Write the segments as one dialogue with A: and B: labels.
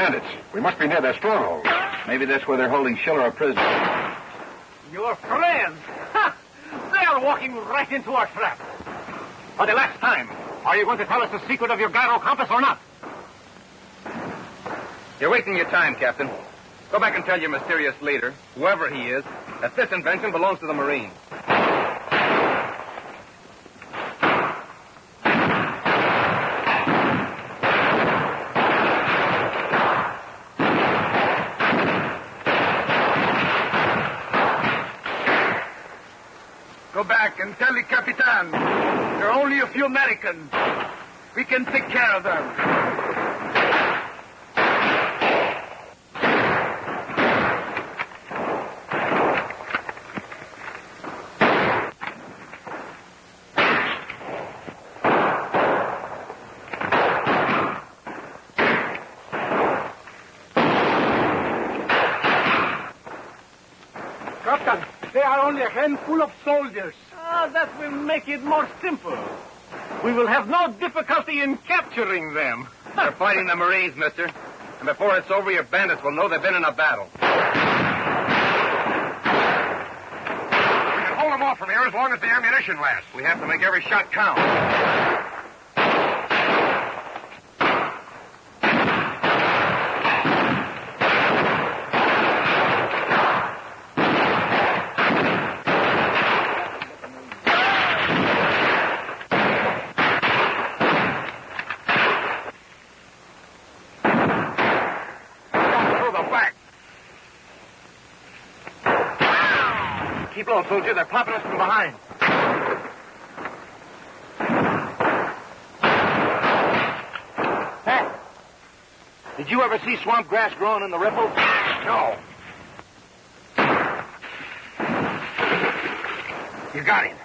A: bandits. We must be near their stronghold.
B: Maybe that's where they're holding Schiller a prisoner.
C: Your friends! Ha! They are walking right into our trap. For the last time, are you going to tell us the secret of your gyro compass or not?
B: You're wasting your time, Captain. Go back and tell your mysterious leader, whoever he is, that this invention belongs to the Marines.
C: Go back and tell the Capitan. There are only a few Americans. We can take care of them. Captain, they are only a handful of soldiers. That will make it more simple. We will have no difficulty in capturing them.
B: They're fighting the Marines, mister. And before it's over, your bandits will know they've been in a battle.
A: We can hold them off from here as long as the ammunition lasts.
B: We have to make every shot count.
C: Keep low, soldier. They're popping us from behind. Pat, did you ever see swamp grass growing in the riffles?
A: No. You got him.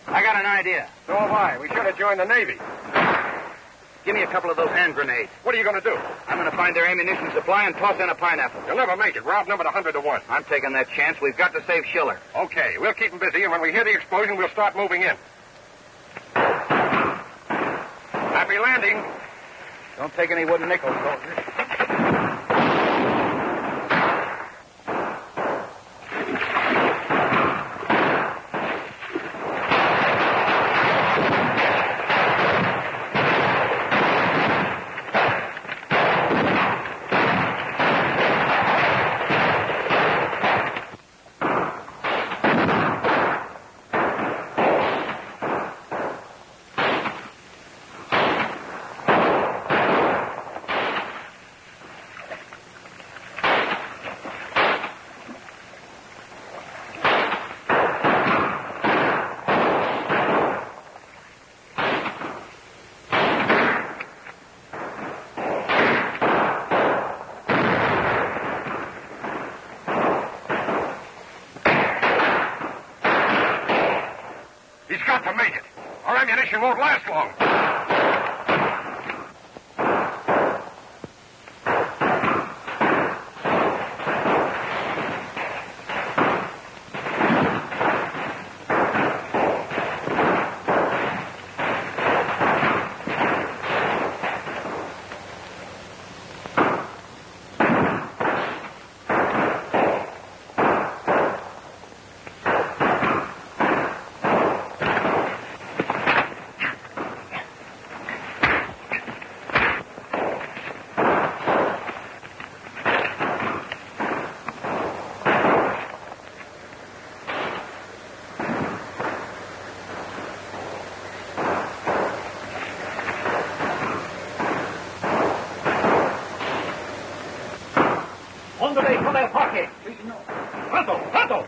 B: I got an idea.
A: So have I. We should have joined the Navy.
B: Give me a couple of those hand grenades.
A: What are you going to do?
B: I'm going to find their ammunition supply and toss in a pineapple.
A: You'll never make it. We're outnumbered 100 to 1.
B: I'm taking that chance. We've got to save Schiller.
A: Okay, we'll keep him busy, and when we hear the explosion, we'll start moving in. Happy landing.
B: Don't take any wooden nickels, soldier.
A: He's got to make it. Our ammunition won't last long.
C: Come al parque. Sí, señor. Pronto, pronto.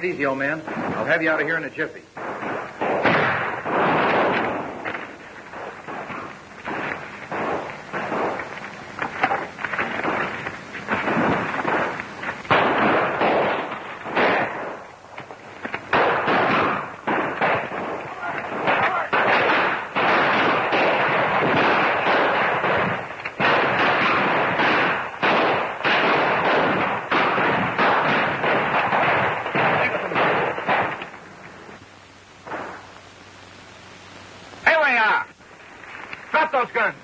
B: it easy, old man. I'll have you out of here in a jiffy.
A: Those guns.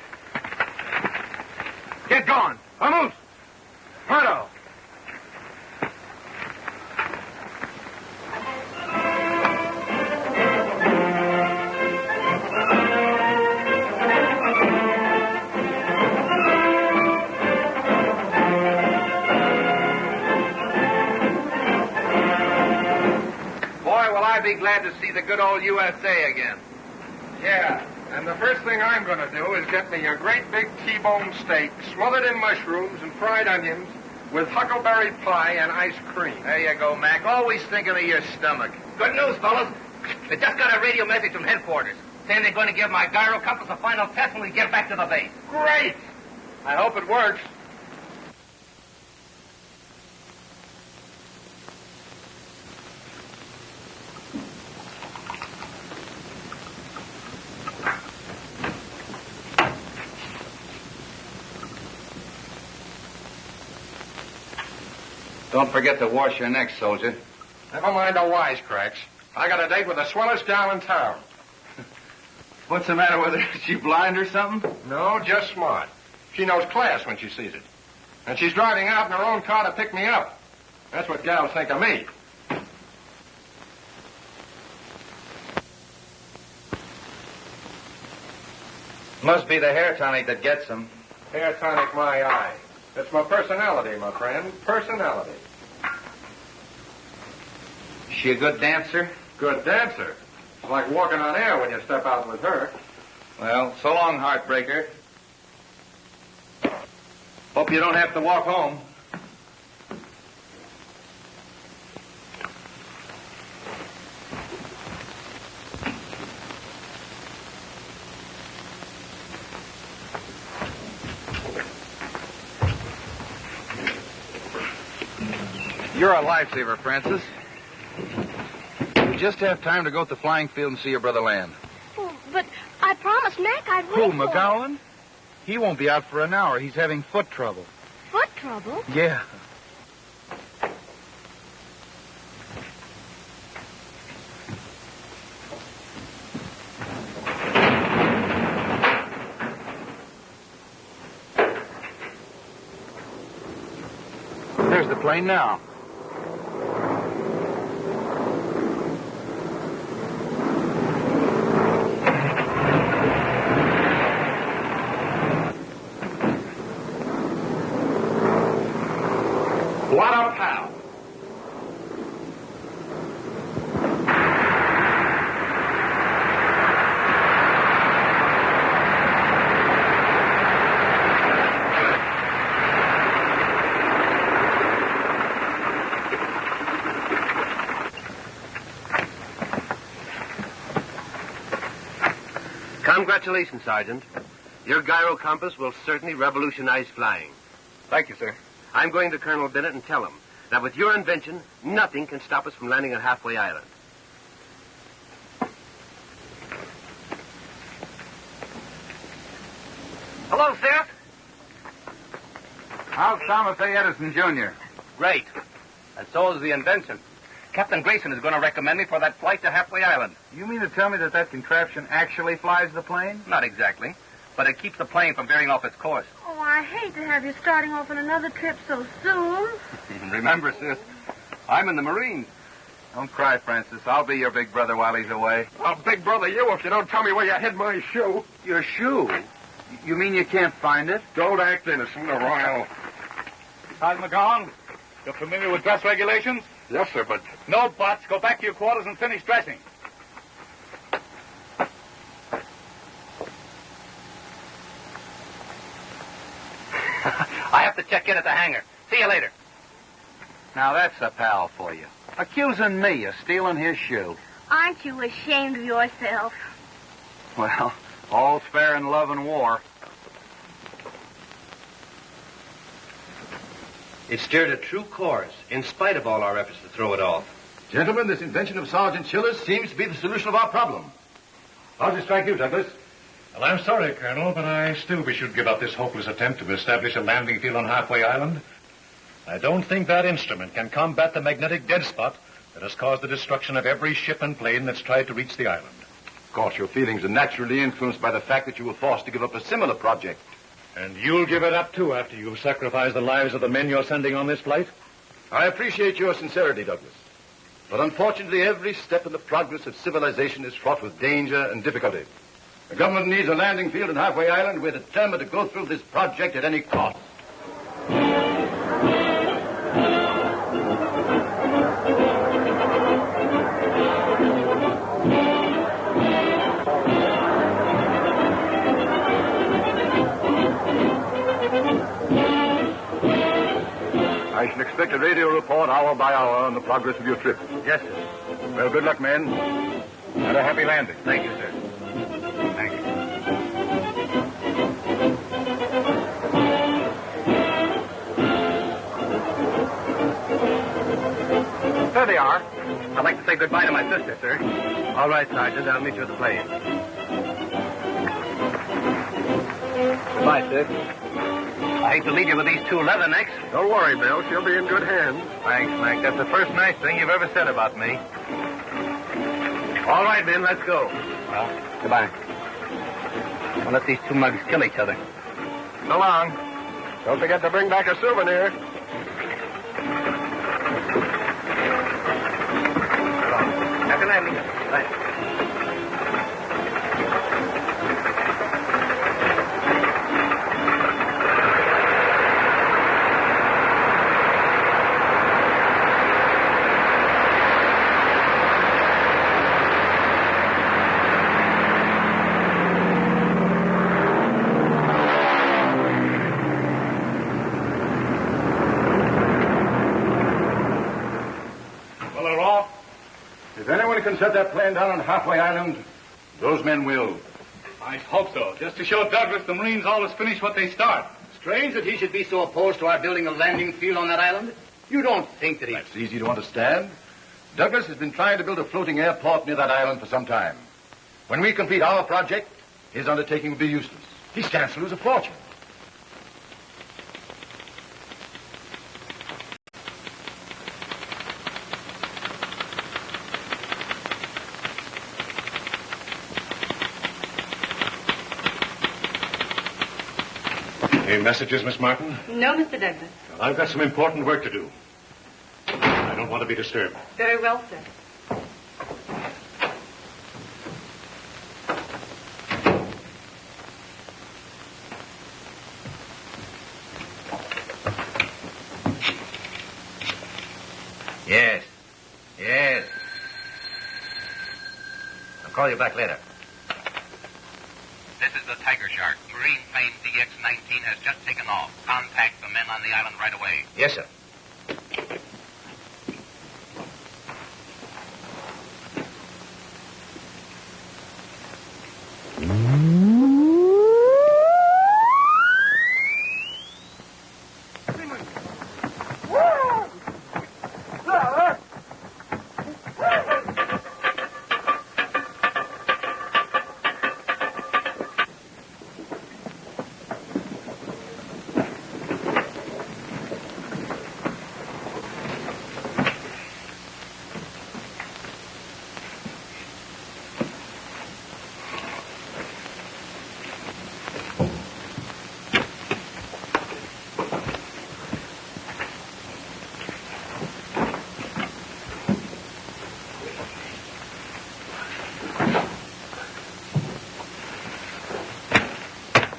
A: Get going. Vamos. Pronto.
B: Boy, will I be glad to see the good old USA again.
A: Yeah. And the first thing I'm going to do is get me a great big T-bone steak smothered in mushrooms and fried onions with huckleberry pie and ice cream.
B: There you go, Mac. Always thinking of your stomach. Good news, fellas. They just got a radio message from headquarters saying they're going to give my gyro compass a final test when we get back to the base.
A: Great! I hope it works.
B: Don't forget to wash your neck, soldier.
A: Never mind the wisecracks. I got a date with the swellest gal in town.
B: What's the matter with her? Is she blind or something?
A: No, just smart. She knows class when she sees it. And she's driving out in her own car to pick me up. That's what gals think of me.
B: Must be the hair tonic that gets them.
A: Hair tonic my eye. It's my personality, my friend. Personality.
B: Is she a good dancer?
A: Good dancer. It's like walking on air when you step out with her.
B: Well, so long, heartbreaker. Hope you don't have to walk home. You're a lifesaver, Francis. You just have time to go to the flying field and see your brother land.
D: Oh, but I promised Mac I'd wait
E: Who,
D: for
E: McGowan? He won't be out for an hour. He's having foot trouble.
D: Foot trouble?
E: Yeah. There's the plane now.
A: What up, pal?
F: Congratulations, Sergeant. Your gyro compass will certainly revolutionize flying.
B: Thank you, sir.
F: I'm going to Colonel Bennett and tell him that with your invention, nothing can stop us from landing on Halfway Island.
B: Hello, Seth.
E: How's Thomas A. Edison, Jr.?
B: Great. And so is the invention. Captain Grayson is going to recommend me for that flight to Halfway Island.
E: You mean to tell me that contraption actually flies the plane?
B: Not exactly, but it keeps the plane from veering off its course.
D: Oh, I hate to have you starting off on another trip so soon.
B: Remember, sis, I'm in the Marines.
E: Don't cry, Francis. I'll be your big brother while he's away.
A: I'll big brother you if you don't tell me where you hid my shoe.
E: Your shoe? You mean you can't find it?
A: Don't act innocent or I'll...
C: Sergeant McGowan, you're familiar with dress regulations?
A: Yes, sir, but...
C: No buts. Go back to your quarters and finish dressing.
B: I have to check in at the hangar. See you later.
E: Now, that's a pal for you. Accusing me of stealing his shoe.
D: Aren't you ashamed of yourself?
E: Well, all's fair in love and war.
F: It steered a true course, in spite of all our efforts to throw it off.
G: Gentlemen, this invention of Sergeant Schiller's seems to be the solution of our problem. How does it strike you, Douglas?
H: Well, I'm sorry, Colonel, but I still we should give up this hopeless attempt to establish a landing field on Halfway Island. I don't think that instrument can combat the magnetic dead spot that has caused the destruction of every ship and plane that's tried to reach the island.
G: Of course, your feelings are naturally influenced by the fact that you were forced to give up a similar project.
H: And you'll give it up, too, after you've sacrificed the lives of the men you're sending on this flight?
G: I appreciate your sincerity, Douglas. But unfortunately, every step in the progress of civilization is fraught with danger and difficulty. The government needs a landing field on Halfway Island. We're determined to go through this project at any cost. I shall expect a radio report hour by hour on the progress of your trip.
F: Yes, sir.
G: Well, good luck, men. And a happy landing.
F: Thank you, sir.
H: Thank you.
F: There they are. I'd like to say goodbye to my sister, sir. All right, Sergeant. I'll meet you at the plane. Goodbye, sis. I hate to leave you with these two leathernecks.
A: Don't worry, Bill. She'll be in good hands.
F: Thanks, Mac. That's the first nice thing you've ever said about me. All right, men, let's go.
B: Well, goodbye. Don't let these two mugs kill each other.
A: So long. Don't forget to bring back a souvenir.
F: Happy landing. Thanks.
G: If anyone can set that plane down on Halfway Island, those men will.
H: I hope so. Just to show Douglas the Marines always finish what they start.
B: Strange that he should be so opposed to our building a landing field on that island. You don't think that he...
G: That's easy to understand. Douglas has been trying to build a floating airport near that island for some time. When we complete our project, his undertaking will be useless. He stands to lose a fortune.
H: Any messages, Miss Martin?
D: No, Mr. Douglas.
H: Well, I've got some important work to do. I don't want to be disturbed.
D: Very well, sir.
F: Yes. Yes. I'll call you back later.
B: This is the Tiger Shark. Marine plane DX-19 has just taken off. Contact the men on the island right away.
F: Yes, sir.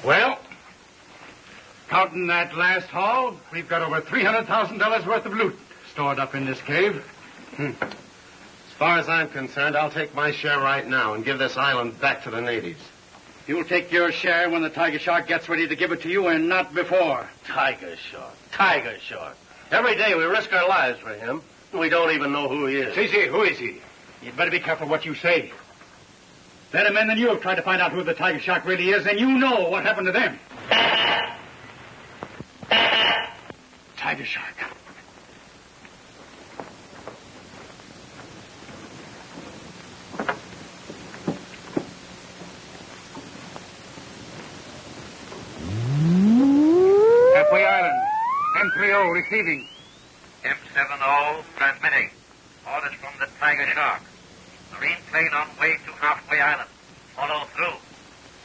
H: Well, counting that last haul, we've got over $300,000 worth of loot stored up in this cave.
A: As far as I'm concerned, I'll take my share right now and give this island back to the natives.
B: You'll take your share when the Tiger Shark gets ready to give it to you and not before.
F: Tiger Shark. Tiger Shark. Every day we risk our lives for him. We don't even know who he is.
C: See, who is he? You'd better be careful what you say. Better men than you have tried to find out who the tiger shark really is, and you know what happened to them. Tiger shark.
A: Halfway Island. M30 receiving.
B: M70 transmitting. Orders from the tiger shark. Marine plane on way to Halfway Island. Follow through.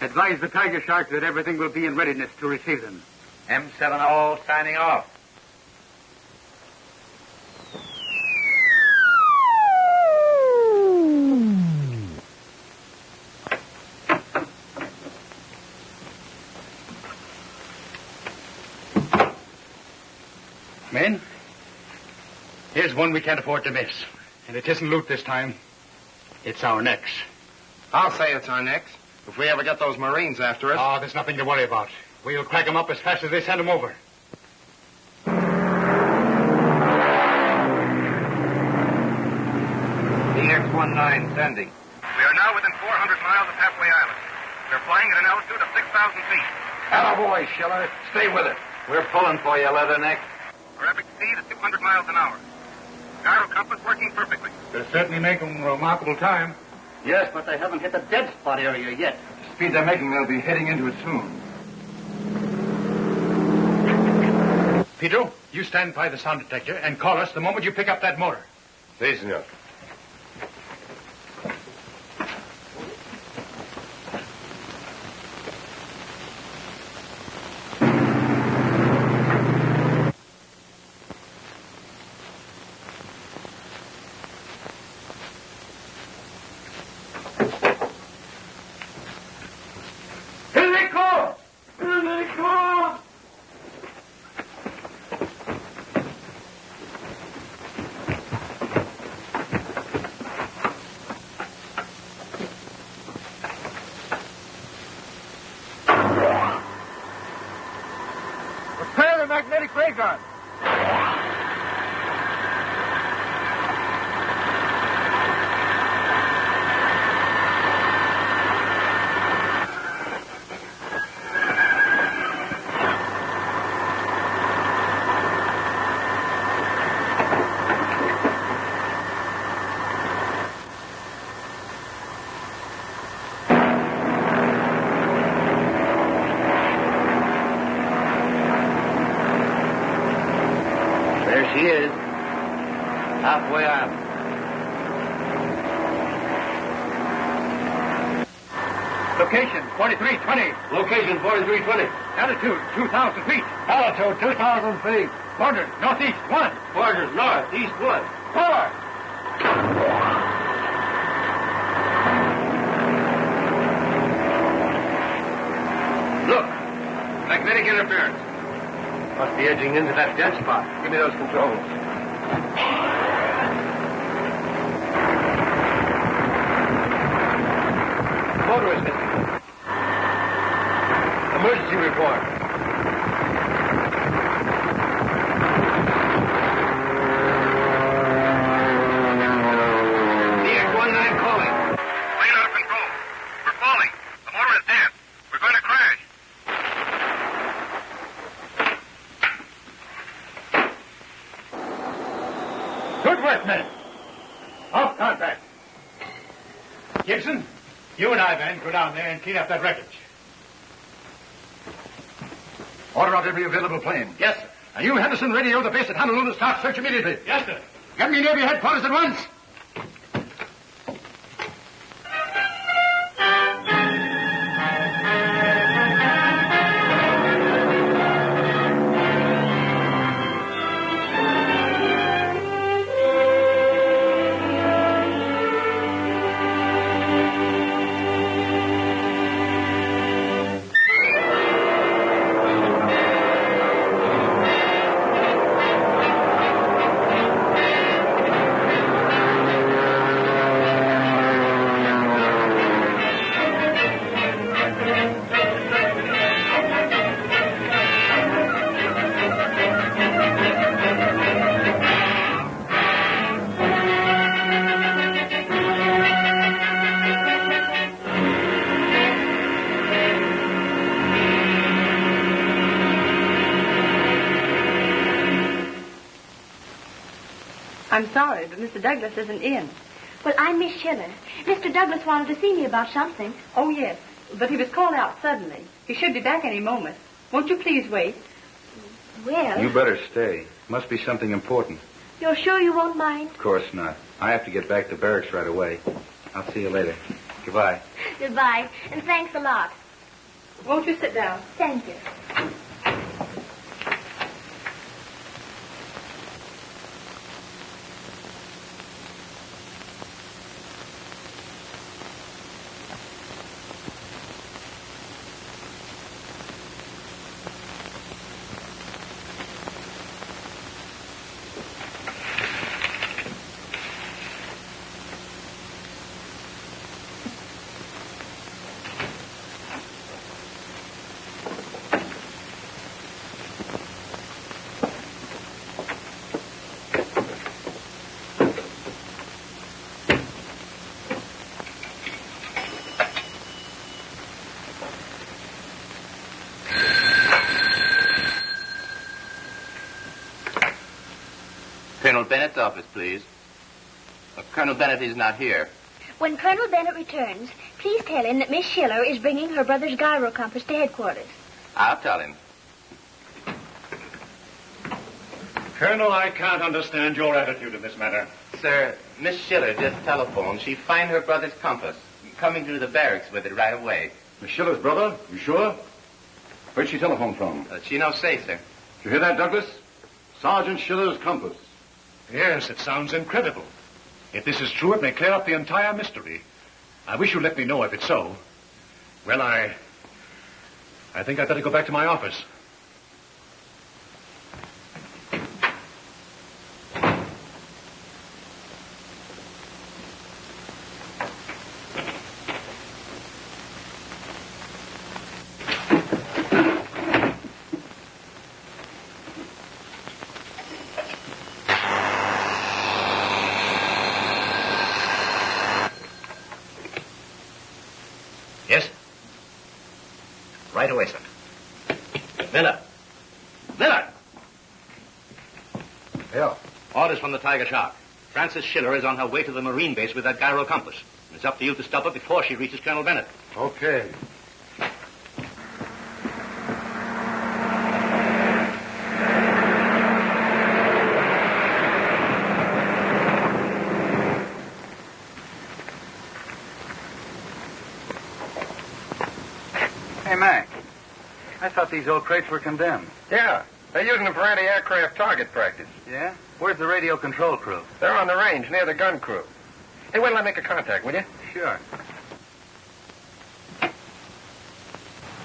A: Advise the tiger shark that everything will be in readiness to receive them.
B: M70 signing off.
C: Men, here's one we can't afford to miss. And it isn't loot this time. It's our necks.
A: I'll say it's our necks. If we ever get those Marines after us.
C: Oh, there's nothing to worry about. We'll crack them up as fast as they send them over.
B: DX-19 sending.
A: We are now within 400 miles of Halfway Island. We're flying at an altitude of 6,000 feet.
F: Attaboy, Schiller. Stay with it. We're pulling for you, Leatherneck.
A: Our epic speed is 200 miles an hour. Gyro compass working perfectly.
C: They're certainly making remarkable time.
F: Yes, but they haven't hit the dead spot area yet.
G: The speed they're making, they'll be heading into it soon.
C: Pedro, you stand by the sound detector and call us the moment you pick up that motor.
G: Si, senor.
A: Prepare the magnetic ray gun.
F: She is. Halfway Island.
C: Location, 4320.
F: Location 4320.
C: Altitude, 2,000 feet.
F: Altitude 2,000 feet.
C: Quarters, northeast, 1.
F: Quarters north, east 1.
C: 4.
F: Look. Magnetic interference. Must be edging into that dead spot. Give me those controls. Motor is missing. Emergency report. DX-19 calling.
A: Radar control. We're falling. The motor is dead. We're going to crash.
C: Good work, men. Off contact. Gibson, you and Ivan go down there and clean up that wreckage.
G: Order out every available plane.
F: Yes, sir.
G: And you, Henderson, radio the base at Honolulu to start search immediately.
C: Yes, sir.
G: Get me Navy headquarters at once.
I: I'm sorry, but Mr. Douglas isn't in.
D: Well, I'm Miss Schiller. Mr. Douglas wanted to see me about something.
I: Oh, yes, but he was called out suddenly. He should be back any moment. Won't you please wait?
D: Well...
E: You better stay. Must be something important.
D: You're sure you won't mind?
E: Of course not. I have to get back to barracks right away. I'll see you later. Goodbye.
D: Goodbye, and thanks a lot.
I: Won't you sit down?
D: Thank you.
B: Colonel Bennett's office, please. Colonel Bennett is not here.
D: When Colonel Bennett returns, please tell him that Miss Schiller is bringing her brother's gyro compass to headquarters.
B: I'll tell him.
H: Colonel, I can't understand your attitude in this matter.
B: Sir, Miss Schiller just telephoned. She find her brother's compass. Coming to the barracks with it right away.
G: Miss Schiller's brother? You sure? Where'd she telephone from?
B: She no say, sir.
G: Did you hear that, Douglas? Sergeant Schiller's compass.
H: Yes, it sounds incredible. If this is true, it may clear up the entire mystery. I wish you'd let me know if it's so. Well, I think I'd better go back to my office. Yes? Right away, sir.
F: Miller. Miller!
G: Yeah.
F: Orders from the Tiger Shark. Frances Schiller is on her way to the Marine base with that gyro compass. It's up to you to stop her before she reaches Colonel Bennett.
G: Okay.
E: Hey, Mac. I thought these old crates were condemned.
A: Yeah, they're using them for anti-aircraft target practice.
E: Yeah? Where's the radio control crew?
A: They're on the range near the gun crew. Hey, wait till I make a contact, will you?
E: Sure.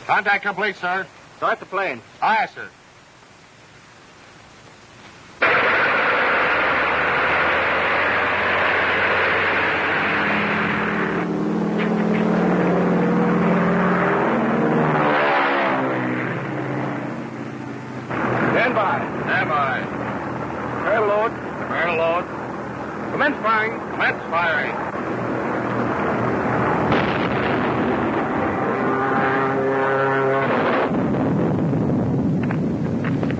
A: Contact complete, sir.
F: Start the plane.
A: Aye, sir.
F: Stand by.
A: Stand by.
F: Barrel load.
A: Barrel load.
F: Commence firing.
A: Commence firing.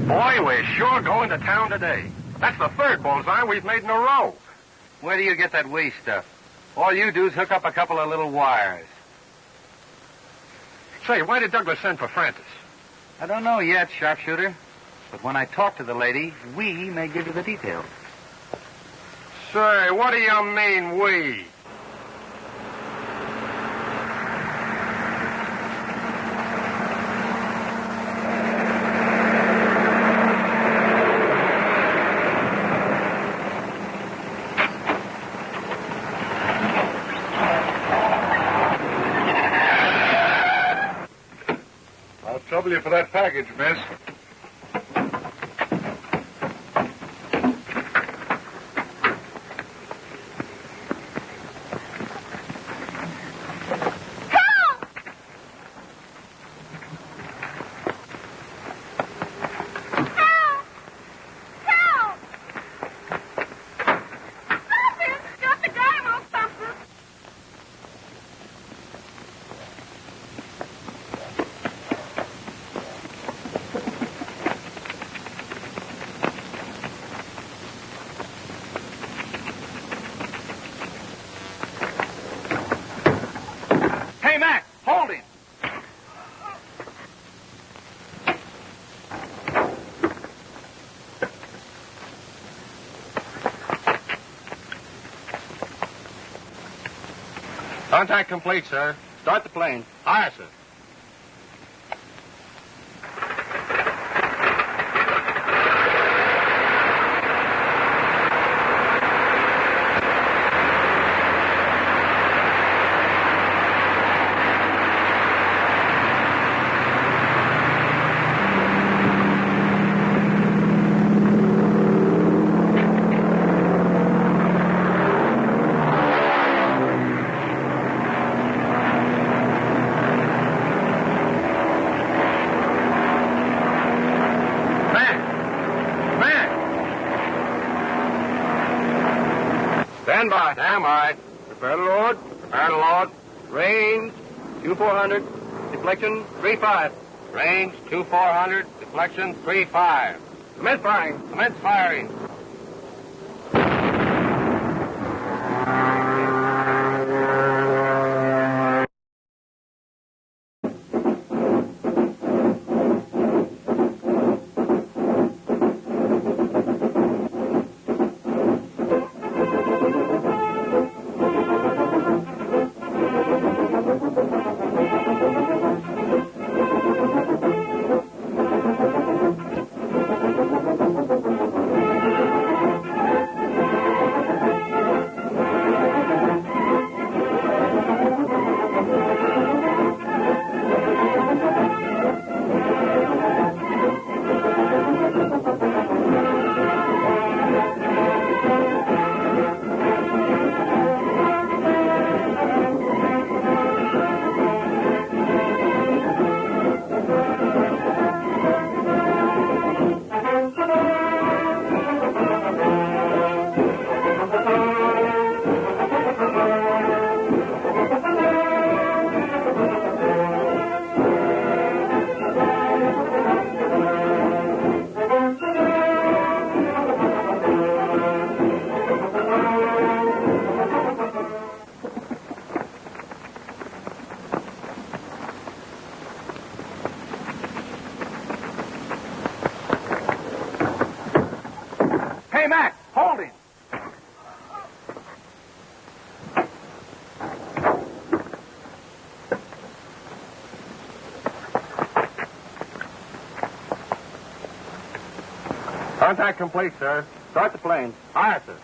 A: Boy, we're sure going to town today. That's the third bullseye we've made in a row.
E: Where do you get that waste stuff? All you do is hook up a couple of little wires.
A: Say, why did Douglas send for Francis?
E: I don't know yet, sharpshooter. But when I talk to the lady, we may give you the details.
A: Say, what do you mean, we?
H: I'll trouble you for that package, miss.
F: Contact complete, sir. Start the plane.
C: Aye, sir.
F: Stand by. Stand by. Prepare to load. Prepare to load. Range 2400. Deflection 35. Range 2400. Deflection 35. Commence firing. Commence firing.
C: Hey, Mac, hold him.
F: Contact complete, sir. Start the plane.
C: Aye, sir.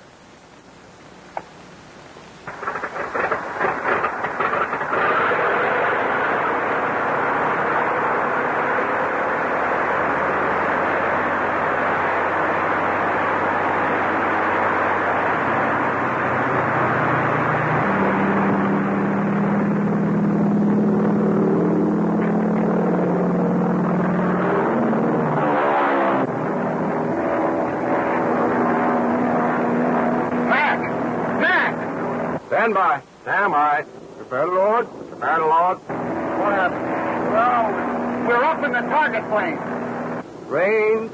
F: Stand by. Stand by. Prepare to load. Prepare to load.
C: What happened? Well, we're up in the target plane.
F: Range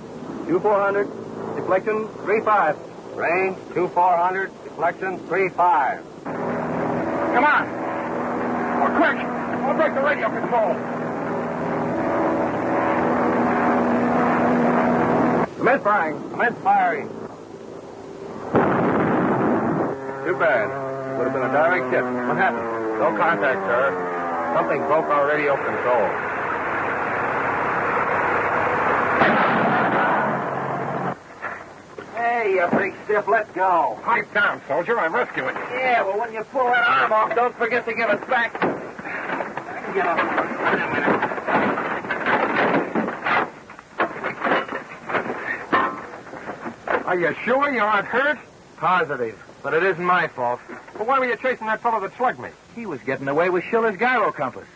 F: 2400. Deflection 35. Range 2400. Deflection 35.
C: Come on. Oh, quick. I'll break the radio control.
F: Commence firing. Commence firing. Too bad. Would have been a direct hit. What happened? No contact, sir. Something broke our radio control.
C: Hey, you big stiff, let's go.
A: Pipe down, soldier. I'm rescuing you.
C: Yeah, well, when you pull that arm off, don't forget to give it back. Get up. Wait a minute.
A: Are you sure you aren't hurt?
E: Positive. But it isn't my fault.
A: Well, why were you chasing that fellow that slugged me?
E: He was getting away with Schiller's gyro compass.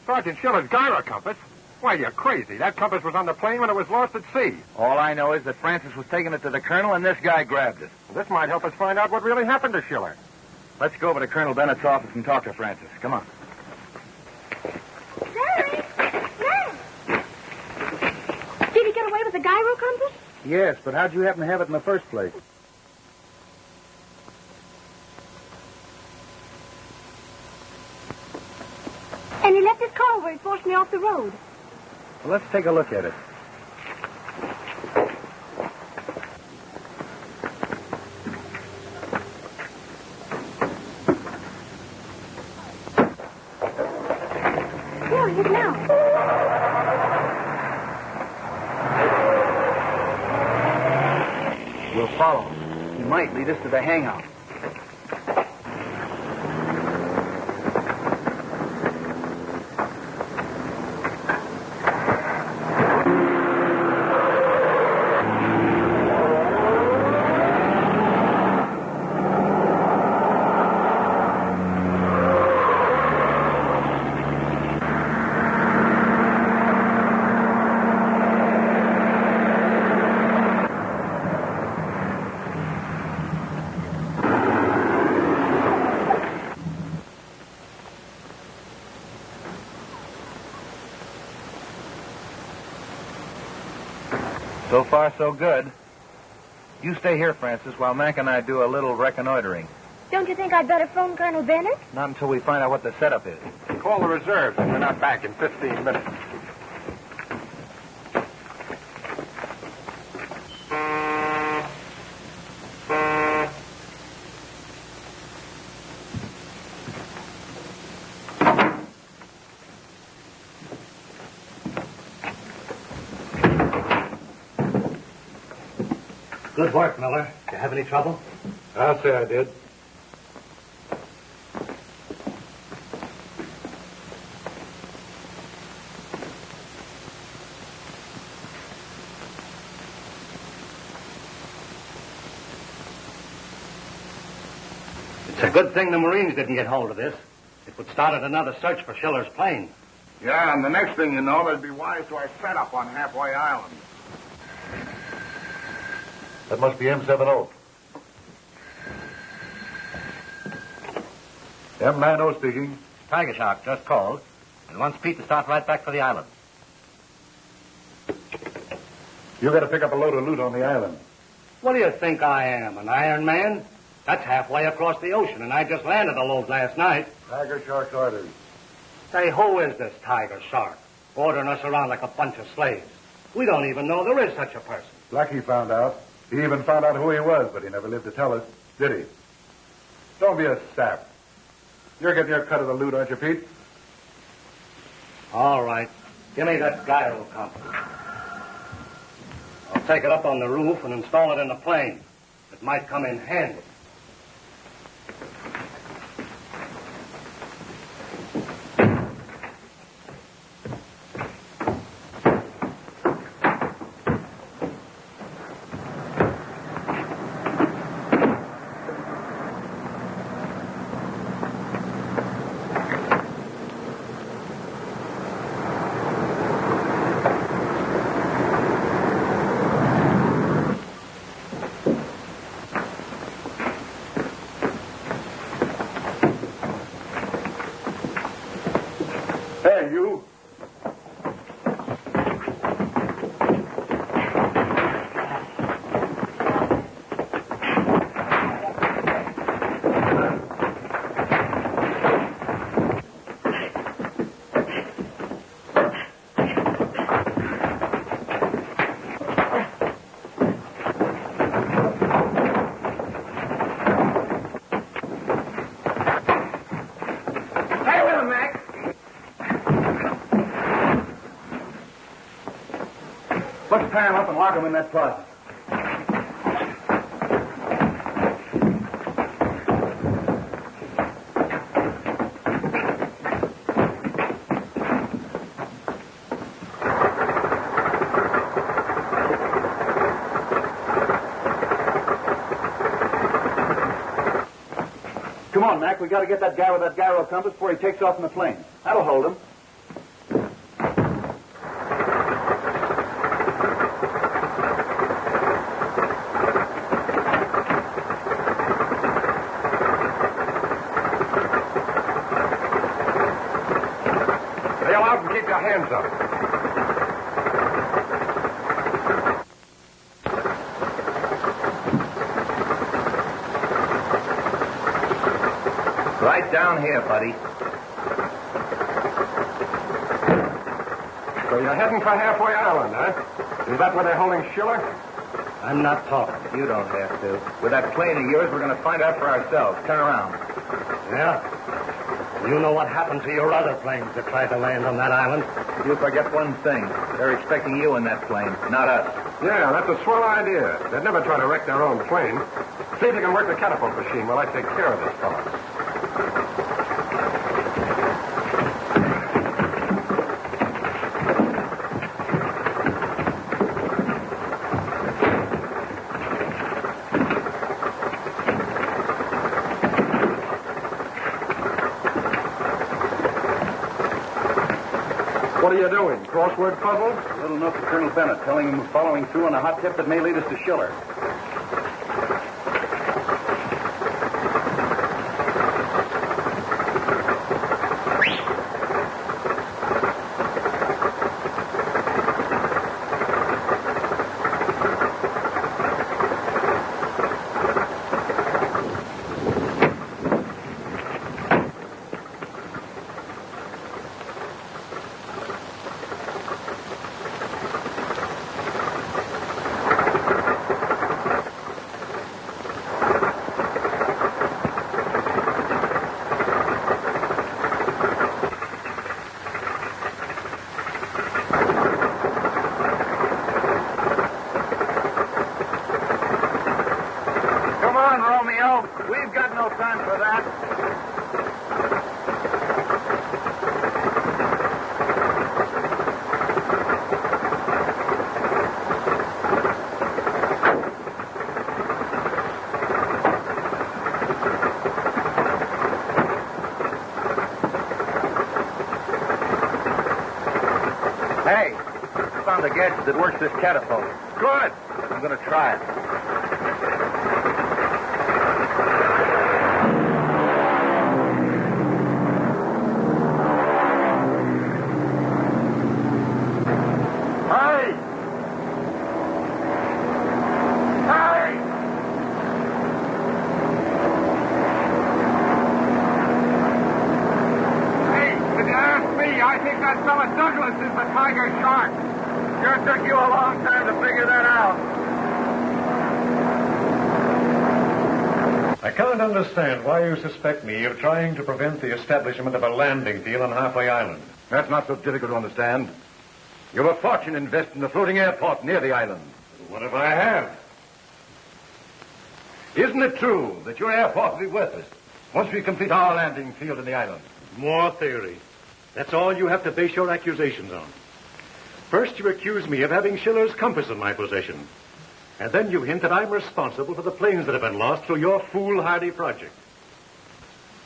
A: Sergeant Schiller's gyro compass? Why, you're crazy. That compass was on the plane when it was lost at sea.
E: All I know is that Francis was taking it to the colonel, and this guy grabbed it.
A: This might help us find out what really happened to Schiller.
E: Let's go over to Colonel Bennett's office and talk to Francis. Come on.
D: Larry! Larry! Did he get away with the gyro compass?
E: Yes, but how'd you happen to have it in the first place?
D: And he left his car where he forced me off the road.
E: Well, let's take a look at it. We'll follow him. He might lead us to the hangout. So far, so good. You stay here, Francis, while Mac and I do a little reconnoitering.
D: Don't you think I'd better phone Colonel Bennett?
E: Not until we find out what the setup is.
A: Call the reserves, and we're not back in 15 minutes.
F: Good work, Miller. Do you have any trouble?
H: I'll say I did.
F: It's a good thing the Marines didn't get hold of this. It would start another search for Schiller's plane.
A: Yeah, and the next thing you know, they'd be wise to our setup on Halfway Island.
H: That must be M70. M90 speaking.
F: Tiger Shark just called and wants Pete to start right back for the island.
H: You got to pick up a load of loot on the island.
F: What do you think I am, an Iron Man? That's halfway across the ocean, and I just landed a load last night.
H: Tiger Shark's orders.
F: Say, who is this Tiger Shark? Ordering us around like a bunch of slaves. We don't even know there is such a person.
H: Blackie found out. He even found out who he was, but he never lived to tell us, did he? Don't be a sap. You're getting your cut of the loot, aren't you, Pete?
F: All right. Give me that gyro compass. I'll take it up on the roof and install it in the plane. It might come in handy.
H: Hey, you. Let's tie him up and lock him in that closet. Come on, Mac. We got to get that guy with that gyro compass before he takes off in the plane. That'll hold him.
A: Bail out and keep your hands up.
E: Right down here, buddy.
A: So you're heading for Halfway Island, huh? Is that where they're holding Schiller?
F: I'm not talking.
E: You don't have to. With that plane of yours, we're going to find out for ourselves. Turn around.
F: Yeah? You know what happened to your other planes that tried to land on that island?
E: You forget one thing. They're expecting you in that plane, not us.
A: Yeah, that's a swell idea. They'd never try to wreck their own plane. See if you can work the catapult machine while I take care of this fellow. What are you doing? Crossword puzzle?
G: A little note to Colonel Bennett telling him we're following through on a hot tip that may lead us to Schiller.
E: We've got no time for that. Hey, I found a gadget that works this catapult. Good. I'm going to try it. Took you a long time to figure that out.
H: I can't understand why you suspect me of trying to prevent the establishment of a landing field on Halfway Island.
G: That's not so difficult to understand. You have a fortune invested in the floating airport near the island.
H: What if I have?
G: Isn't it true that your airport will be worthless once we complete our landing field in the island?
H: More theory. That's all you have to base your accusations on. First, you accuse me of having Schiller's compass in my possession. And then you hint that I'm responsible for the planes that have been lost through your foolhardy project.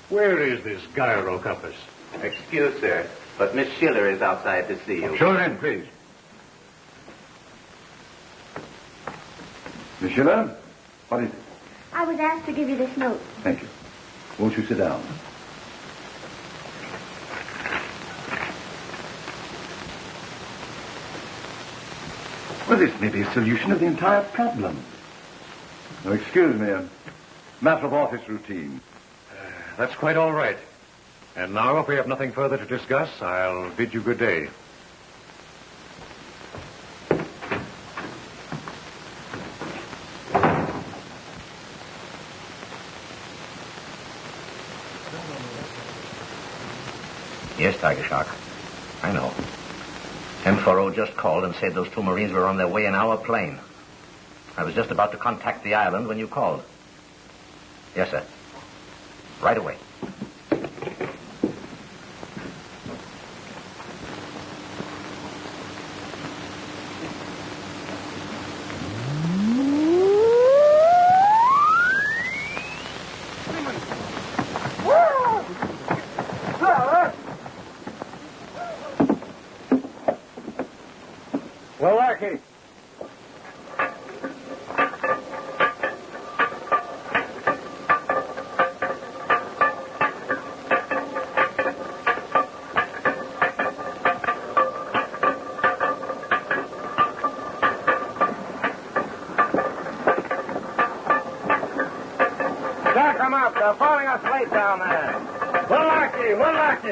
H: Where is this gyro compass?
E: Excuse, sir, but Miss Schiller is outside to see you.
G: Show her in, please. Miss Schiller, what is it?
D: I was asked to give you this note.
G: Thank you. Won't you sit down? Well, this may be a solution of the entire problem. Now, excuse me, a matter of office routine.
H: That's quite all right. And now, if we have nothing further to discuss, I'll bid you good day.
B: Yes, Tiger Shark. I know. M40 just called and said those two Marines were on their way in our plane. I was just about to contact the island when you called. Yes, sir. Right away.
C: Well, Larky.
F: Jack them up. They're falling asleep down there. We're lucky.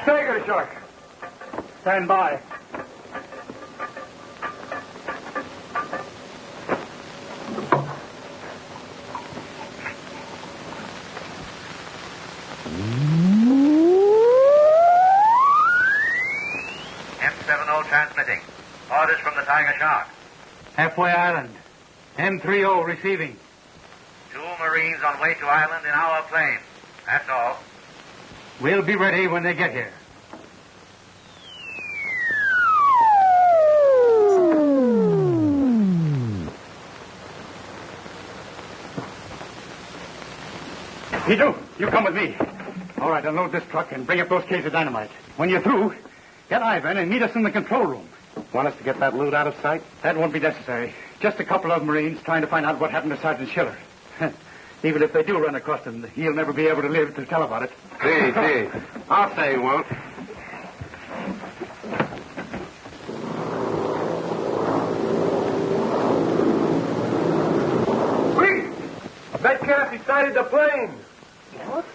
C: Tiger Shark. Stand by.
E: Halfway Island. M30 receiving.
B: 2 Marines on way to island in our plane. That's all.
E: We'll be ready when they get here. You come with me. All right, unload this truck and bring up those cases of dynamite. When you're through, get Ivan and meet us in the control room.
F: Want us to get that loot out of sight?
E: That won't be necessary. Just a couple of Marines trying to find out what happened to Sergeant Schiller. Even if they do run across him, he'll never be able to live to tell about it.
F: Gee. I'll say he won't.
A: Wait! That cat decided the plane. What?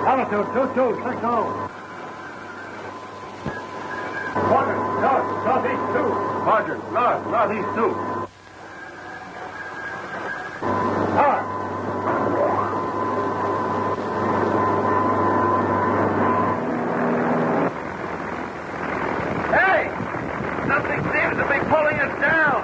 E: Altitude, 2260. Roger, northeast 2.
A: Roger, northeast 2.
E: Power.
A: Hey! Something seems to be pulling us down.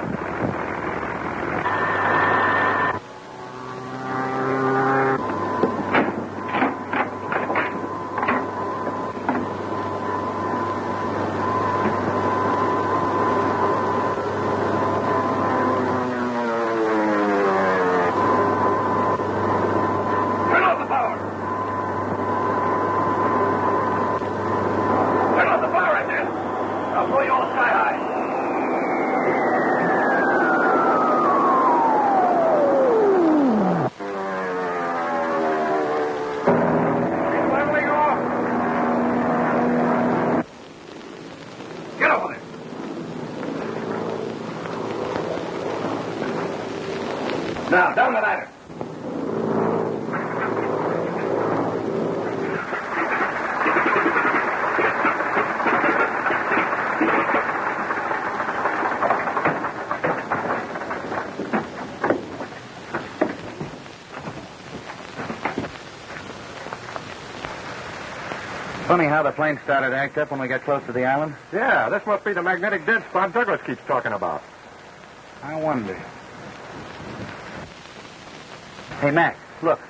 F: Now, down the ladder.
E: Funny how the plane started to act up when we got close to the island.
A: Yeah, this must be the magnetic dead spot Douglas keeps talking about.
E: I wonder. Hey, Mac, look.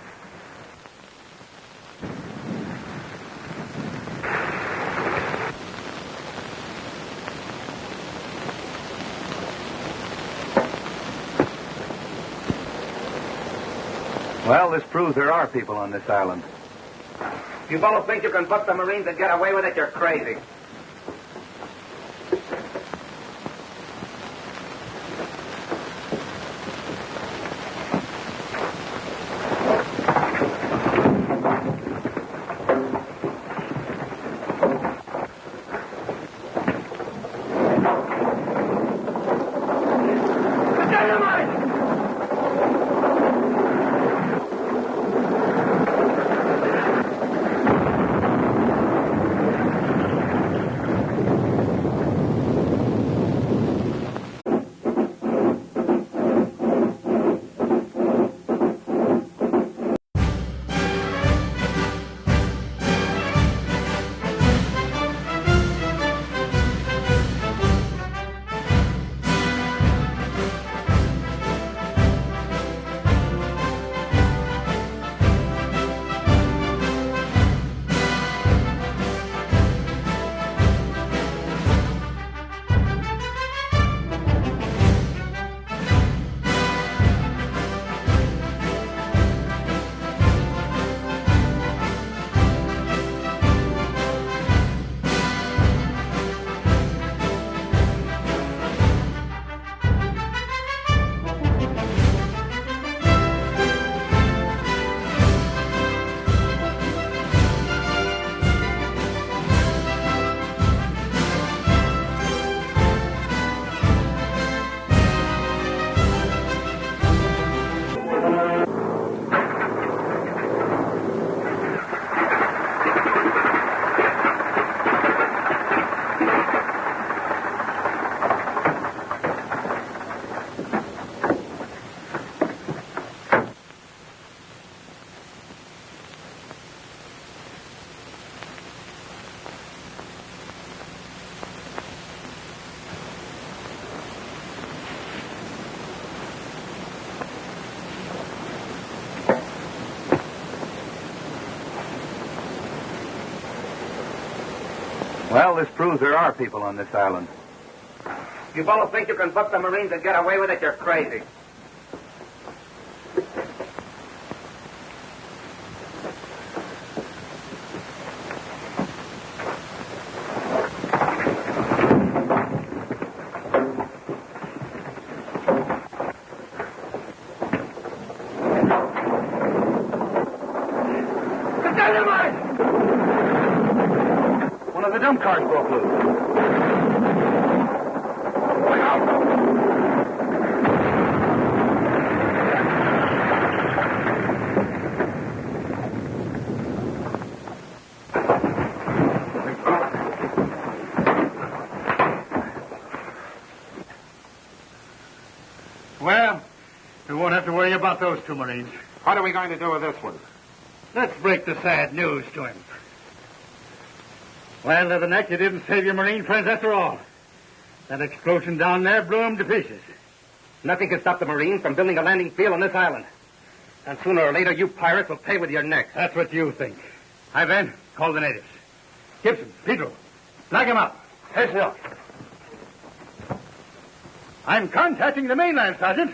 E: Well, this proves there are people on this island.
B: You fellows think you can buck the Marines and get away with it? You're crazy.
F: Well, this proves there are people on this island.
B: You both think you can book the Marines and get away with it? You're crazy.
F: One of the dump cars broke loose.
E: Well, we won't have to worry about those two Marines.
A: What are we going to do with this one?
E: Let's break the sad news to him. Well, Leatherneck, you didn't save your Marine friends after all. That explosion down there blew them to pieces.
B: Nothing can stop the Marines from building a landing field on this island. And sooner or later, you pirates will pay with your necks.
E: That's what you think. Hi, Ben. Call the natives. Gibson, Pedro, flag him up.
F: Yes, sir.
E: I'm contacting the mainland, Sergeant.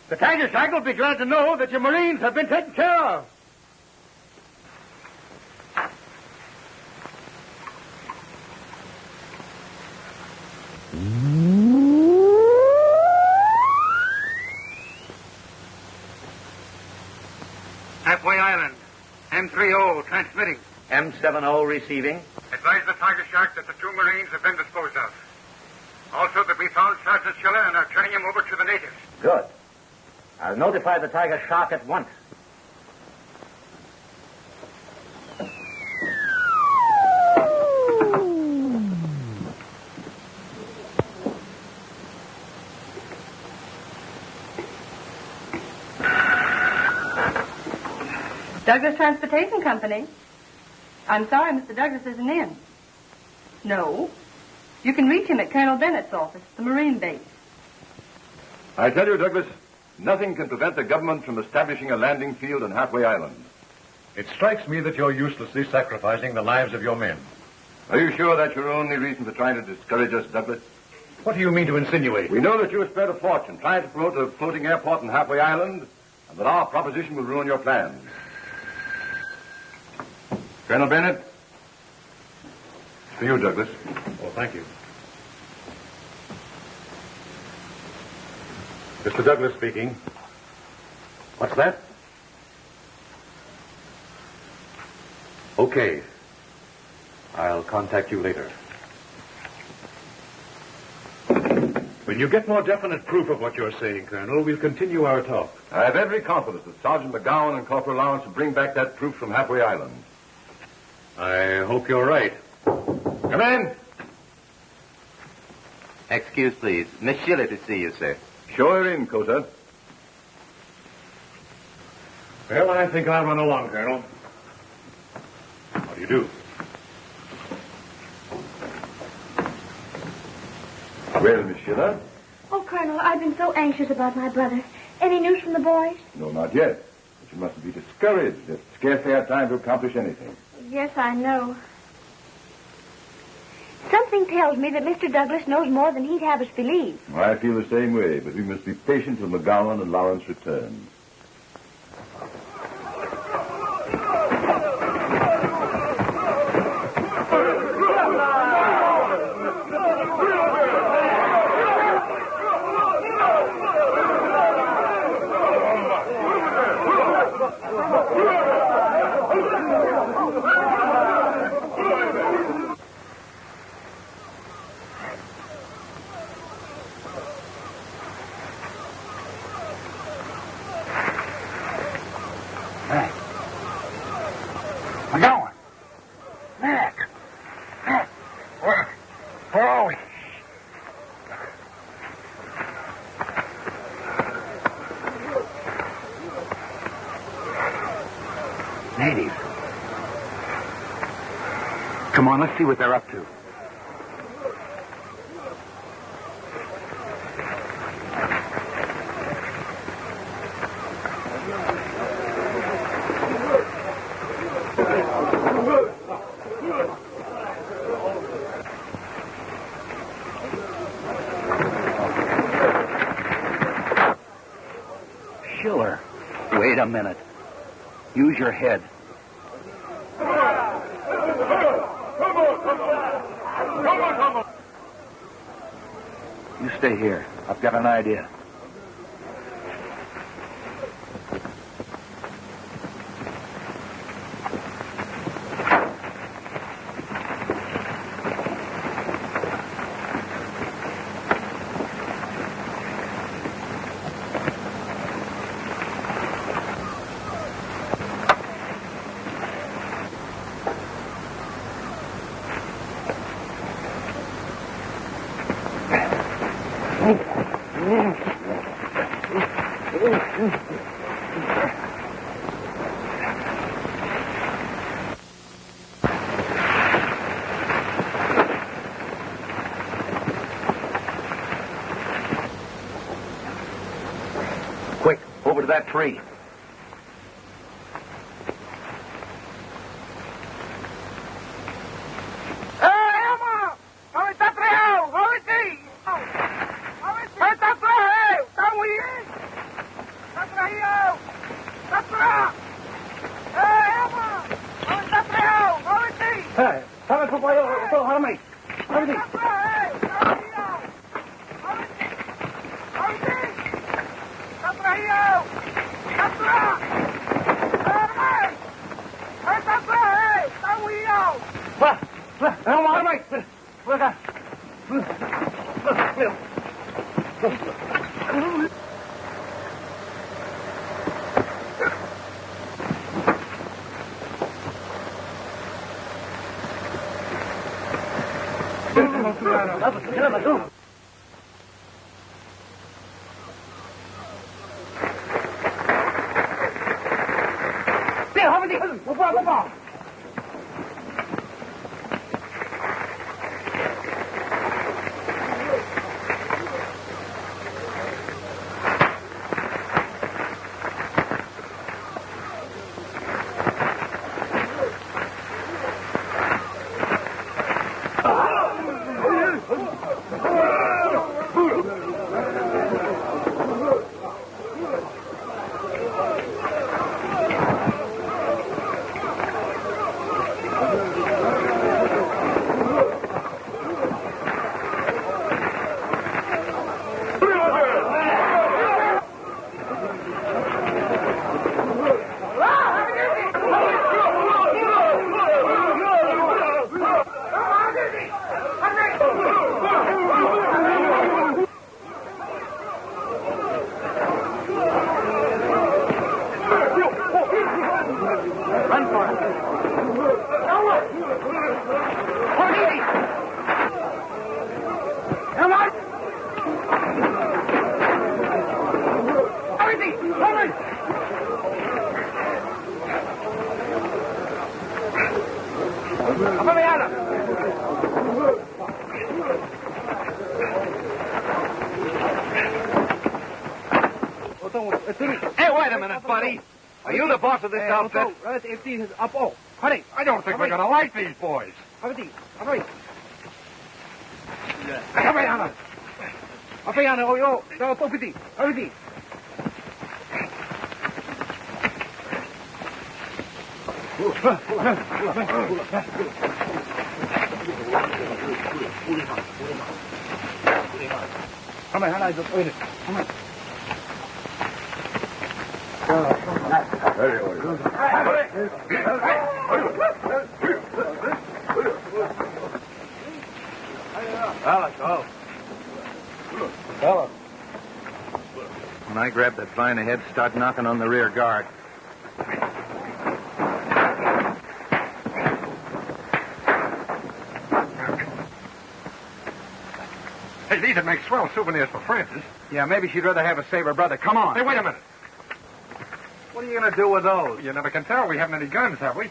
E: The Tiger Shark will be glad to know that your Marines have been taken care of.
C: Halfway Island. M30 transmitting.
B: M70 receiving.
A: Advise the Tiger Shark that the two Marines have been disposed of. Also that we found Sergeant Schiller and are turning him over to the natives.
B: Good. I'll notify the Tiger Shark at once.
I: Douglas Transportation Company. I'm sorry Mr. Douglas isn't in. No. You can reach him at Colonel Bennett's office, the Marine base.
G: I tell you, Douglas, nothing can prevent the government from establishing a landing field on Halfway Island.
H: It strikes me that you're uselessly sacrificing the lives of your men.
G: Are you sure that's your only reason for trying to discourage us, Douglas?
H: What do you mean to insinuate?
G: We know that you have spent a fortune trying to promote a floating airport on Halfway Island, and that our proposition will ruin your plans. Colonel Bennett? For you, Douglas.
H: Oh, thank you.
G: Mr. Douglas speaking.
H: What's that? Okay. I'll contact you later. When you get more definite proof of what you're saying, Colonel, we'll continue our talk.
G: I have every confidence that Sergeant McGowan and Corporal Lawrence will bring back that proof from Halfway Island.
H: I hope you're right.
G: Come in.
B: Excuse, please. Miss Schiller to see you, sir.
G: Show her in, Cota.
H: Well, I think I'll run along, Colonel. How do you do?
G: Well, Miss Schiller?
D: Oh, Colonel, I've been so anxious about my brother. Any news from the boys?
G: No, not yet. But you mustn't be discouraged. They've scarcely had time to accomplish anything.
D: Yes, I know. Something tells me that Mr. Douglas knows more than he'd have us believe.
G: I feel the same way, but we must be patient till McGowan and Lawrence return.
C: McGowan. Mac. Where are we?
F: Natives. Come on, let's see what they're up to.
E: Wait a minute. Use your head.
A: Come on.
E: You stay here. I've got an idea.
B: Quick, over to that tree.
F: Hey, wait a minute, buddy. Are you the boss of this outfit?
A: I don't think we're going to like these boys.
F: When I grab that vine ahead, start knocking on the rear guard.
A: Hey, these would make swell souvenirs for Francis.
F: Yeah, maybe she'd rather have a saber brother. Come on.
A: Hey, wait a minute.
F: What are you going to do with those?
A: You never can tell. We haven't any guns, have we?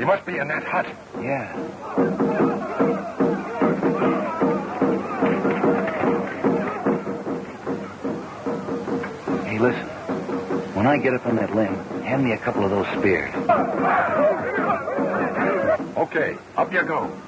A: He must be in that hut.
B: Yeah. Hey, listen. When I get up on that limb, hand me a couple of those spears.
A: Okay, up you go.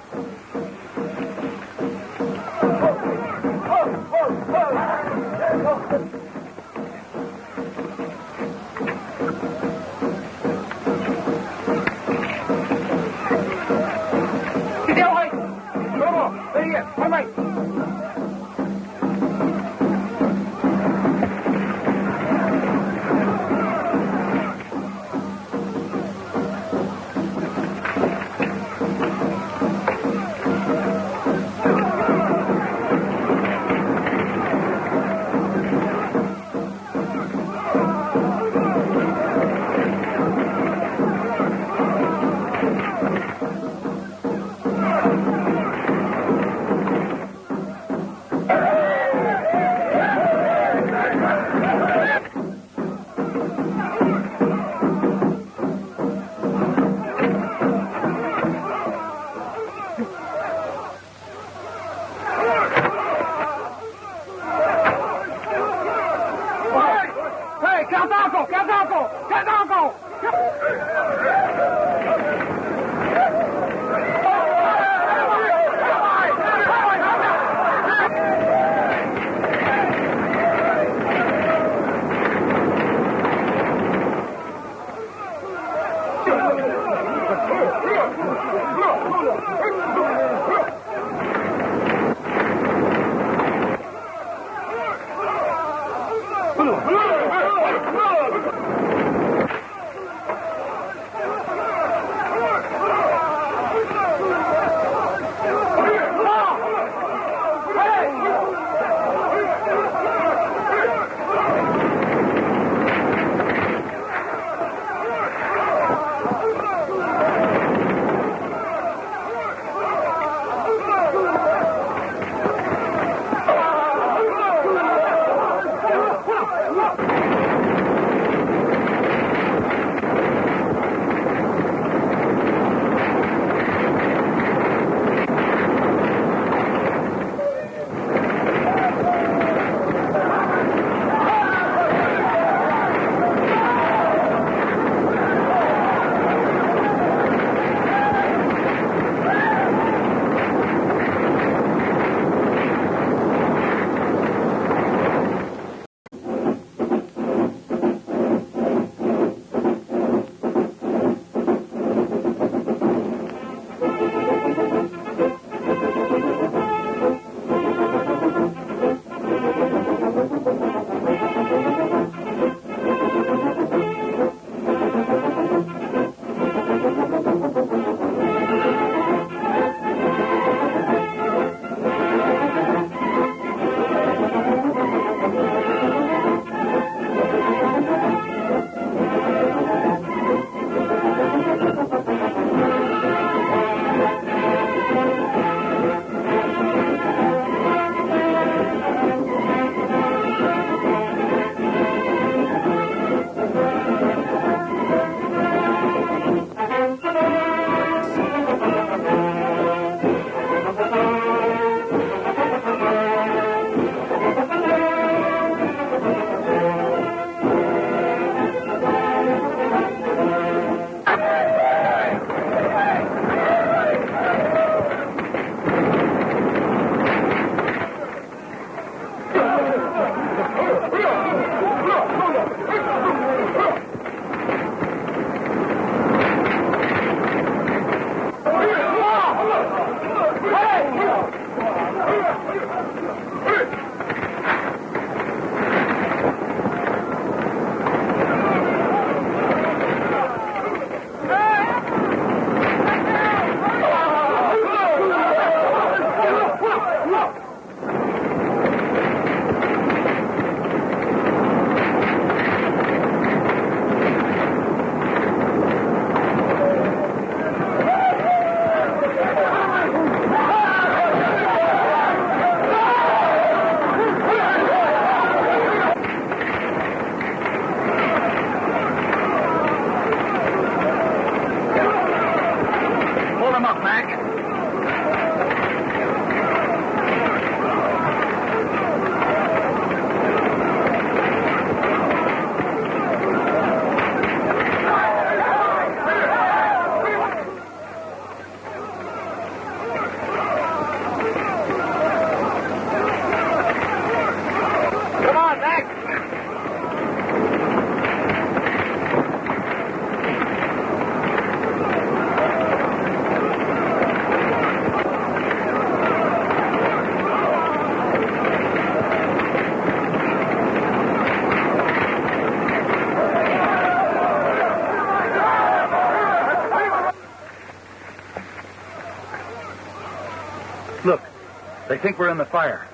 E: They think we're in the fire.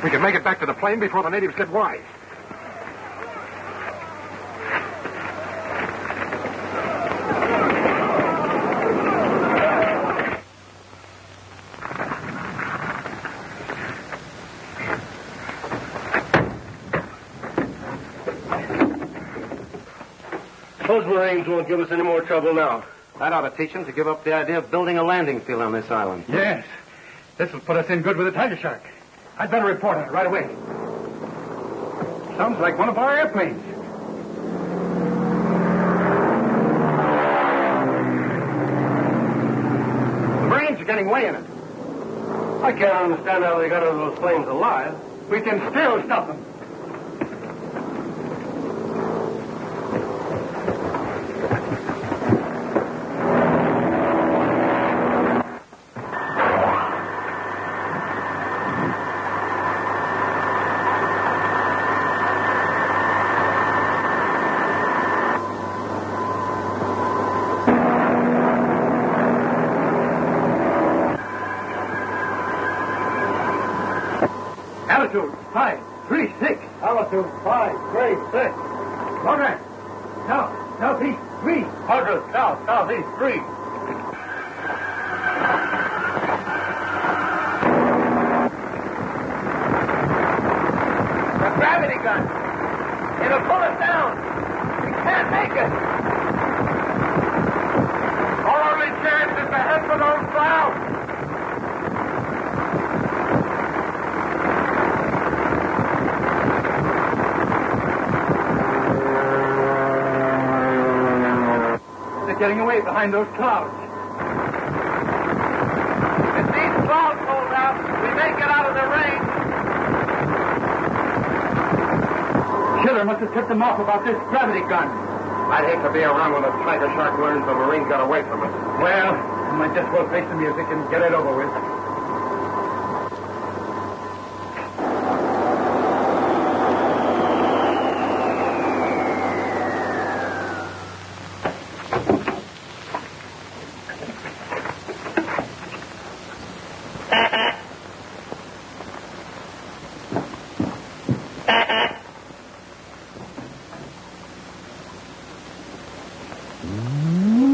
A: We can make it back to the plane before the natives get wise.
F: Those Marines won't give us any more trouble now. That ought to teach them to give up the idea of building a landing field on this island.
E: Yes. This will put us in good with the tiger shark. I'd better report on it right away. Sounds like one of our airplanes.
F: The Marines are getting way in it. I can't understand how they got out of those planes alive.
E: We can still stop them. Altitude 536.
F: Altitude 536.
E: Progress. Southeast 3.
F: Progress southeast 3.
C: The gravity gun. It'll pull us down. We can't make it.
A: Our only chance is to head for those clouds.
E: They're getting away behind those clouds.
C: If these clouds hold out, we may get out of the rain.
E: Schiller must have tipped them off about this gravity gun.
A: I'd hate to be around when a tiger shark learns the Marines got away from us.
E: Well, we might just well face the music and get it over with.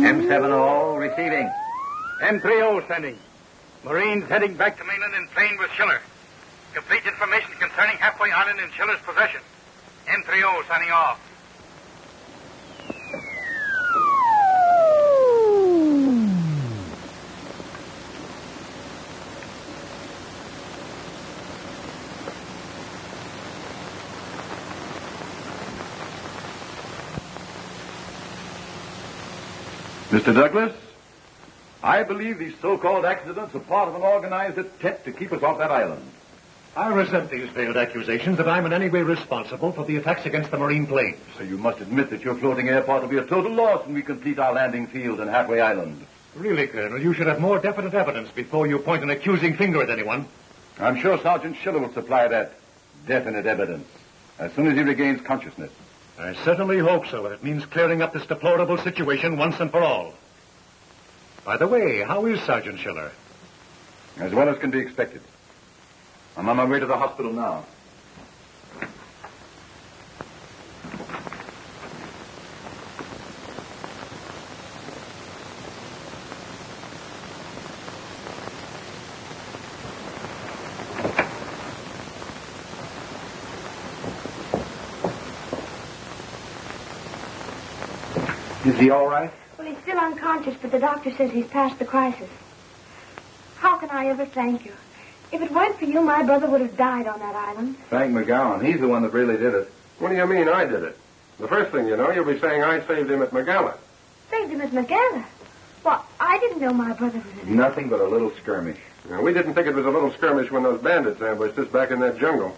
B: M70 receiving.
E: M30 sending. Marines heading back to mainland in plane with Schiller. Complete information concerning Halfway Island in Schiller's possession. M30 signing off.
G: Mr. Douglas, I believe these so-called accidents are part of an organized attempt to keep us off that island.
H: I resent these veiled accusations that I'm in any way responsible for the attacks against the Marine planes.
G: So you must admit that your floating airport will be a total loss when we complete our landing field in Halfway Island.
H: Really, Colonel, you should have more definite evidence before you point an accusing finger at anyone.
G: I'm sure Sergeant Schiller will supply that definite evidence as soon as he regains consciousness.
H: I certainly hope so. It means clearing up this deplorable situation once and for all. By the way, how is Sergeant Schiller?
G: As well as can be expected. I'm on my way to the hospital now.
E: Is he all right?
D: Well, he's still unconscious, but the doctor says he's past the crisis. How can I ever thank you? If it weren't for you, my brother would have died on that island.
G: Thank McGowan. He's the one that really did it.
A: What do you mean I did it? The first thing you know, you'll be saying I saved him at Magala.
D: Saved him at Magala. Well, I didn't know my brother was in it.
G: Nothing but a little skirmish.
A: Now, we didn't think it was a little skirmish when those bandits ambushed us back in that jungle.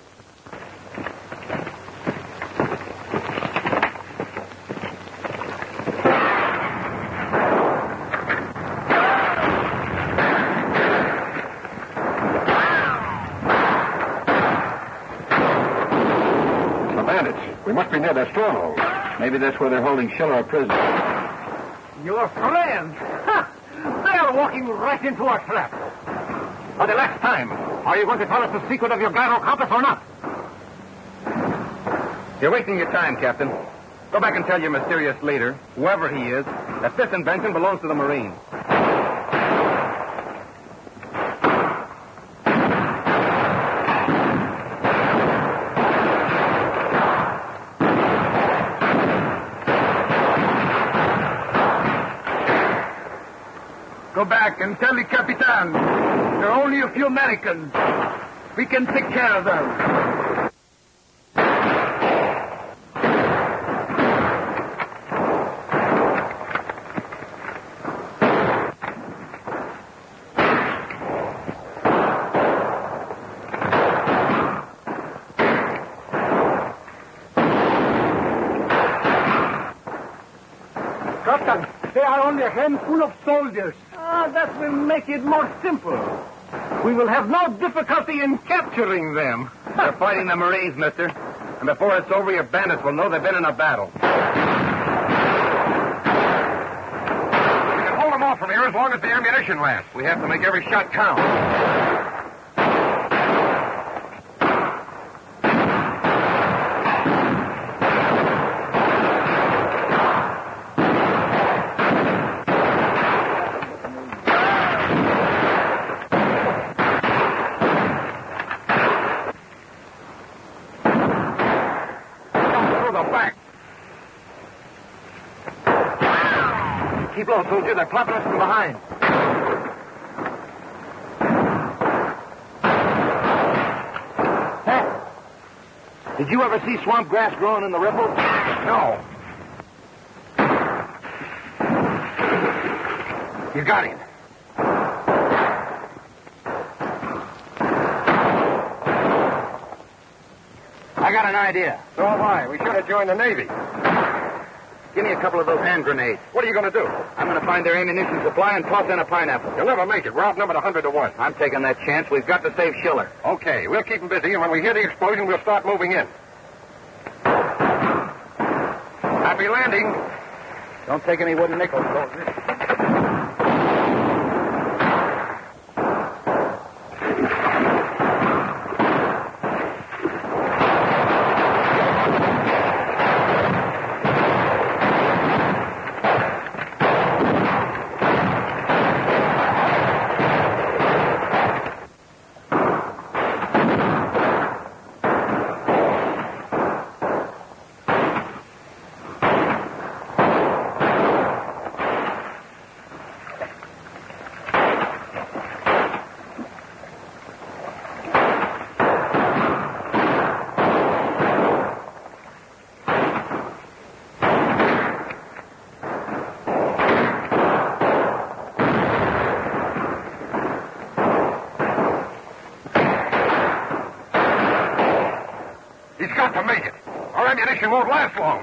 G: We must be near their stronghold. Maybe that's where they're holding Schiller a prisoner.
C: Your friends? They are walking right into our trap. For the last time, are you going to tell us the secret of your gyro compass or not?
E: You're wasting your time, Captain. Go back and tell your mysterious leader, whoever he is, that this invention belongs to the Marines.
C: Go back and tell the Capitan there are only a few Americans. We can take care of them. Captain, they are only a handful of soldiers. That will make it more simple. We will have no difficulty in capturing them.
E: They're fighting the Marines, mister. And before it's over, your bandits will know they've been in a battle.
A: We can hold them off from here as long as the ammunition lasts.
E: We have to make every shot count. Keep low, soldier. They're clapping us from behind. Hey, did you ever see swamp grass growing in the riffle?
A: No.
E: You got him. I got an idea.
A: So have I. We should have joined the Navy.
E: Give me a couple of those hand grenades.
A: What are you going to do?
E: I'm going to find their ammunition supply and toss in a pineapple.
A: You'll never make it. We're outnumbered 100 to 1.
E: I'm taking that chance. We've got to save Schiller.
A: Okay, we'll keep him busy, and when we hear the explosion, we'll start moving in. Happy landing.
E: Don't take any wooden nickels, soldier.
A: He's got to make it. Our ammunition won't last long.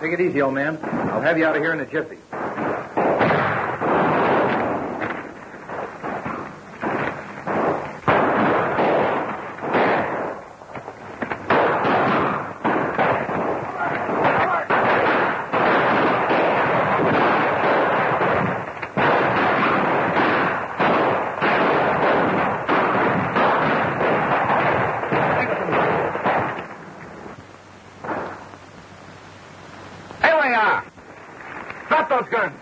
E: Take it easy, old man. I'll have you out of here in a jiffy.
A: Those guns.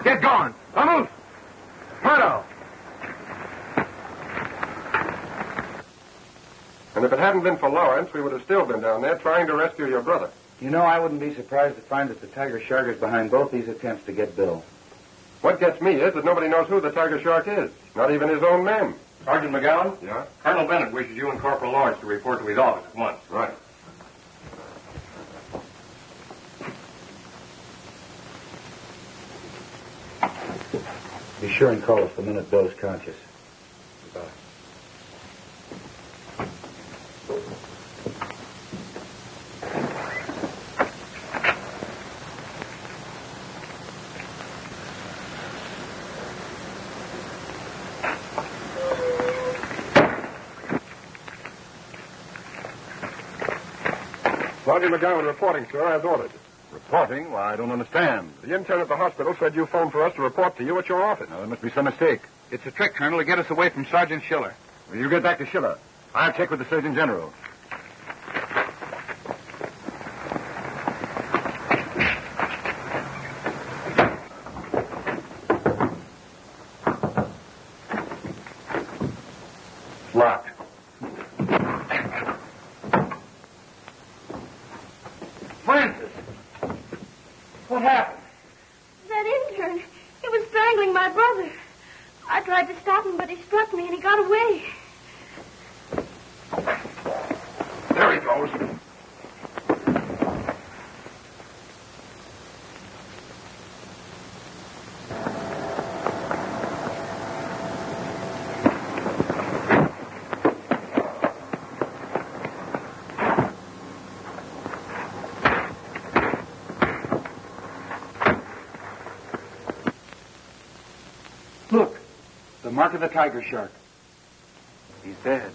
A: Get going. Vamos. Pronto. And if it hadn't been for Lawrence, we would have still been down there trying to rescue your brother.
E: You know, I wouldn't be surprised to find that the Tiger Shark is behind both these attempts to get Bill.
A: What gets me is that nobody knows who the Tiger Shark is. Not even his own men.
F: Sergeant McGowan?
A: Yeah?
F: Colonel Bennett wishes you and Corporal Lawrence to report to his office at once.
A: Right.
E: Be sure and call us the minute Bill's conscious. Goodbye.
A: Sergeant McGowan reporting, sir, as ordered.
G: Reporting? Why, I don't understand.
A: The intern at the hospital said you phoned for us to report to you at your office.
G: Now, there must be some mistake.
E: It's a trick, Colonel, to get us away from Sergeant Schiller.
G: Well, you get back to Schiller. I'll check with the Surgeon General.
A: It's locked.
E: Francis! What happened?
D: That intern, he was strangling my brother. I tried to stop him, but he struck me and he got away.
A: There he goes.
E: Look, the mark of the Tiger Shark. He's dead.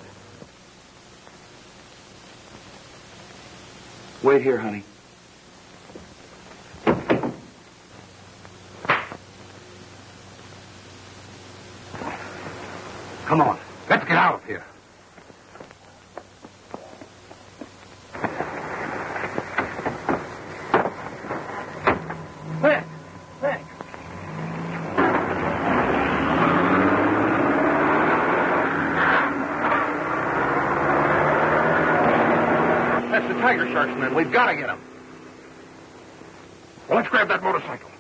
E: Wait here, honey.
A: Come on. Let's get out of here.
E: Thanks.
A: That's the Tiger Shark's men. We've got to get them. Well, let's grab that motorcycle.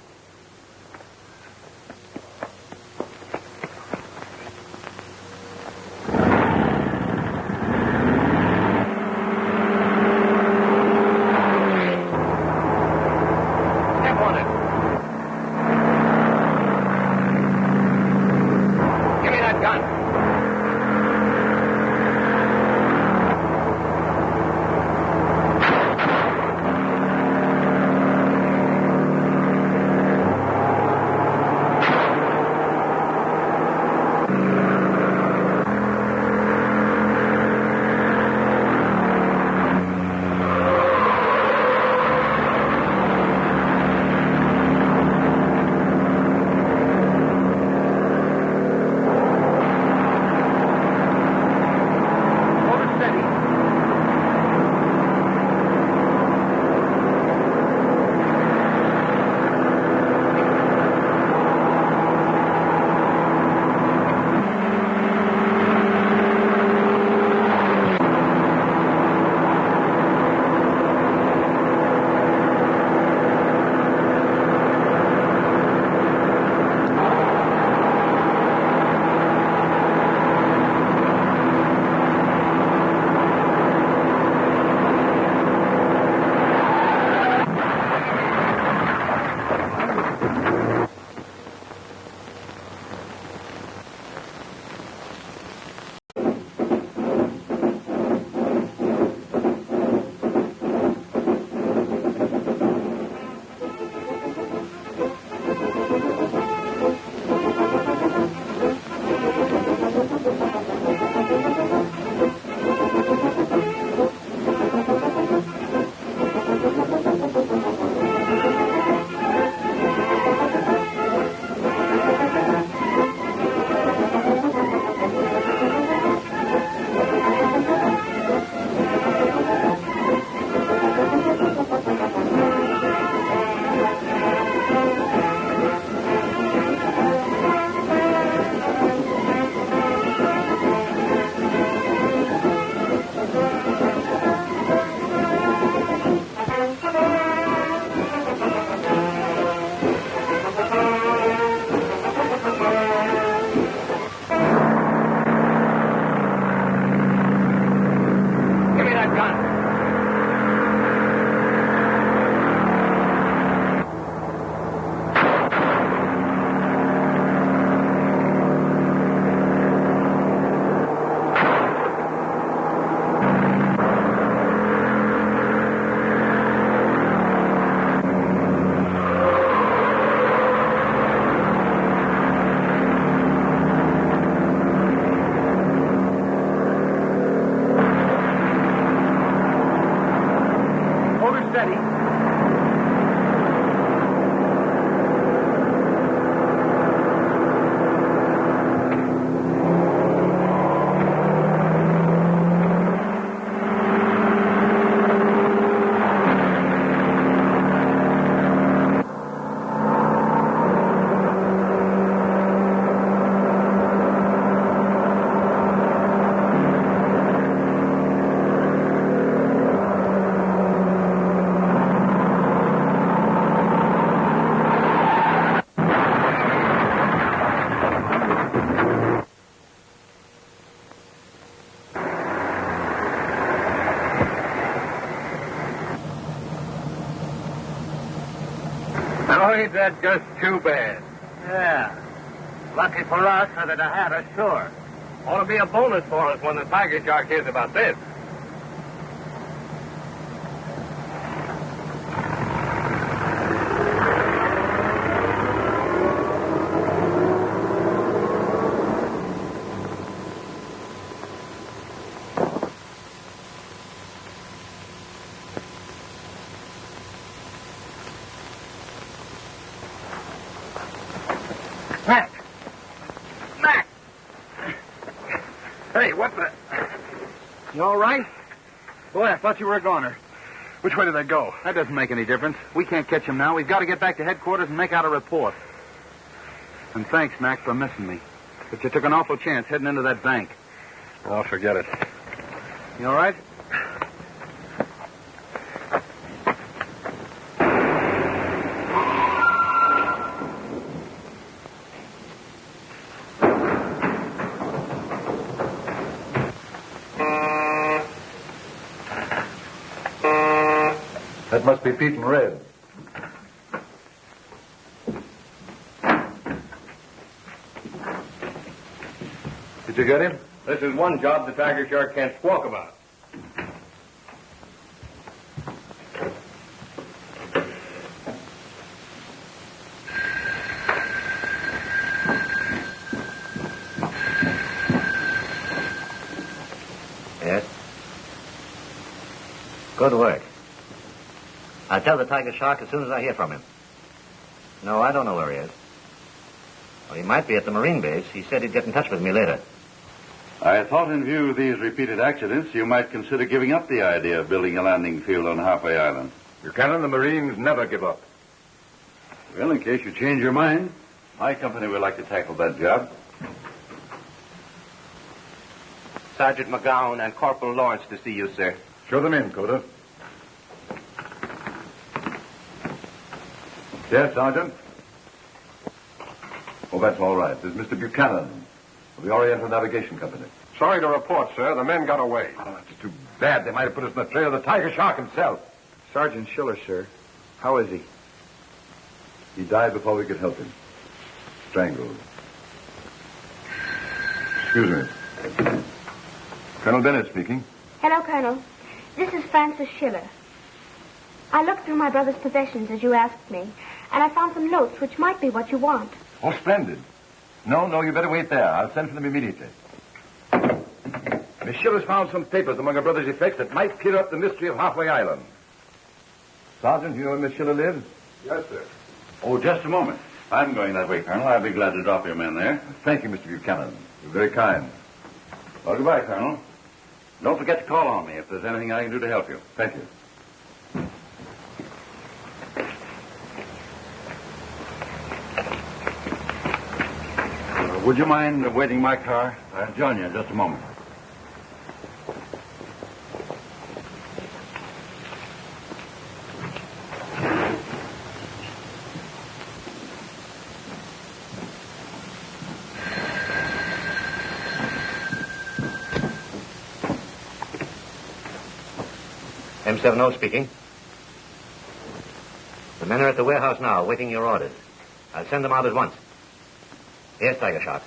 A: Step on it. Give me that gun.
E: ain't that just too bad?
F: Yeah. Lucky for us that it had us, sure. Ought to be a bonus for us when the tiger shark hears about this.
E: Hey, what the... You all right? Boy, I thought you were a goner. Which way did they go? That doesn't make any difference. We can't catch him now. We've got to get back to headquarters and make out a report. And thanks, Mac, for missing me. But you took an awful chance heading into that bank. Oh, forget it. You all right?
G: That must be Pete and Red. Did you get him?
F: This is one job the tiger shark can't squawk about.
B: Yes? Good work. I'll tell the tiger shark as soon as I hear from him. No, I don't know where he is. Well, he might be at the Marine base. He said he'd get in touch with me later.
J: I thought in view of these repeated accidents, you might consider giving up the idea of building a landing field on Halfway Island.
G: Buchanan, the Marines never give up.
J: Well, in case you change your mind, my company would like to tackle that job.
F: Sergeant McGowan and Corporal Lawrence to see you, sir.
G: Show them in, Coda. Yes, Sergeant? Oh, that's all right. This is Mr. Buchanan of the Oriental Navigation Company.
A: Sorry to report, sir. The men got away.
G: Oh, it's too bad. They might have put us in the trail of the tiger shark himself.
E: Sergeant Schiller, sir. How is he?
G: He died before we could help him. Strangled. Excuse me. Colonel Bennett speaking.
D: Hello, Colonel. This is Francis Schiller. I looked through my brother's possessions as you asked me, and I found some notes which might be what you want.
G: Oh, splendid. No, you better wait there. I'll send for them immediately. Miss Schiller's found some papers among her brother's effects that might clear up the mystery of Halfway Island. Sergeant, you know where Miss Schiller lives?
J: Yes, sir. Oh, just a moment. I'm going that way, Colonel. I'll be glad to drop your men there.
G: Thank you, Mr. Buchanan. You're very kind.
J: Well, goodbye, Colonel. Don't forget to call on me if there's anything I can do to help you.
G: Thank you.
J: Would you mind waiting my car? I'll join you in just a moment.
B: M70 speaking. The men are at the warehouse now, waiting your orders. I'll send them out at once. Yes, Tiger Shark.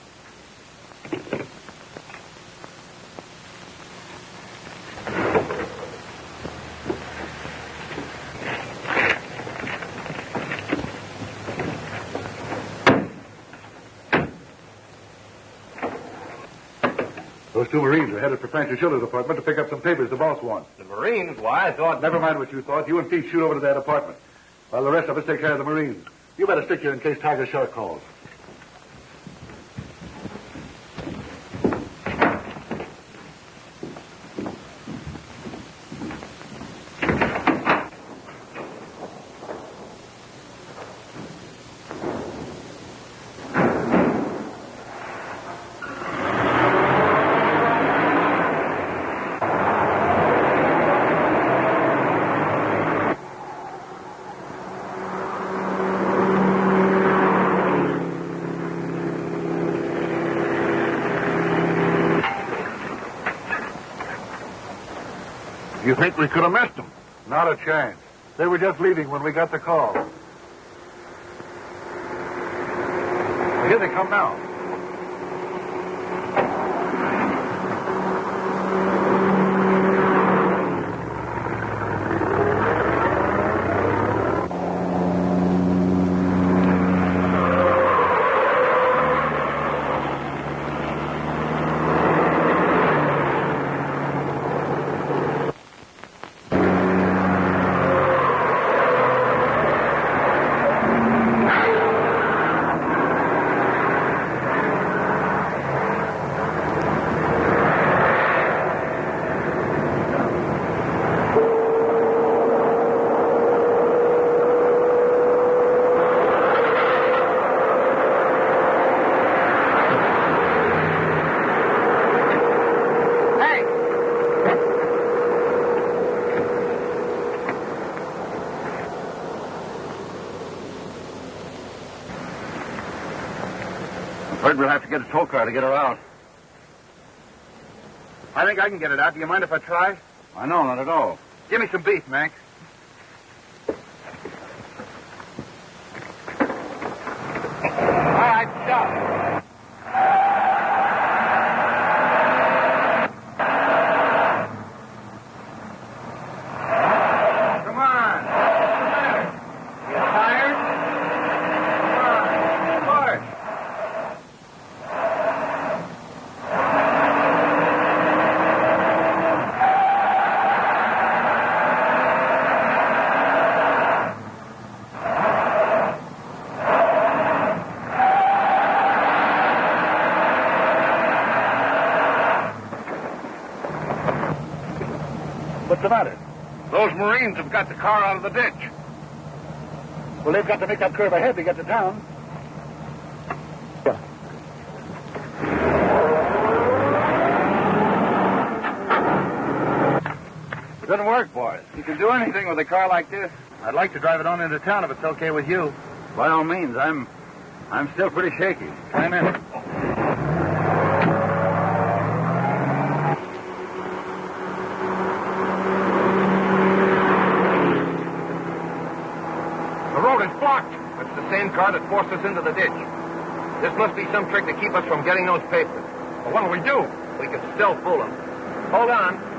G: Those two Marines are headed for Francis Schiller's apartment to pick up some papers the boss wants.
F: The Marines? Why, I thought...
G: Never mind what you thought. You and Pete shoot over to that apartment, while the rest of us take care of the Marines. You better stick here in case Tiger Shark calls.
E: You think we could have missed them? Not a chance. They were just leaving when we got the call. Here they come now.
J: Afraid we'll have to get a tow car to get her out.
E: I think I can get it out. Do you mind if I try?
J: I know, not at all.
E: Give me some beef, Max. All right, stop. Come on. What's the matter? You tired? Come on. Push.
J: What's the matter?
E: Those Marines have got the car out of the ditch.
J: Well, they've got to make that curve ahead to get to town.
E: Good work, boys. You can do anything with a car like this. I'd like to drive it on into town if it's okay with you.
J: By all means, I'm still pretty shaky.
E: Climb in. The road is blocked. It's the same car that forced us into the ditch. This must be some trick to keep us from getting those papers. But what'll we do? We can still fool them. Hold on.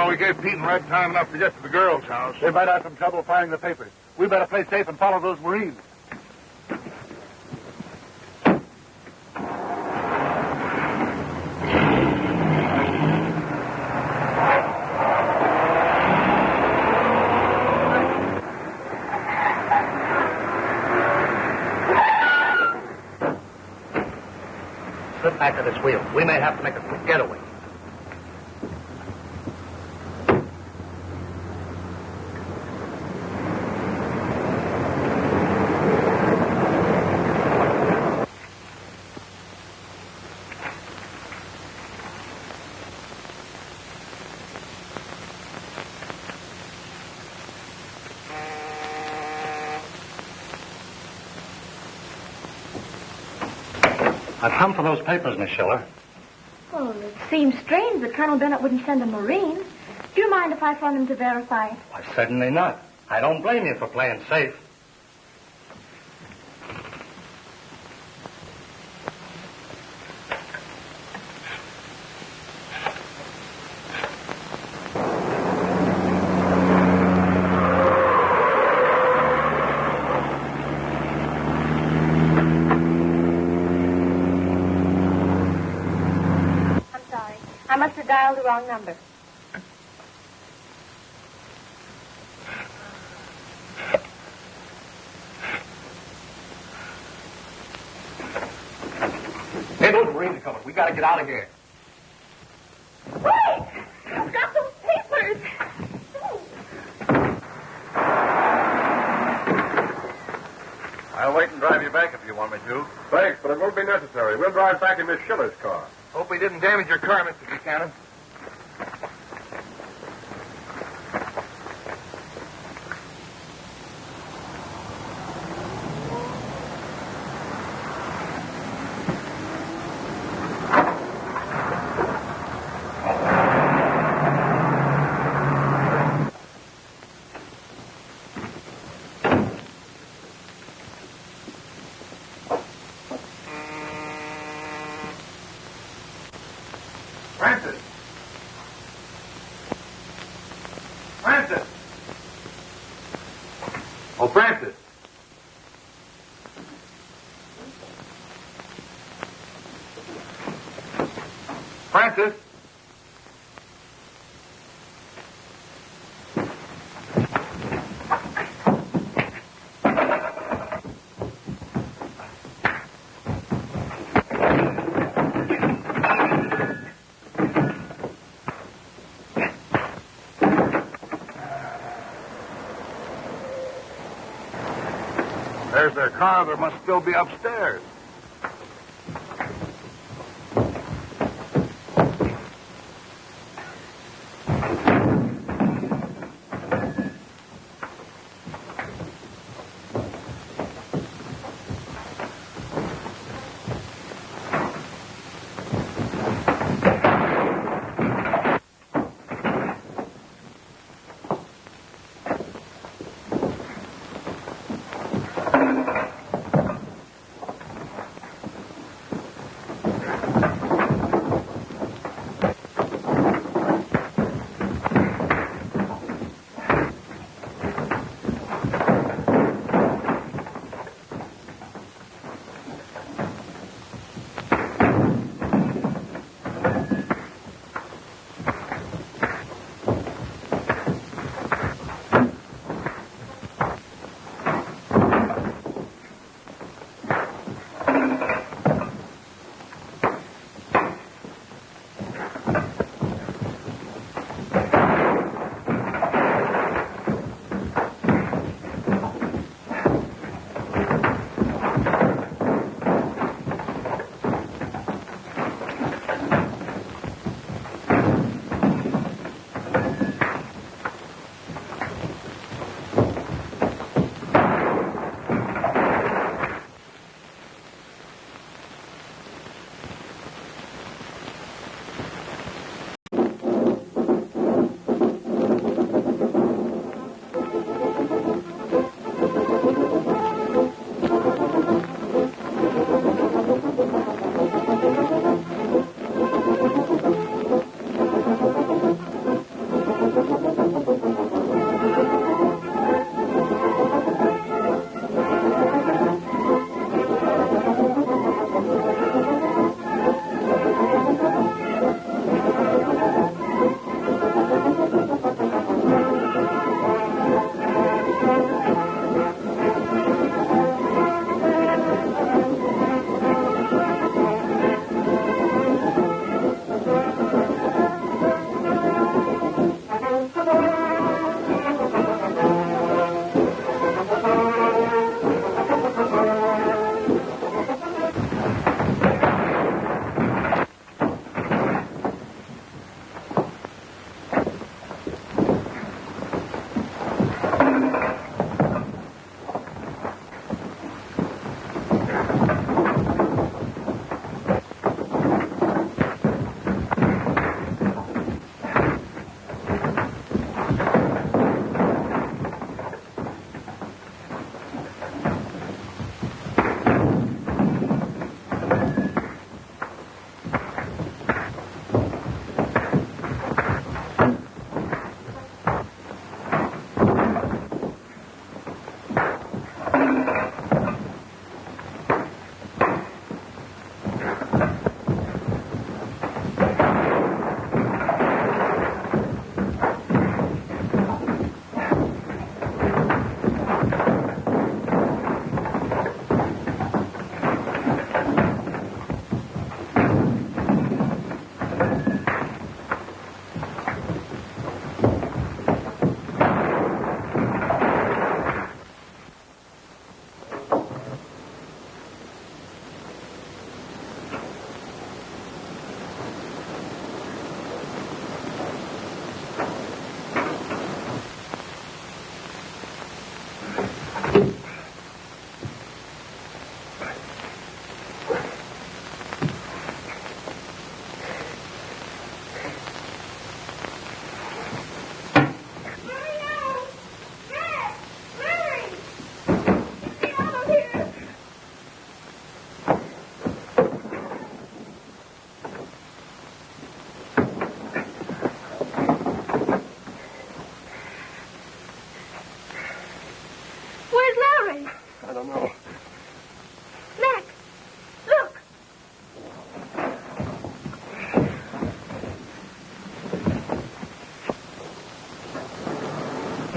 E: We gave Pete and Red time enough to get to the girls' house.
J: They might have some trouble finding the papers. We better play safe and follow those Marines.
B: Slip back to this wheel. We may have to make a quick getaway.
H: I've come for those papers, Miss Schiller.
D: Well, it seems strange that Colonel Bennett wouldn't send a Marine. Do you mind if I phone him to verify it?
H: Why, certainly not. I don't blame you for playing safe.
D: I must have dialed the wrong number.
E: Hey, those Marines are coming. We gotta get out of here.
D: Wait! I've got those papers!
J: I'll wait and drive you back if you want me to.
A: Thanks, but it won't be necessary. We'll drive back in Miss Schiller's car.
E: Hope we didn't damage your car, Mr. Buchanan. Francis. There's their car. There must still be upstairs.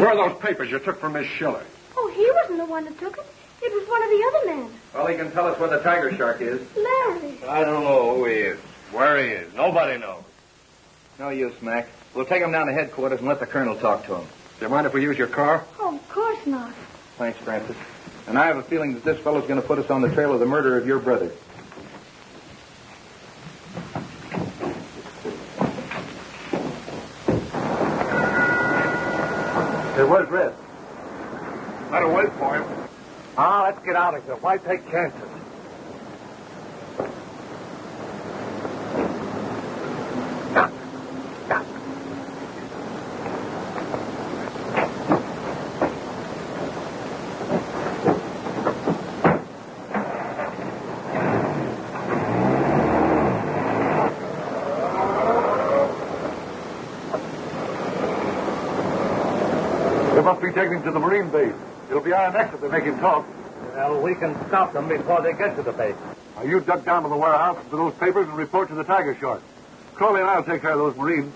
A: Where are those papers you took from Miss Schiller?
D: Oh, he wasn't the one that took it. It was one of the other men.
E: Well, he can tell us where the tiger shark is.
D: Larry.
F: I don't know who he is, where he is. Nobody knows.
E: No use, Mac. We'll take him down to headquarters and let the colonel talk to him.
A: Do you mind if we use your car?
D: Oh, of course not.
E: Thanks, Francis. And I have a feeling that this fellow's going to put us on the trail of the murder of your brother. Hey, where's Red?
A: Better wait for him.
C: Let's get out of here. Why take chances?
K: They must be taking him to the Marine base. It'll be our next if they make him talk.
C: Well, we can stop them before they get to the base.
K: Now, you duck down to the warehouse for those papers and report to the tiger shark. Crowley and I'll take care of those Marines.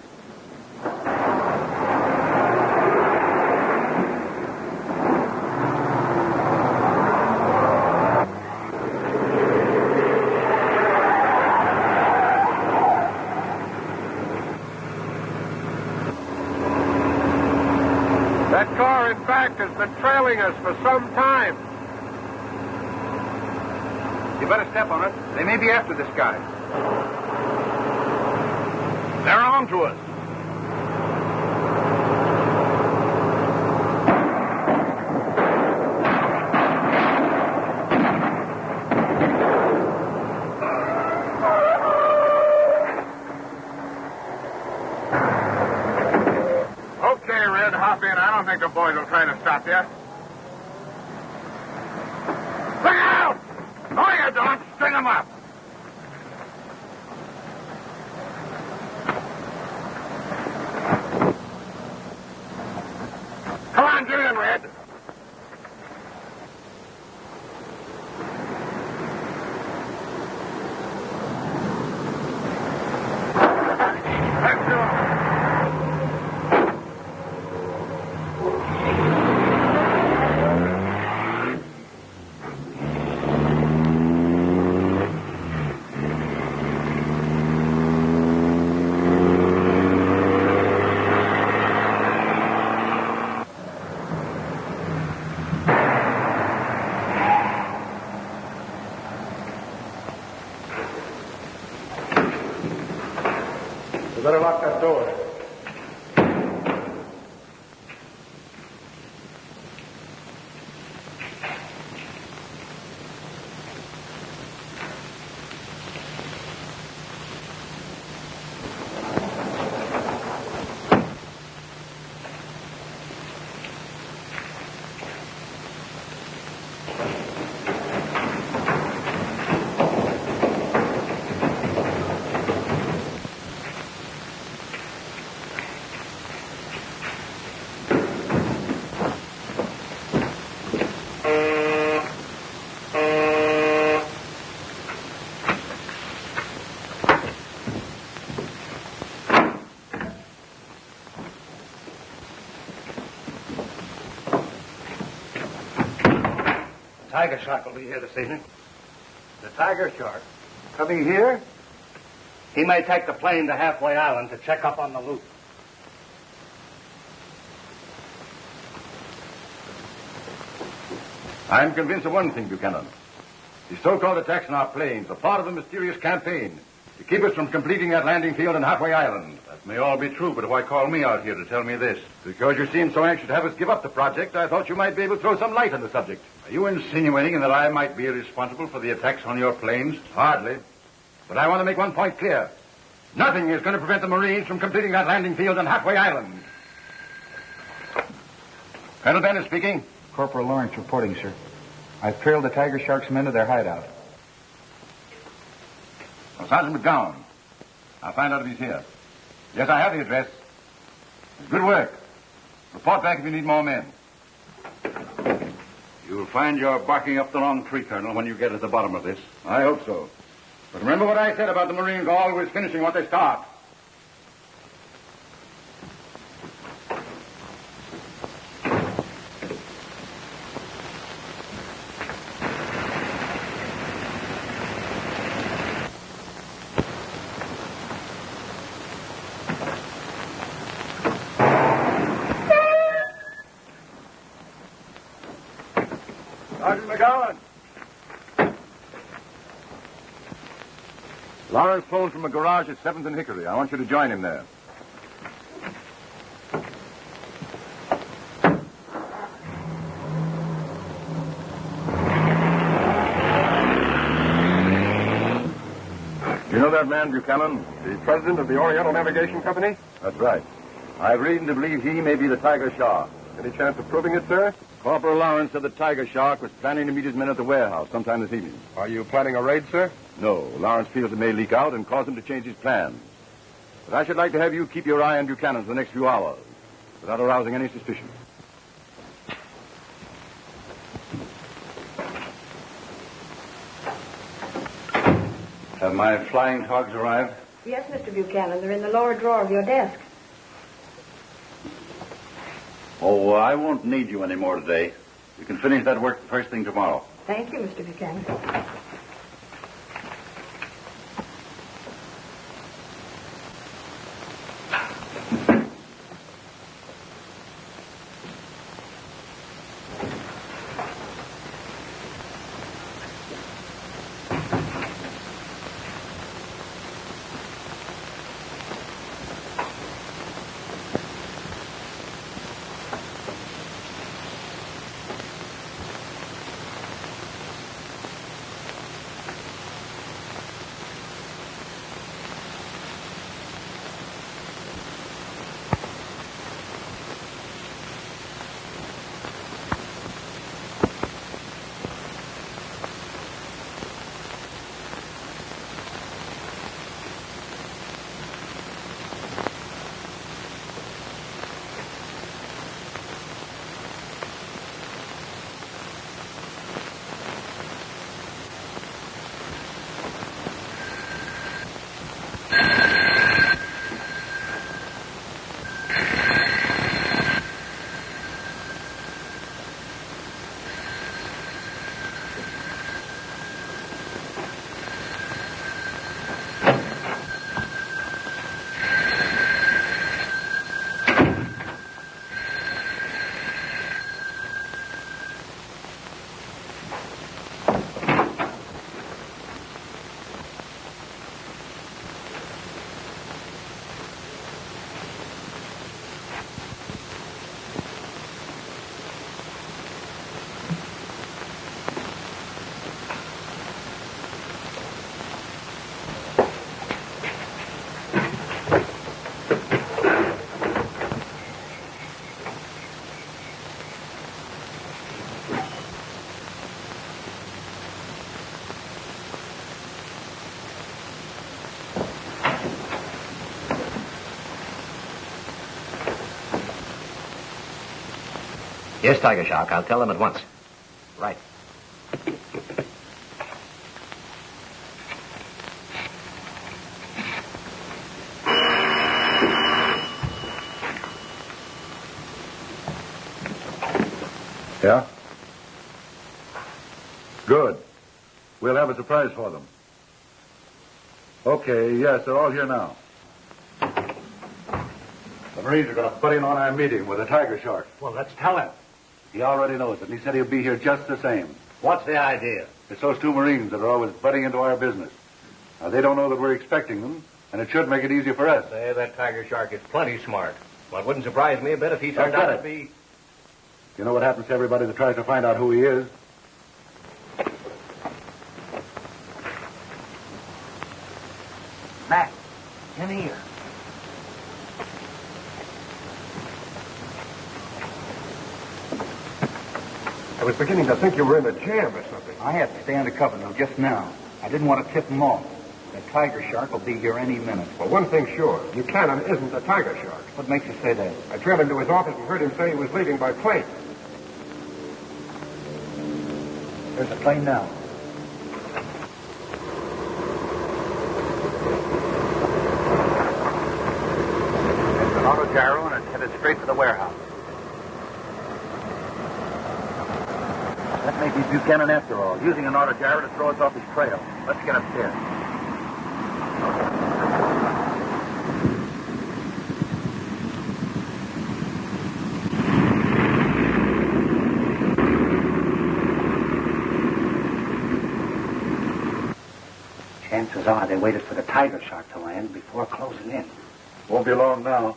A: That car, in fact, has been trailing us for some time.
E: You better step on it. They may be after this guy.
F: They're on to us.
A: Okay, Red, hop in. I don't think the boys will try to stop you. Look out! No, you don't. String them up. Come on, get in, Red. Let's do it.
C: We better lock that door.
F: Tiger shark will be here this evening.
C: The tiger shark? Coming here?
F: He may take the plane to Halfway Island to check up on the loot.
G: I'm convinced of one thing, Buchanan. The so-called attacks on our planes are part of a mysterious campaign to keep us from completing that landing field on Halfway Island.
J: That may all be true, but why call me out here to tell me this?
G: Because you seem so anxious to have us give up the project, I thought you might be able to throw some light on the subject.
J: Are you insinuating that I might be responsible for the attacks on your planes?
G: Hardly. But I want to make one point clear. Nothing is going to prevent the Marines from completing that landing field on Halfway Island. Colonel Bennett speaking.
E: Corporal Lawrence reporting, sir. I've trailed the tiger shark's men to their hideout.
G: Well, Sergeant McGowan. I'll find out if he's here. Yes, I have the address. Good work. Report back if you need more men.
J: You'll find you're barking up the wrong tree, Colonel, when you get at the bottom of this.
G: I hope so. But remember what I said about the Marines always finishing what they start. Sergeant McGowan. Lawrence phoned from a garage at 7th and Hickory. I want you to join him there. You know that man, Buchanan?
A: The president of the Oriental Navigation Company?
G: That's right. I have reason to believe he may be the Tiger Shark.
A: Any chance of proving it, sir?
G: Corporal Lawrence said the Tiger Shark was planning to meet his men at the warehouse sometime this evening.
A: Are you planning a raid, sir?
G: No. Lawrence feels it may leak out and cause him to change his plans. But I should like to have you keep your eye on Buchanan for the next few hours without arousing any suspicion.
J: Have my flying togs arrived?
D: Yes, Mr. Buchanan. They're in the lower drawer of your desk.
J: Oh, I won't need you anymore today. You can finish that work first thing tomorrow.
D: Thank you, Mr. Buchanan.
B: Yes, Tiger Shark. I'll tell them at once. Right.
G: Yeah? Good. We'll have a surprise for them. Okay, yes, they're all here now. The Marines are going to butt in on our meeting with the Tiger Shark.
E: Well, let's tell him.
G: He already knows it, and he said he'll be here just the same.
B: What's the idea?
G: It's those two Marines that are always butting into our business. Now, they don't know that we're expecting them, and it should make it easier for us.
F: Say, that Tiger Shark is plenty smart. Well, it wouldn't surprise me a bit if he turned out to be...
G: You know what happens to everybody that tries to find out who he is?
B: Mac, in here.
A: I was beginning to think you were in a jam or something.
E: I had to stay undercover now, just now. I didn't want to tip him off. The Tiger Shark will be here any minute.
A: Well, one thing's sure. Buchanan isn't a Tiger Shark.
E: What makes you say that?
A: I trailed him to his office and heard him say he was leaving by plane.
E: There's a plane now. It's an auto gyro and it's headed straight for the warehouse. That may be Buchanan after all, using an auto gyro to throw us off his trail. Let's get upstairs.
C: Chances are they waited for the tiger shark to land before closing in.
K: Won't be long now.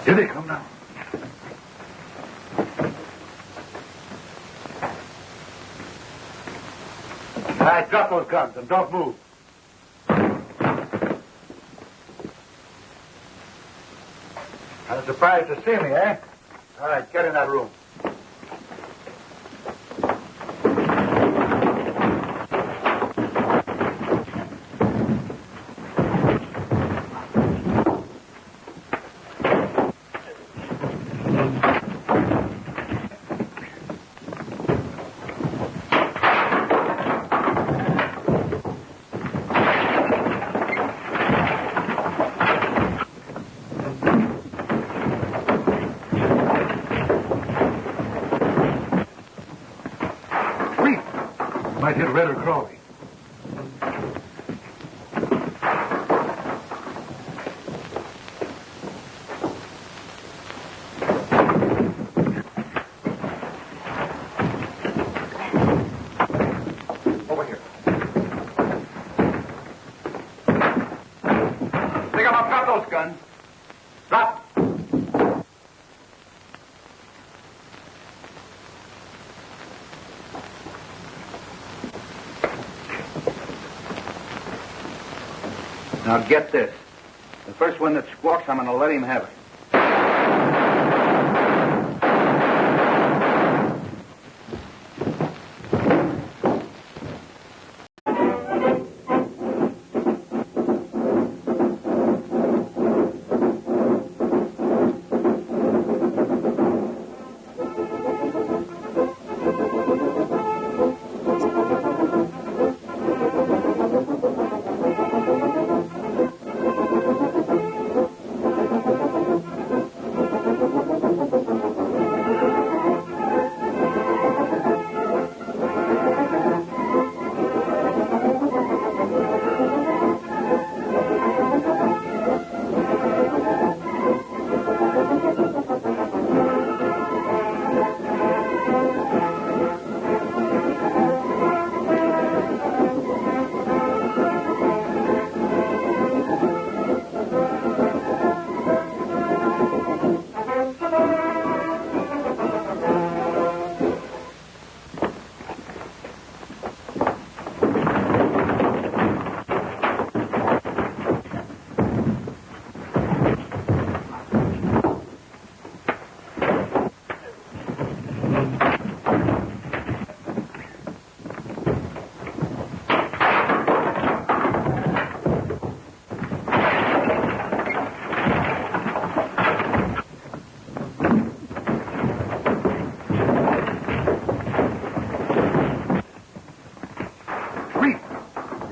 K: Here they come now. All right, drop those guns and don't move. Kind of surprised to see me, eh? All right, get in that room. Might hit Red or Crawley. Over here. Pick them up, drop those guns. Drop. Now get this. The first one that squawks, I'm going to let him have it.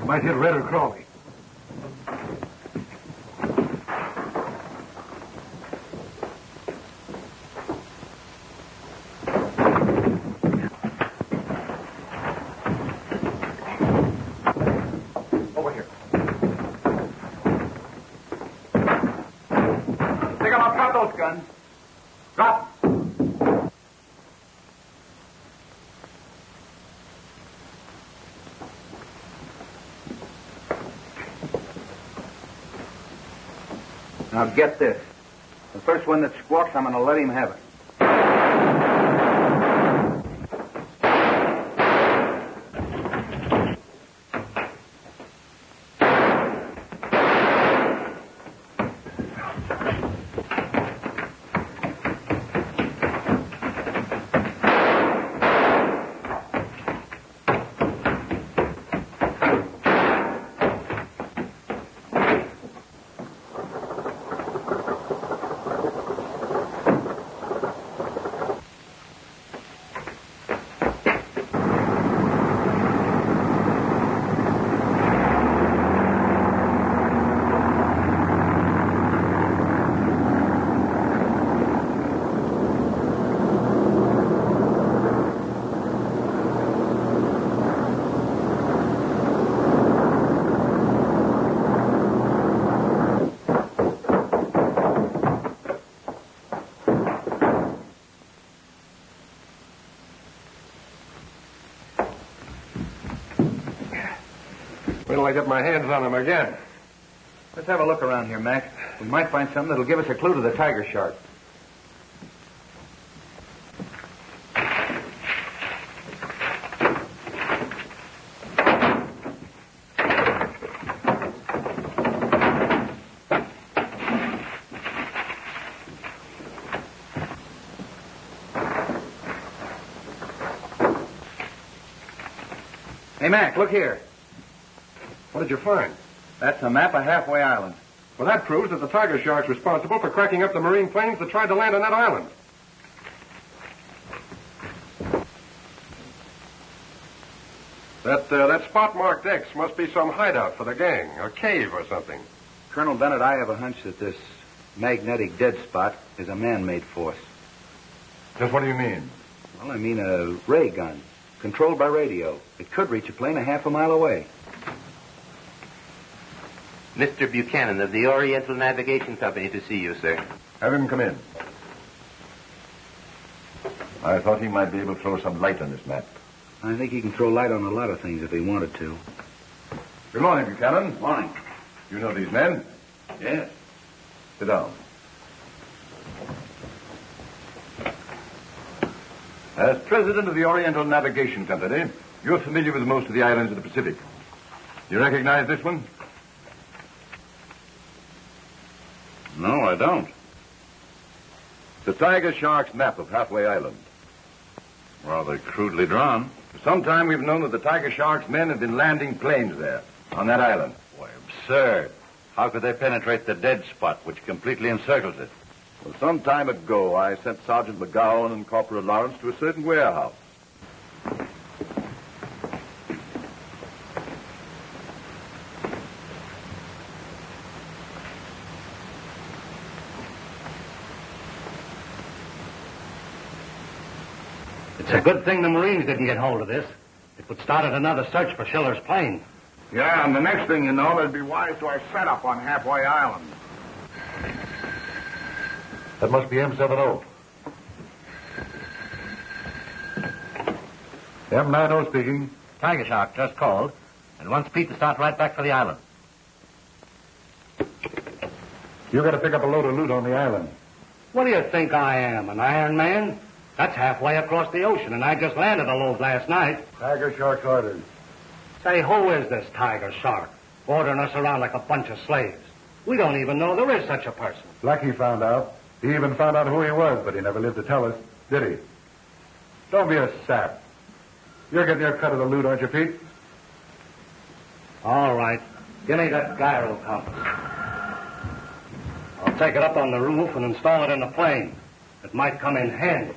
K: Might hit Red or Crawley. Over here. Pick them up, drop those guns. Drop. Now get this. The first one that squawks, I'm going to let him have it.
A: Wait till I get my hands on him again.
E: Let's have a look around here, Mac. We might find something that'll give us a clue to the tiger shark. Hey, Mac, look here.
A: What did you find?
E: That's a map of Halfway Island.
A: Well, that proves that the tiger shark's responsible for cracking up the marine planes that tried to land on that island. That spot marked X must be some hideout for the gang, a cave or something.
E: Colonel Bennett, I have a hunch that this magnetic dead spot is a man-made force.
G: Just what do you mean?
E: Well, I mean a ray gun, controlled by radio. It could reach a plane a half a mile away.
L: Mr. Buchanan of the Oriental Navigation Company to see you, sir.
G: Have him come in. I thought he might be able to throw some light on this map.
E: I think he can throw light on a lot of things if he wanted to.
G: Good morning, Buchanan.
E: Morning.
G: You know these men?
E: Yes.
G: Sit down. As president of the Oriental Navigation Company, you're familiar with most of the islands of the Pacific. You recognize this one?
J: No, I don't.
G: The tiger shark's map of Halfway Island.
J: Rather crudely drawn.
G: For some time, we've known that the tiger shark's men have been landing planes there, on that island.
J: Why, absurd. How could they penetrate the dead spot, which completely encircles it?
G: Well, some time ago, I sent Sergeant McGowan and Corporal Lawrence to a certain warehouse.
B: It's a good thing the Marines didn't get hold of this. It would start another search for Schiller's plane.
K: Yeah, and the next thing you know, it'd be wise to our setup on Halfway Island.
G: That must be M70. M90 speaking.
B: Tiger Shark just called and wants Pete to start right back for the island.
G: You got to pick up a load of loot on the island.
B: What do you think I am, an Iron Man? That's halfway across the ocean, and I just landed a load last night.
G: Tiger Shark's orders.
B: Say, who is this Tiger Shark? Ordering us around like a bunch of slaves. We don't even know there is such a person.
G: Blackie found out. He even found out who he was, but he never lived to tell us, did he? Don't be a sap. You're getting your cut of the loot, aren't you, Pete?
B: All right. Give me that gyro compass. I'll take it up on the roof and install it in the plane. It might come in handy.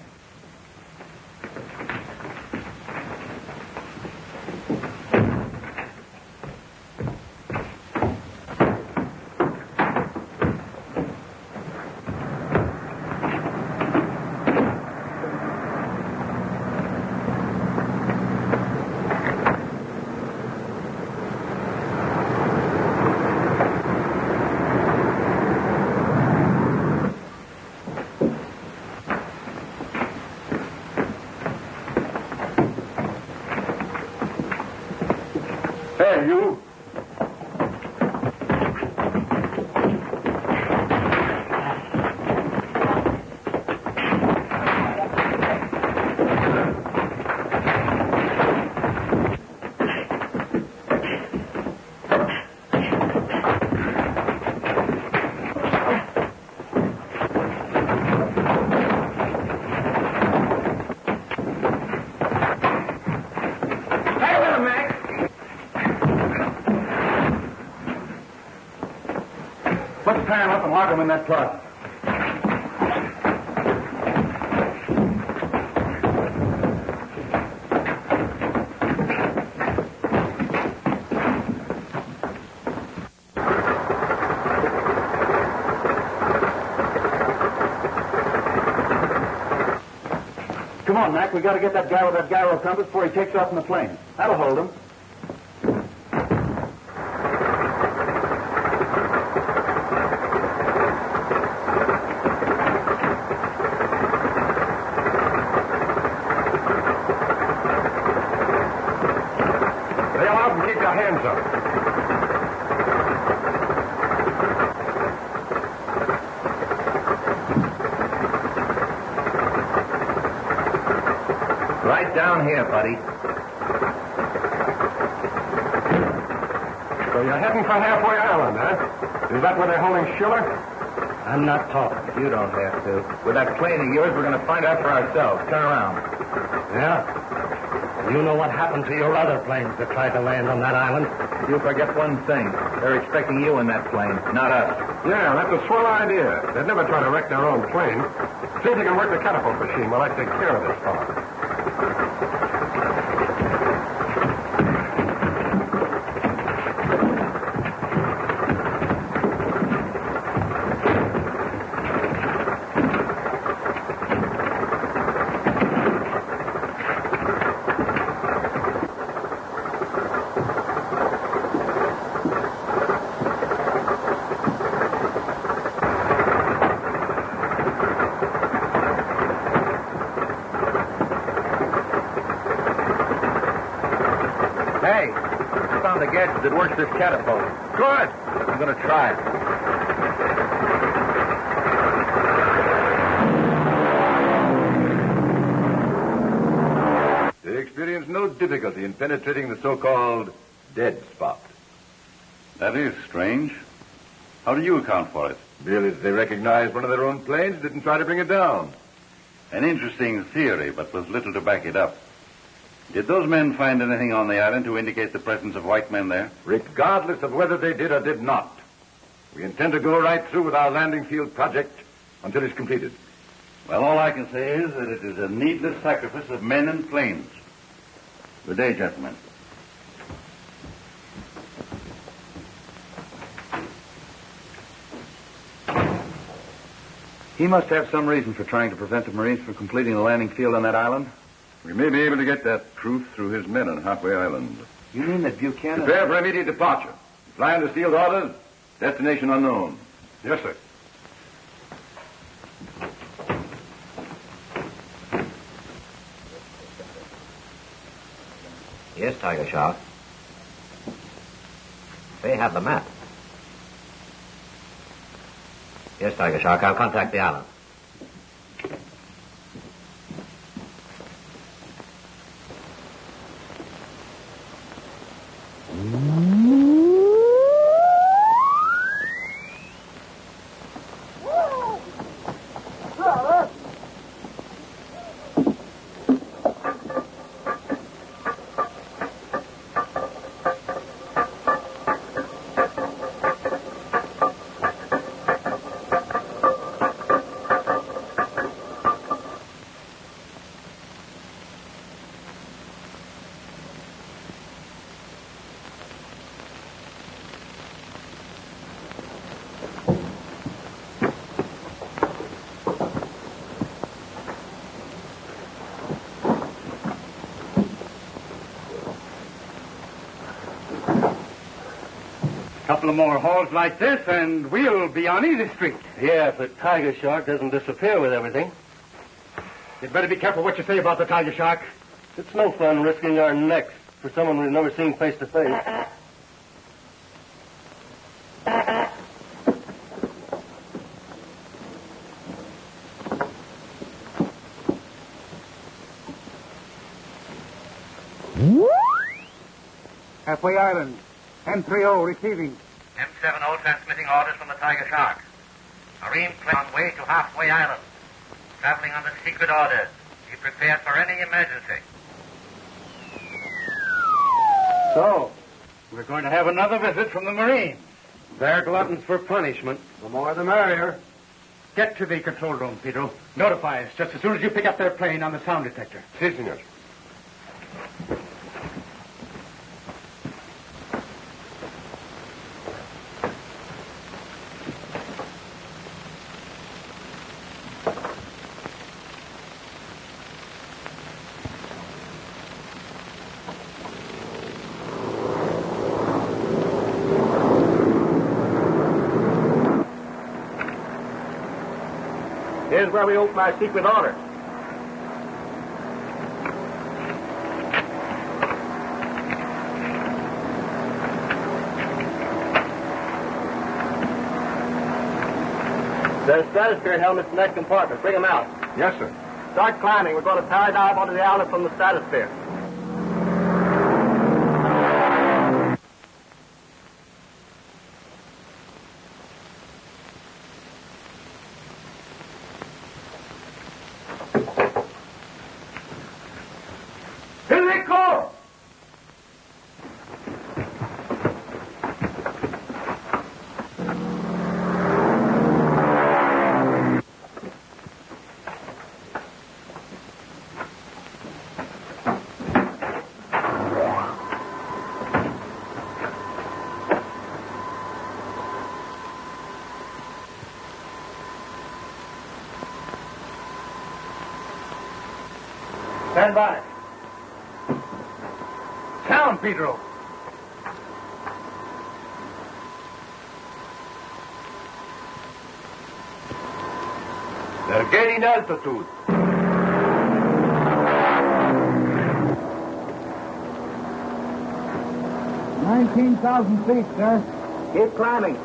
G: Hey, you. Let's tie him up and lock him in that closet.
E: Come on, Mac. We got to get that guy with that gyro compass before he takes off in the plane. That'll hold him.
A: Lay out and keep your hands up.
L: down here, buddy.
A: So you're heading for Halfway Island, huh? Is that where they're holding Schiller?
L: I'm not talking. You don't have to. With that plane of yours, we're going to find out for ourselves. Turn around.
C: Yeah? You know what happened to your other planes that tried to land on that island?
L: You forget one thing. They're expecting you in that plane, not us.
A: Yeah, that's a swell idea. They'd never try to wreck their own plane. See if you can work the catapult machine while I take care of this fellow.
L: That works this catapult.
A: Good.
L: I'm going to try it.
G: They experienced no difficulty in penetrating the so-called dead spot.
J: That is strange. How do you account for it?
G: Merely that they recognized one of their own planes and didn't try to bring it down.
J: An interesting theory, but with little to back it up. Did those men find anything on the island to indicate the presence of white men there?
G: Regardless of whether they did or did not. We intend to go right through with our landing field project until it's completed.
J: Well, all I can say is that it is a needless sacrifice of men and planes. Good day, gentlemen.
E: He must have some reason for trying to prevent the Marines from completing the landing field on that island.
G: We may be able to get that truth through his men on Halfway Island.
E: You mean that Buchanan...
G: Prepare for immediate departure. Fly under sealed orders. Destination unknown.
A: Yes, sir.
B: Yes, Tiger Shark. They have the map. Yes, Tiger Shark. I'll contact the island.
C: Couple of more hauls like this, and we'll be on Easy Street.
F: Yeah, if the Tiger Shark doesn't disappear with everything.
C: You'd better be careful what you say about the Tiger Shark.
F: It's no fun risking our necks for someone we've never seen face to face.
C: Halfway Island. M30 receiving.
B: M70 transmitting orders from the Tiger Shark. Marine plane on way to Halfway Island. Traveling under secret orders. Be prepared for any emergency.
C: So, we're going to have another visit from the Marines.
F: They're gluttons for punishment.
C: The more the merrier. Get to the control room, Pedro. Notify us just as soon as you pick up their plane on the sound detector.
A: Si, senor.
F: Here's where we open our secret orders. There's stratosphere helmets in that compartment. Bring them out.
A: Yes, sir.
C: Start climbing. We're going to paradive onto the island from the stratosphere.
K: Here they go!
C: Stand by. Sound, Pedro.
K: They're gaining altitude.
C: 19,000 feet, sir. Keep climbing.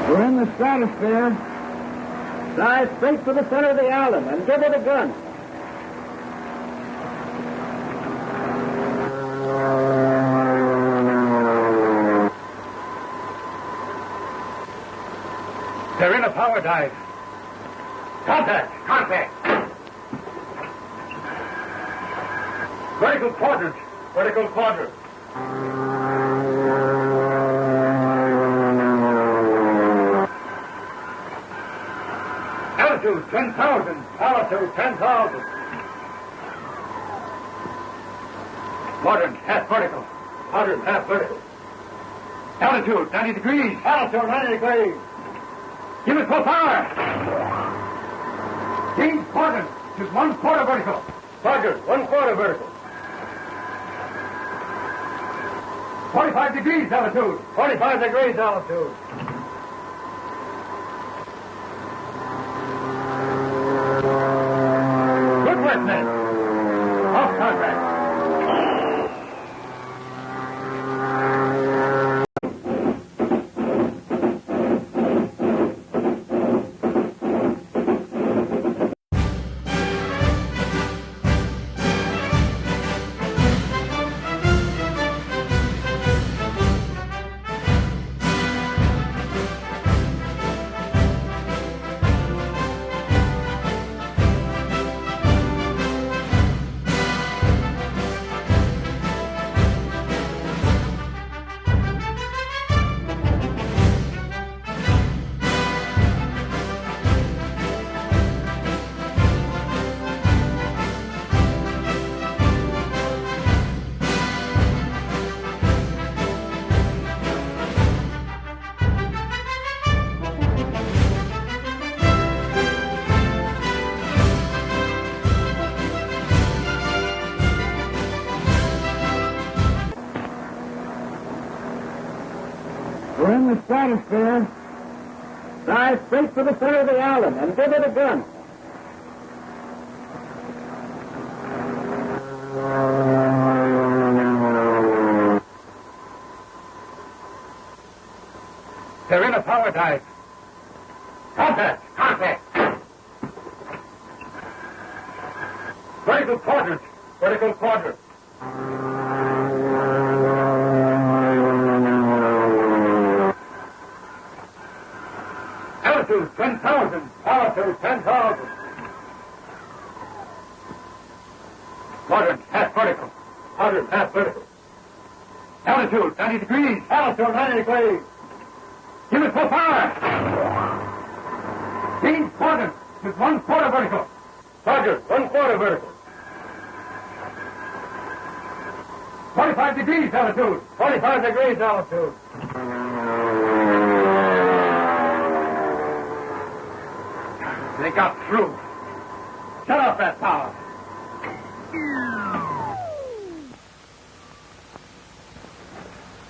C: We're in the stratosphere. Dive straight for the center of the island and give it a gun.
K: They're in a power dive. Contact! Contact! Vertical quadrant. Vertical quadrant. Altitude 10,000. Altitude 10,000. Quadrant half vertical. Quadrant half vertical. Altitude 90 degrees. Altitude 90 degrees. Give it full power. Change quadrant to 1/4 vertical. Quadrant 1/4 vertical. 45 degrees altitude. 45 degrees altitude. Good work, men. Off contract. We're in the stratosphere. Dive straight for the center of the island and give it a gun. They're in a power dive. Contact! Contact! Vertical quadrant. Vertical quadrant. Altitude 10,000. Altitude 10,000. Quadrant half vertical. Quadrant half vertical. Altitude 90 degrees. Altitude 90 degrees. Give it full power. Change quadrant with 1/4 vertical. Quadrant 1/4 vertical. 45 degrees altitude. 45 degrees altitude. They got through. Shut off that power.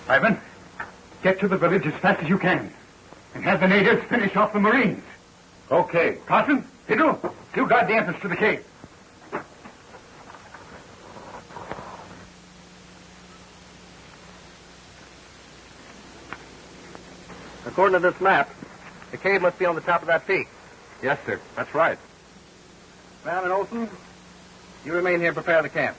K: Ivan, get to the village as fast as you can. And have the natives finish off the Marines. Okay. Carson, Pedro, you guard the entrance to the cave.
F: According to this map, the cave must be on the top of that peak.
E: Yes, sir. That's right.
F: Brown and Olson, you remain here and prepare the camp.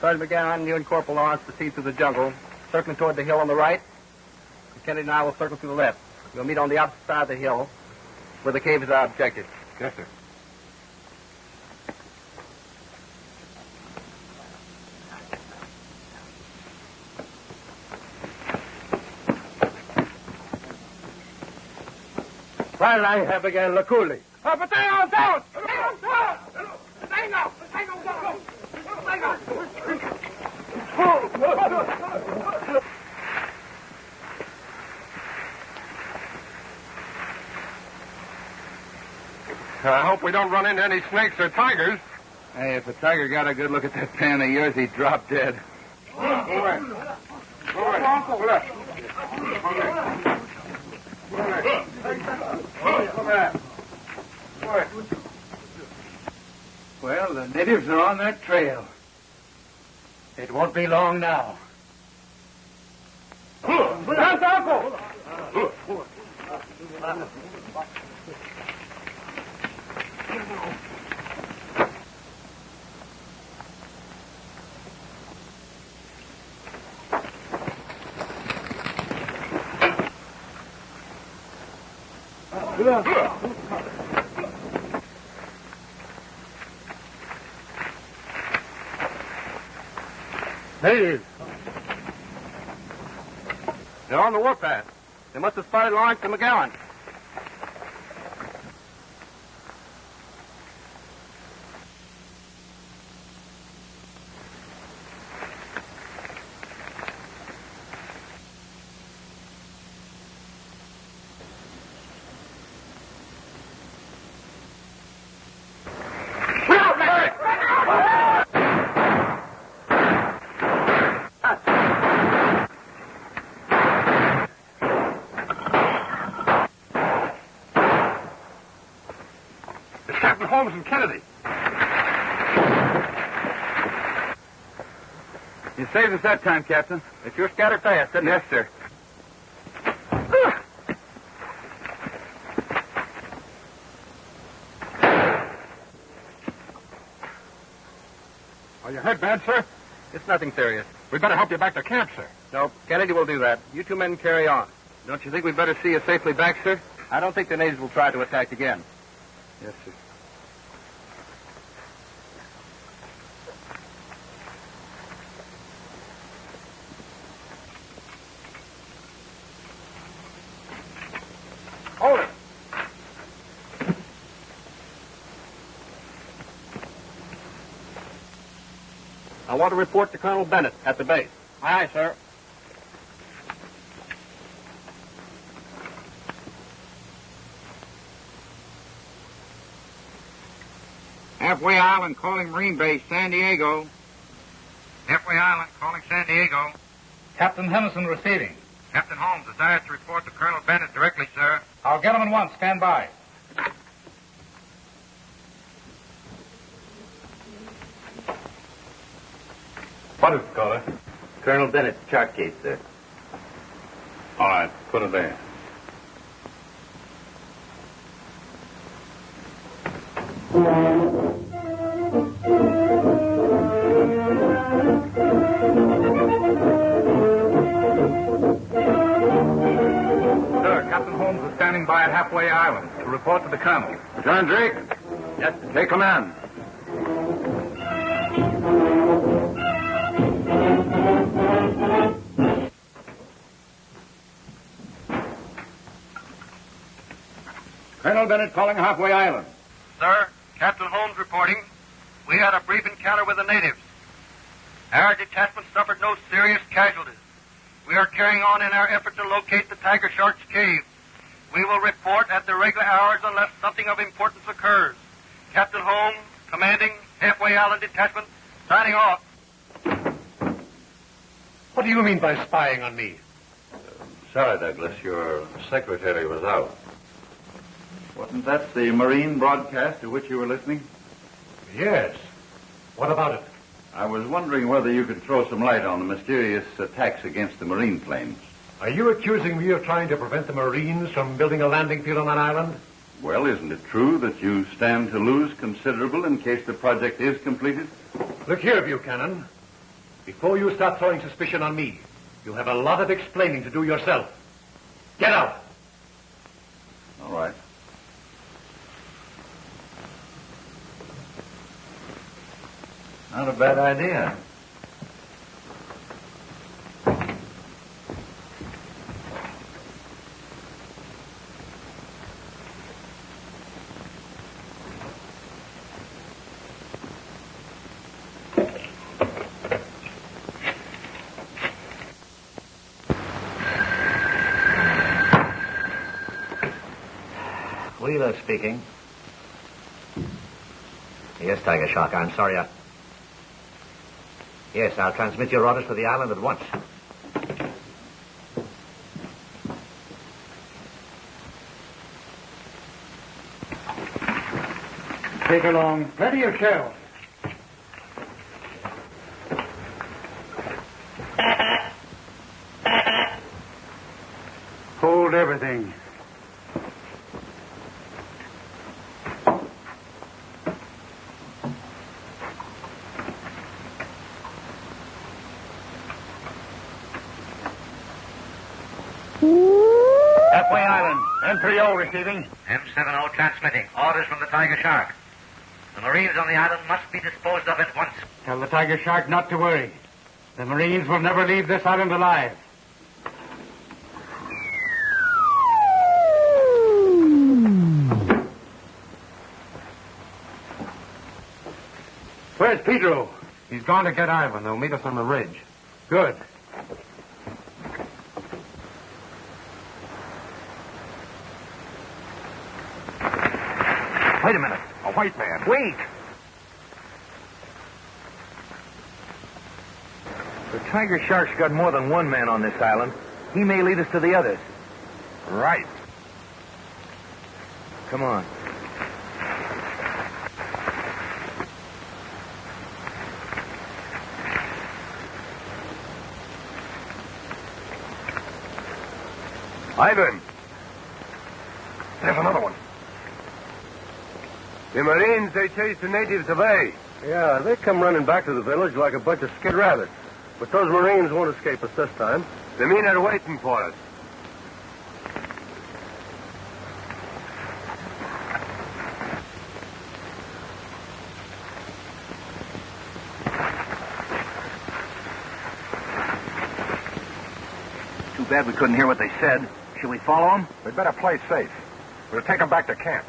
F: Sergeant McGowan, you and Corporal Lawrence proceed through the jungle, circling toward the hill on the right. Kennedy and I will circle through the left. We'll meet on the opposite side of the hill, where the cave is our objective.
E: Yes, sir.
K: While I have again the coolie.
A: But they are down! I hope we don't run into any snakes or tigers.
E: Hey, if a tiger got a good look at that pan of yours, he'd drop dead.
A: Go away. Go away. Go left.
K: Well, the natives are on that trail. It won't be long now.
F: Natives. They're on the warpath. They must have spotted Lawrence and McGowan.
A: Holmes and Kennedy.
E: You saved us that time, Captain.
F: They sure scattered fast, didn't they?
E: Yes, sir.
A: Are you hurt bad, sir?
F: It's nothing serious.
A: We better help you back to camp, sir.
F: No, Kennedy will do that. You two men carry on.
E: Don't you think we'd better see you safely back, sir?
F: I don't think the natives will try to attack again.
E: Yes, sir.
A: Hold it.
F: I want to report to Colonel Bennett at the base.
A: Aye, sir.
M: Halfway Island calling Marine Base, San Diego. Halfway Island calling San Diego.
H: Captain Henderson receiving.
M: Captain Holmes desires to report to Colonel Bennett directly, sir.
H: I'll get him at once. Stand by.
K: What is it, caller?
B: Colonel Bennett's chart case, sir.
J: All right, put it there.
E: Sir, Captain Holmes is standing by at Halfway Island to report to the Colonel.
G: John Drake?
E: Yes, sir.
G: Take command. Colonel Bennett calling Halfway Island.
M: Sir, Captain Holmes reporting. We had a brief encounter with the natives. Our detachment suffered no serious casualties. We are carrying on in our effort to locate the Tiger Shark's cave. We will report at the regular hours unless something of importance occurs. Captain Holmes, commanding Halfway Island Detachment, signing off.
H: What do you mean by spying on me?
J: Sorry, Douglas, your secretary was out. Wasn't that the Marine broadcast to which you were listening?
H: Yes. What about it?
J: I was wondering whether you could throw some light on the mysterious attacks against the Marine planes.
H: Are you accusing me of trying to prevent the Marines from building a landing field on that island?
J: Well, isn't it true that you stand to lose considerable in case the project is completed?
H: Look here, Buchanan. Before you start throwing suspicion on me, you have a lot of explaining to do yourself. Get out.
J: All right. Not a bad idea.
B: Wheeler speaking. Yes, Tiger Shark. I'm sorry. Yes, I'll transmit your orders to the island at once.
K: Take along plenty of shells. Hold everything.
C: Halfway Island. M30 receiving.
B: M70 transmitting. Orders from the Tiger Shark. The Marines on the island must be disposed of at once.
K: Tell the Tiger Shark not to worry. The Marines will never leave this island alive. Where's Pedro?
C: He's gone to get Ivan. They'll meet us on the ridge.
K: Good.
C: Wait a minute. A white man. Wait! The Tiger Shark's got more than one man on this island. He may lead us to the others. Right. Come on.
A: Ivan. There's another one. The Marines, they chased the natives away.
F: Yeah, they come running back to the village like a bunch of skid rabbits. But those Marines won't escape us this time.
A: The men are waiting for us.
C: Too bad we couldn't hear what they said. Should we follow them?
A: We'd better play safe. We'll take them back to camp.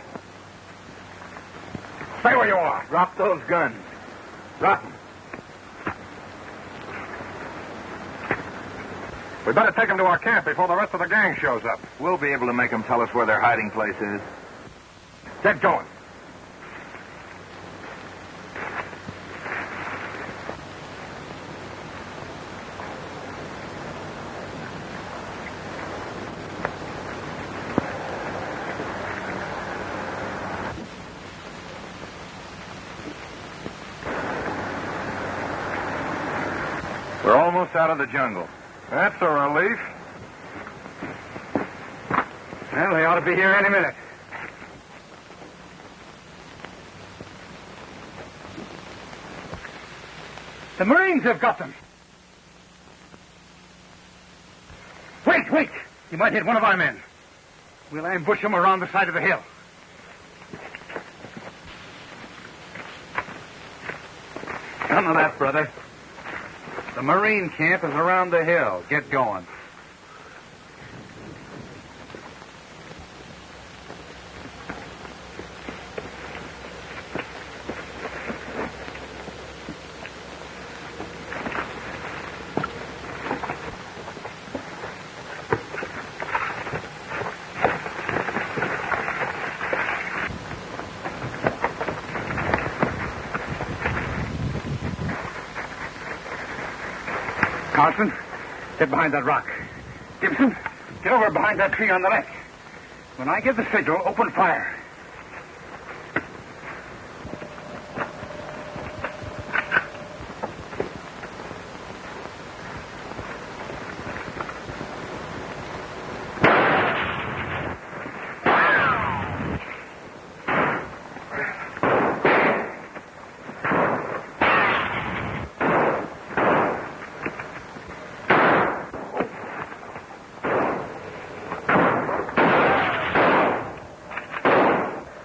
A: Stay where you are.
C: Drop those guns.
A: Rotten. We better take them to our camp before the rest of the gang shows up.
C: We'll be able to make them tell us where their hiding place is.
A: Get going.
C: We're almost out of the jungle.
A: That's a relief.
K: Well, they ought to be here any minute. The Marines have got them. Wait! He might hit one of our men. We'll ambush him around the side of the hill.
E: None of that, brother. The Marine camp is around the hill. Get going.
K: Carlson, get behind that rock. Gibson, get over behind that tree on the left. When I give the signal, open fire.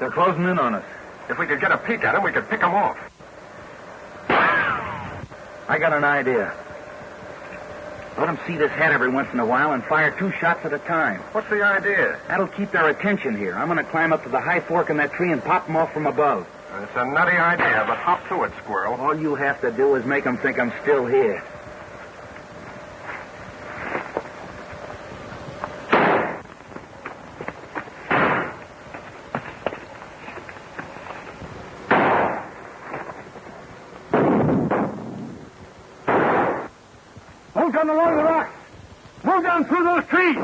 C: They're closing in on us.
A: If we could get a peek at them, we could pick them off.
C: I got an idea. Let them see this head every once in a while and fire 2 shots at a time.
A: What's the idea?
C: That'll keep their attention here. I'm going to climb up to the high fork in that tree and pop them off from above.
A: It's a nutty idea, but hop to it, Squirrel.
C: All you have to do is make them think I'm still here.
K: Move down along the rocks. Move down through those trees.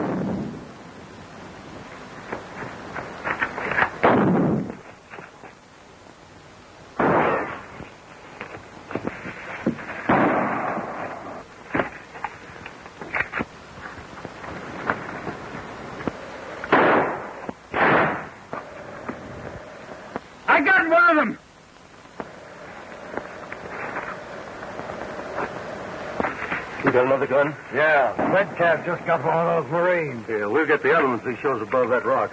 C: I got one of them.
K: You got another gun?
C: Yeah, Red Cap just got one of those Marines.
K: Yeah, we'll get the other one so he shows above that rock.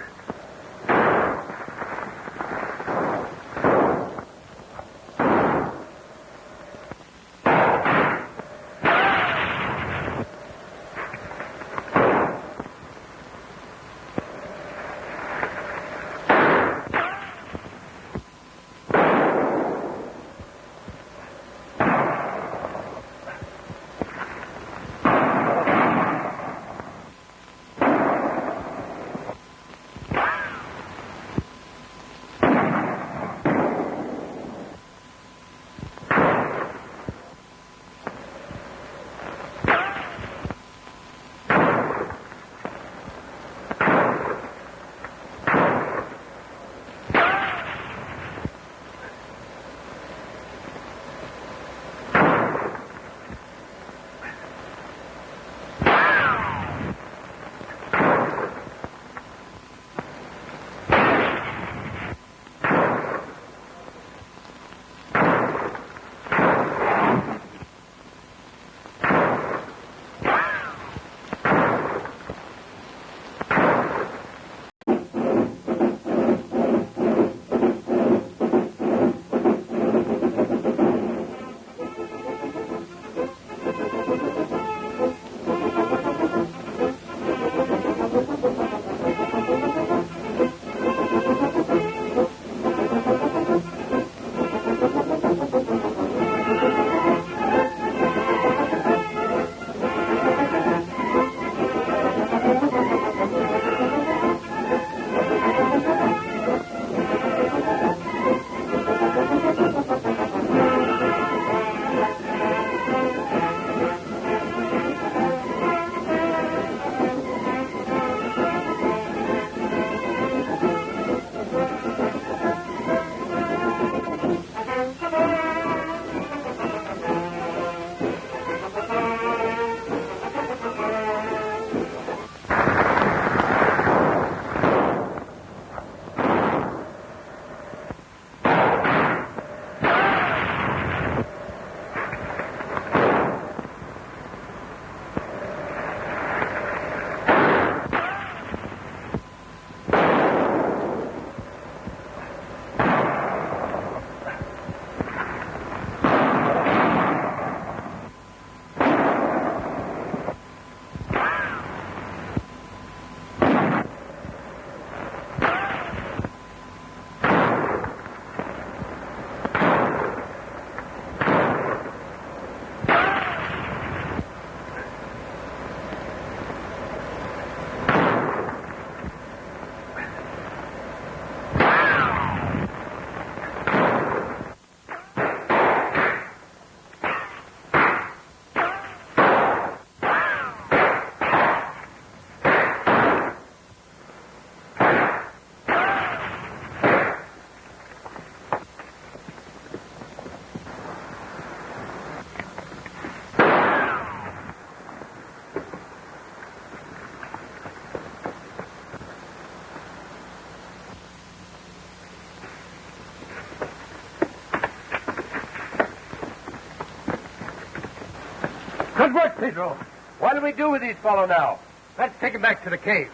C: Good work, Pedro. What do we do with these fellow now? Let's take him back to the cave.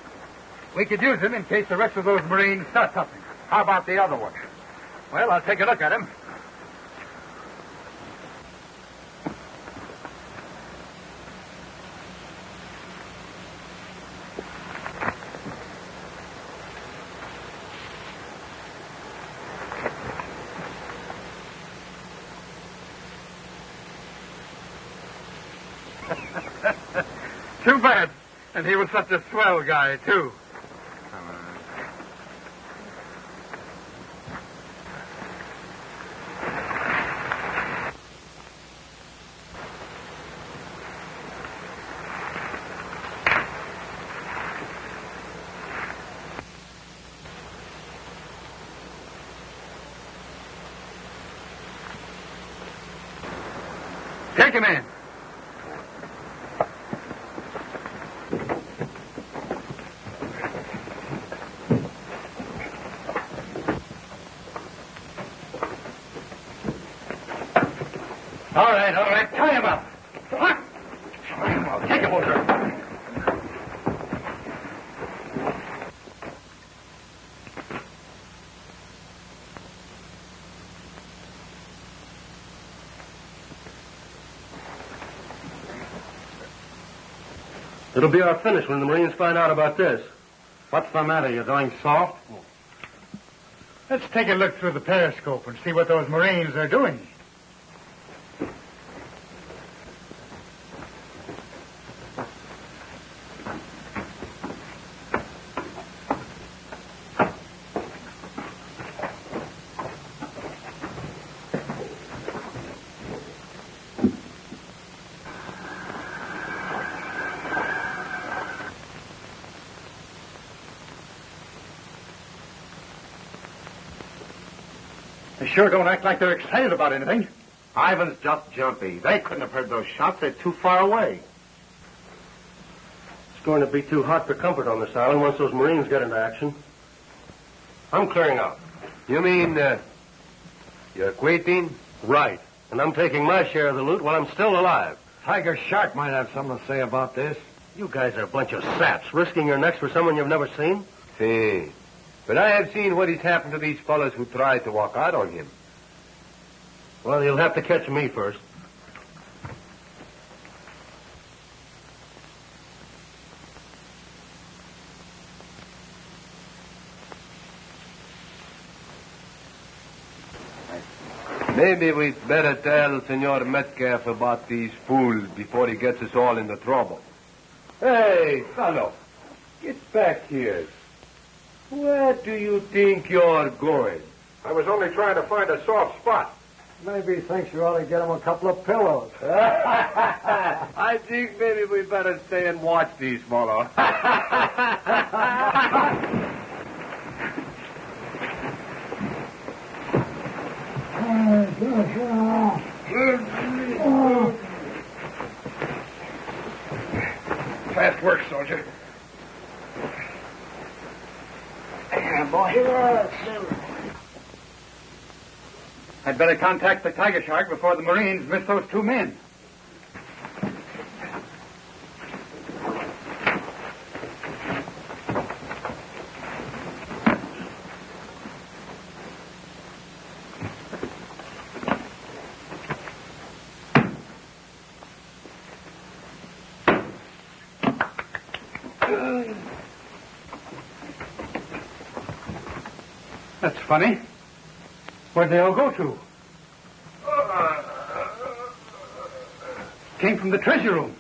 C: We could use him in case the rest of those Marines start something.
E: How about the other one? Well, I'll take a look at him. Too bad. And he was such a swell guy, too. Take him in. All right. Tie him up. I'll take him over.
K: It'll be our finish when the Marines find out about this. What's the matter? You're going soft?
E: Let's take a look through the periscope and see what those Marines are doing. They sure don't act like they're excited about anything.
C: Ivan's just jumpy. They couldn't have heard those shots. They're too far away.
K: It's going to be too hot for comfort on this island once those Marines get into action. I'm clearing out.
C: You mean, you're quitting?
K: Right. And I'm taking my share of the loot while I'm still alive.
C: Tiger Shark might have something to say about this.
K: You guys are a bunch of saps, risking your necks for someone you've never seen.
C: See. But I have seen what has happened to these fellows who tried to walk out on him.
K: Well, you'll have to catch me first.
C: Maybe we'd better tell Senor Metcalf about these fools before he gets us all into trouble. Hey, fellow, get back here. Where do you think you're going?
A: I was only trying to find a soft spot.
K: Maybe he thinks you ought to get him a couple of pillows.
C: I think maybe we better stay and watch these fellows.
A: Fast work, soldier.
E: I'd better contact the Tiger Shark before the Marines miss those two men. That's funny. Where'd they all go to? Came from the treasure room.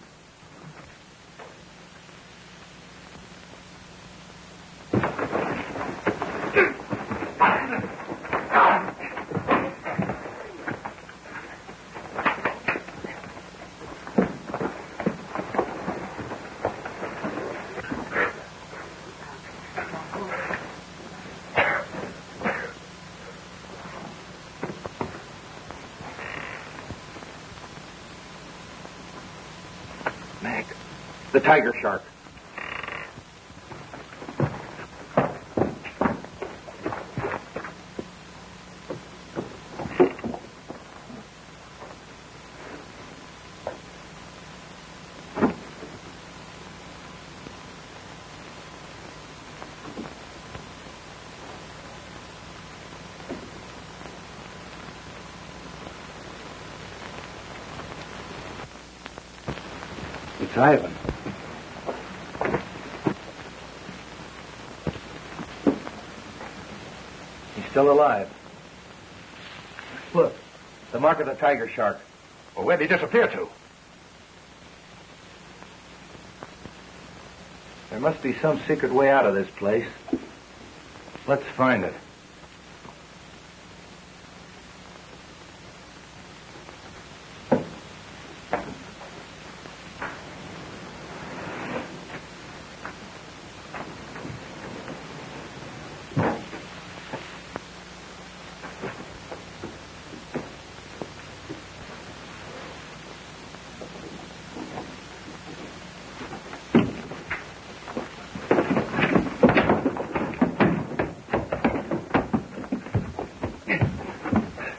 E: The Tiger Shark.
L: It's Ivan. He's still alive. Look, the mark of the tiger shark.
E: Well, where'd he disappear to?
L: There must be some secret way out of this place. Let's find it.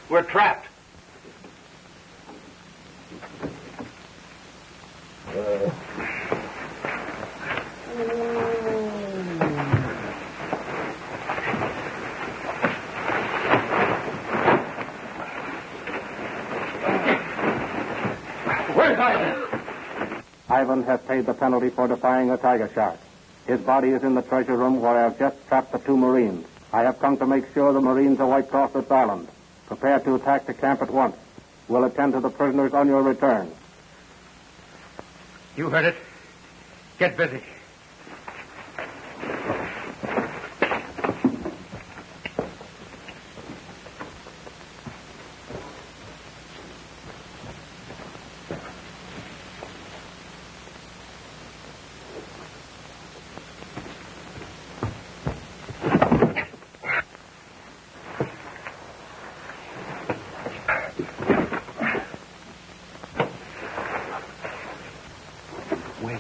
E: We're trapped.
K: Where's Ivan?
N: Ivan has paid the penalty for defying a tiger shark. His body is in the treasure room where I have just trapped the 2 Marines. I have come to make sure the Marines are wiped off this island. Prepare to attack the camp at once. We'll attend to the prisoners on your return.
E: You heard it. Get busy.
L: Wait.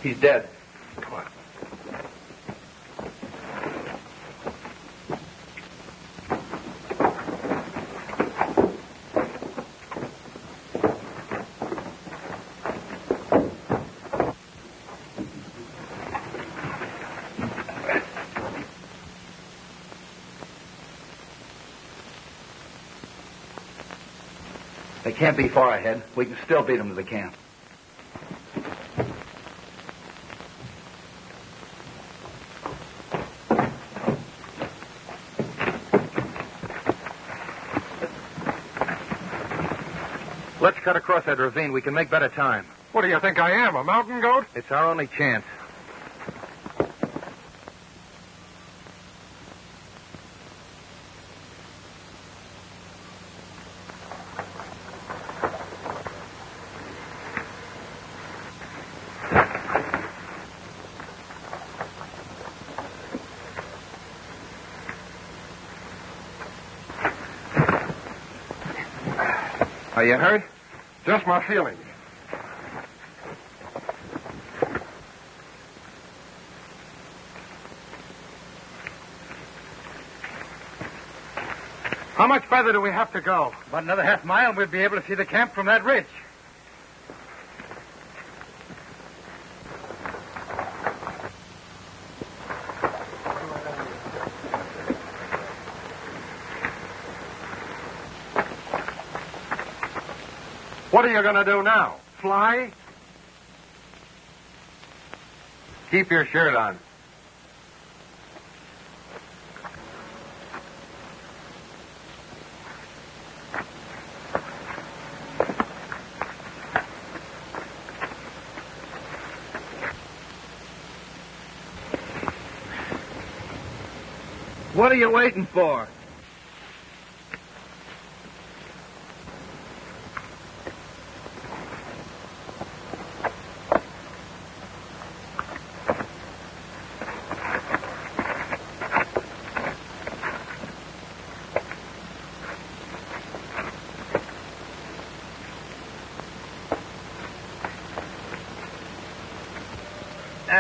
L: He's dead. Come on.
E: They can't be far ahead. We can still beat them to the camp. Let's cut across that ravine. We can make better time.
A: What do you think I am, a mountain goat?
E: It's our only chance.
A: Are you hurt? Just my feelings. How much further do we have to go?
E: About another half mile, and we'll be able to see the camp from that ridge.
A: What are you going to do now? Fly?
E: Keep your shirt on. What are you waiting for?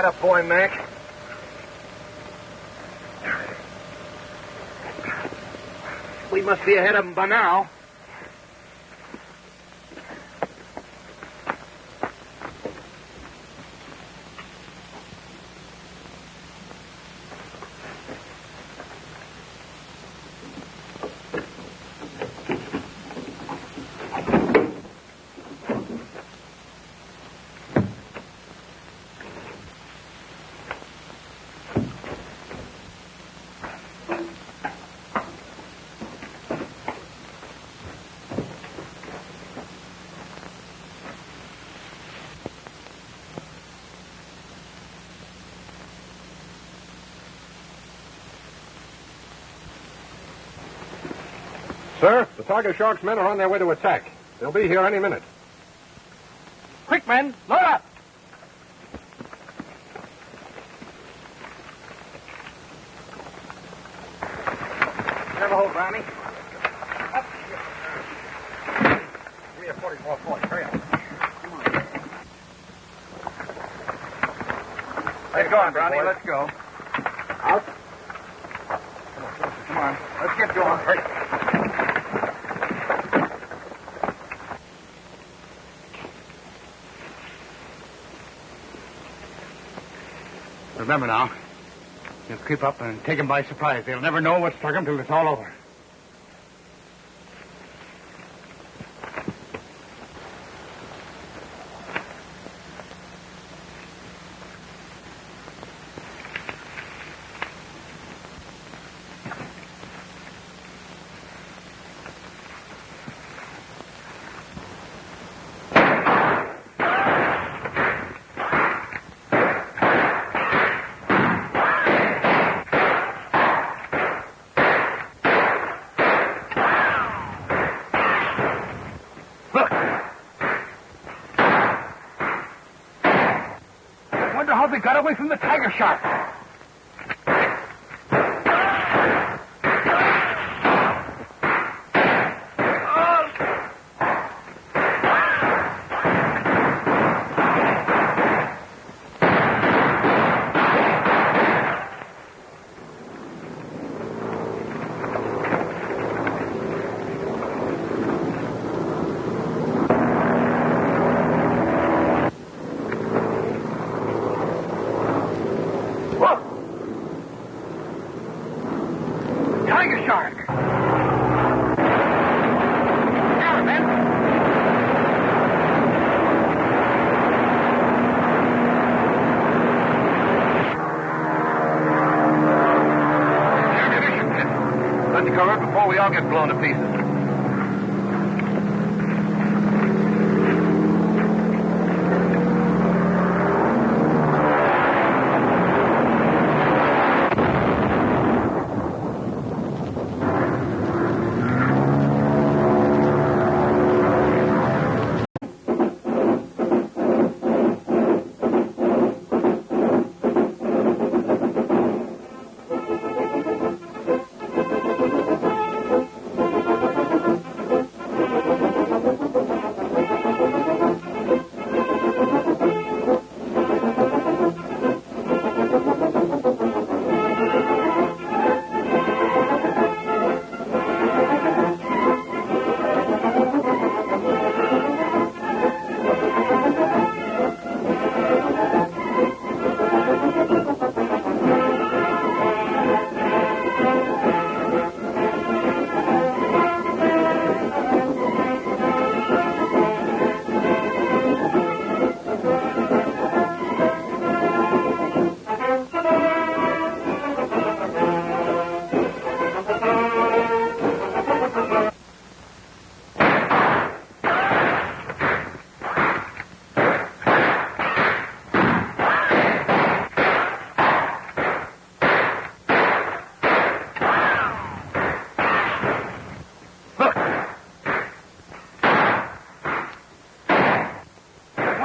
A: Atta boy, Mac. We must be ahead of them by now.
O: Sir, the Tiger Shark's men are on their way to attack. They'll be here any minute.
A: Quick, men, load up!
E: Have a hold, Brownie. Up. Give me a 44-40. Hurry up. Come on. Let's go on, Brownie. Let's go. Out. Come on. Let's get going. Hurry. Remember now, you'll creep up and take them by surprise. They'll never know what struck them till it's all over. How they got away from the tiger shark. We all get blown to pieces.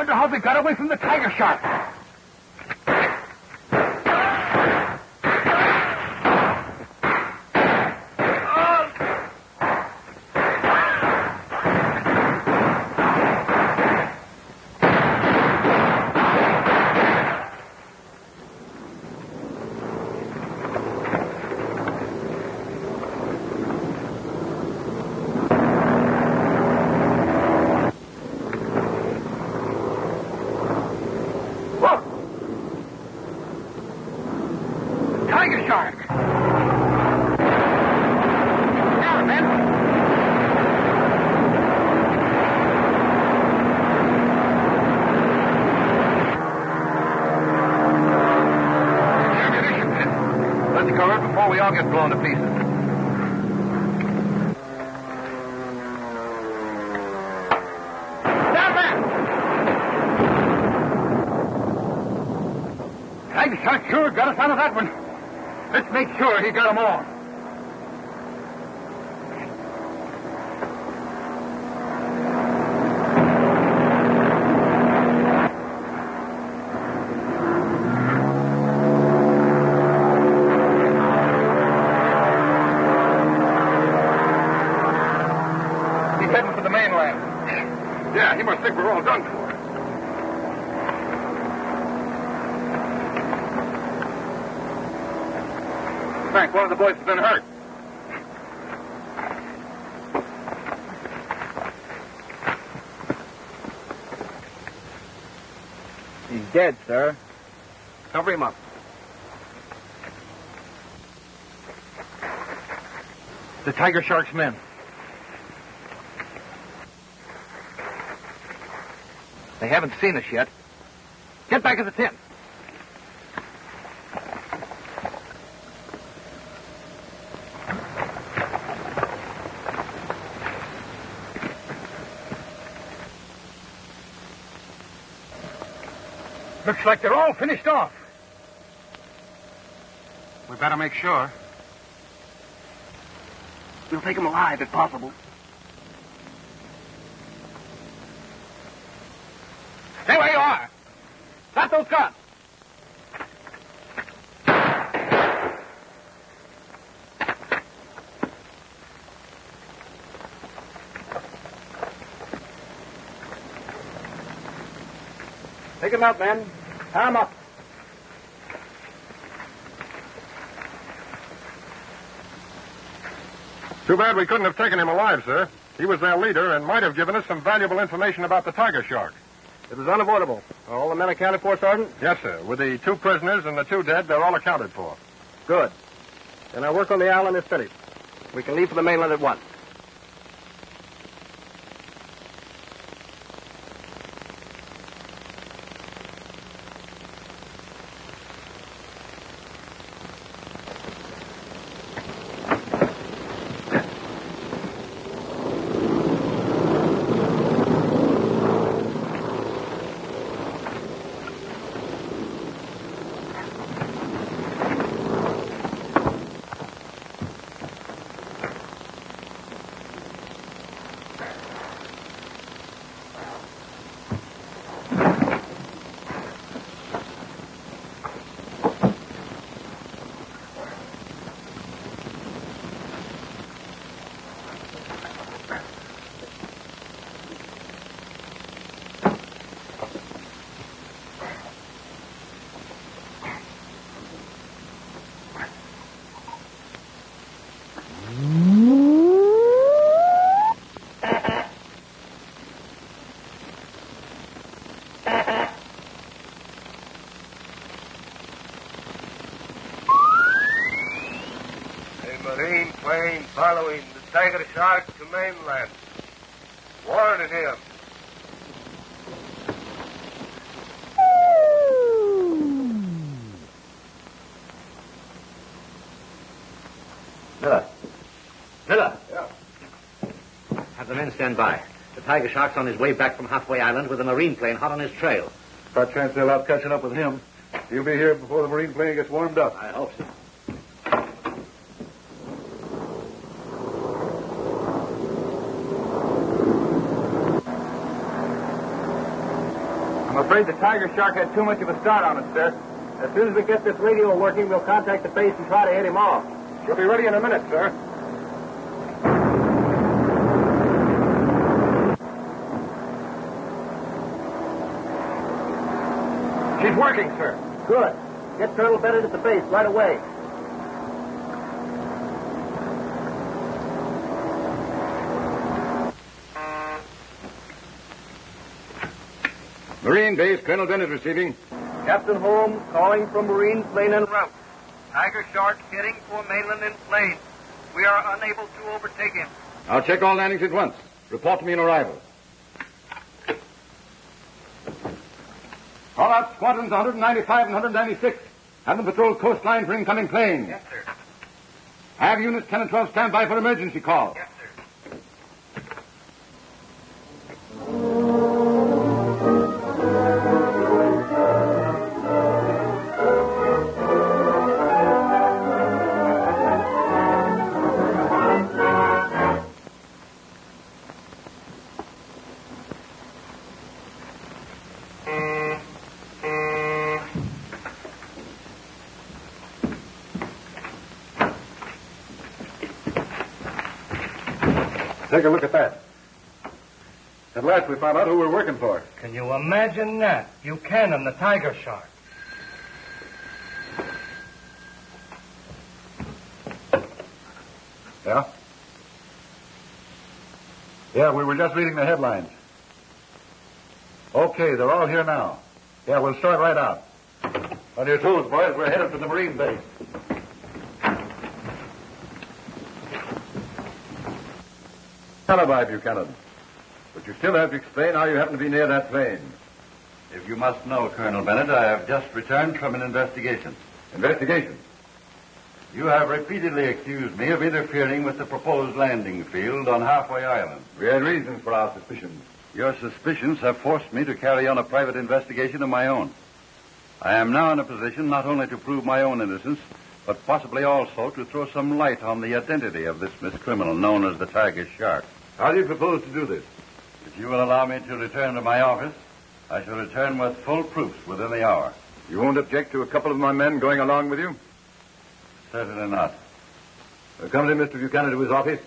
E: How they got away from the tiger shark. get blown to pieces. Down there! Tiger Shark sure got us out of that one. Let's make sure he got them all.
A: Yeah, he must think we're all done for. Frank, one of the boys has been hurt.
E: He's dead, sir.
A: Cover him up.
E: The Tiger Shark's men. They haven't seen us yet. Get back in the tent. Looks like they're all finished off.
A: We better make sure.
F: We'll take them alive if possible.
E: Stay where you are. Drop those guns.
F: Take him out, men. Tie him up.
A: Too bad we couldn't have taken him alive, sir. He was their leader and might have given us some valuable information about the Tiger Shark.
F: It was unavoidable. Are all the men accounted for, Sergeant?
A: Yes, sir. With the 2 prisoners and the 2 dead, they're all accounted for.
F: Good. Then our work on the island is finished. We can leave for the mainland at once.
C: Marine plane following the Tiger Shark to mainland. Warning him.
B: Miller.
C: Yeah.
B: Have the men stand by. The Tiger Shark's on his way back from Halfway Island with a Marine plane hot on his trail.
J: Got a chance they'll out catching up with him. He'll be here before the Marine plane gets warmed up.
B: I hope so.
E: I'm afraid the Tiger Shark had too much of a start on us, sir.
F: As soon as we get this radio working, we'll contact the base and try to head him off.
A: She'll be ready in a minute, sir.
E: She's working, sir.
F: Good. Get Colonel Bennett at the base right away.
G: Marine base, Colonel Bennett receiving.
F: Captain Holmes calling from Marine plane en route.
M: Tiger Shark heading for mainland in plane. We are unable to overtake him.
G: I'll check all landings at once. Report to me on arrival. Call out squadrons 195 and 196. Have them patrol coastline for incoming planes.
M: Yes, sir.
G: Have units 10 and 12 stand by for emergency call.
M: Yes, sir.
G: Take a look at that. At last we found out who we're working for.
L: Can you imagine that? Buchanan, the tiger shark.
G: Yeah? Yeah, we were just reading the headlines. Okay, they're all here now. Yeah, we'll start right out. On your toes, boys. We're headed for the Marine base. Alibi, Buchanan. But you still have to explain how you happen to be near that plane.
J: If you must know, Colonel Bennett, I have just returned from an investigation.
G: Investigation?
J: You have repeatedly accused me of interfering with the proposed landing field on Halfway Island.
G: We had reasons for our suspicions.
J: Your suspicions have forced me to carry on a private investigation of my own. I am now in a position not only to prove my own innocence, but possibly also to throw some light on the identity of this miscriminal known as the Tiger Shark.
G: How do you propose to do this?
J: If you will allow me to return to my office, I shall return with full proofs within the hour.
G: You won't object to a couple of my men going along with you?
J: Certainly not.
G: Accompany Mr. Buchanan to his office.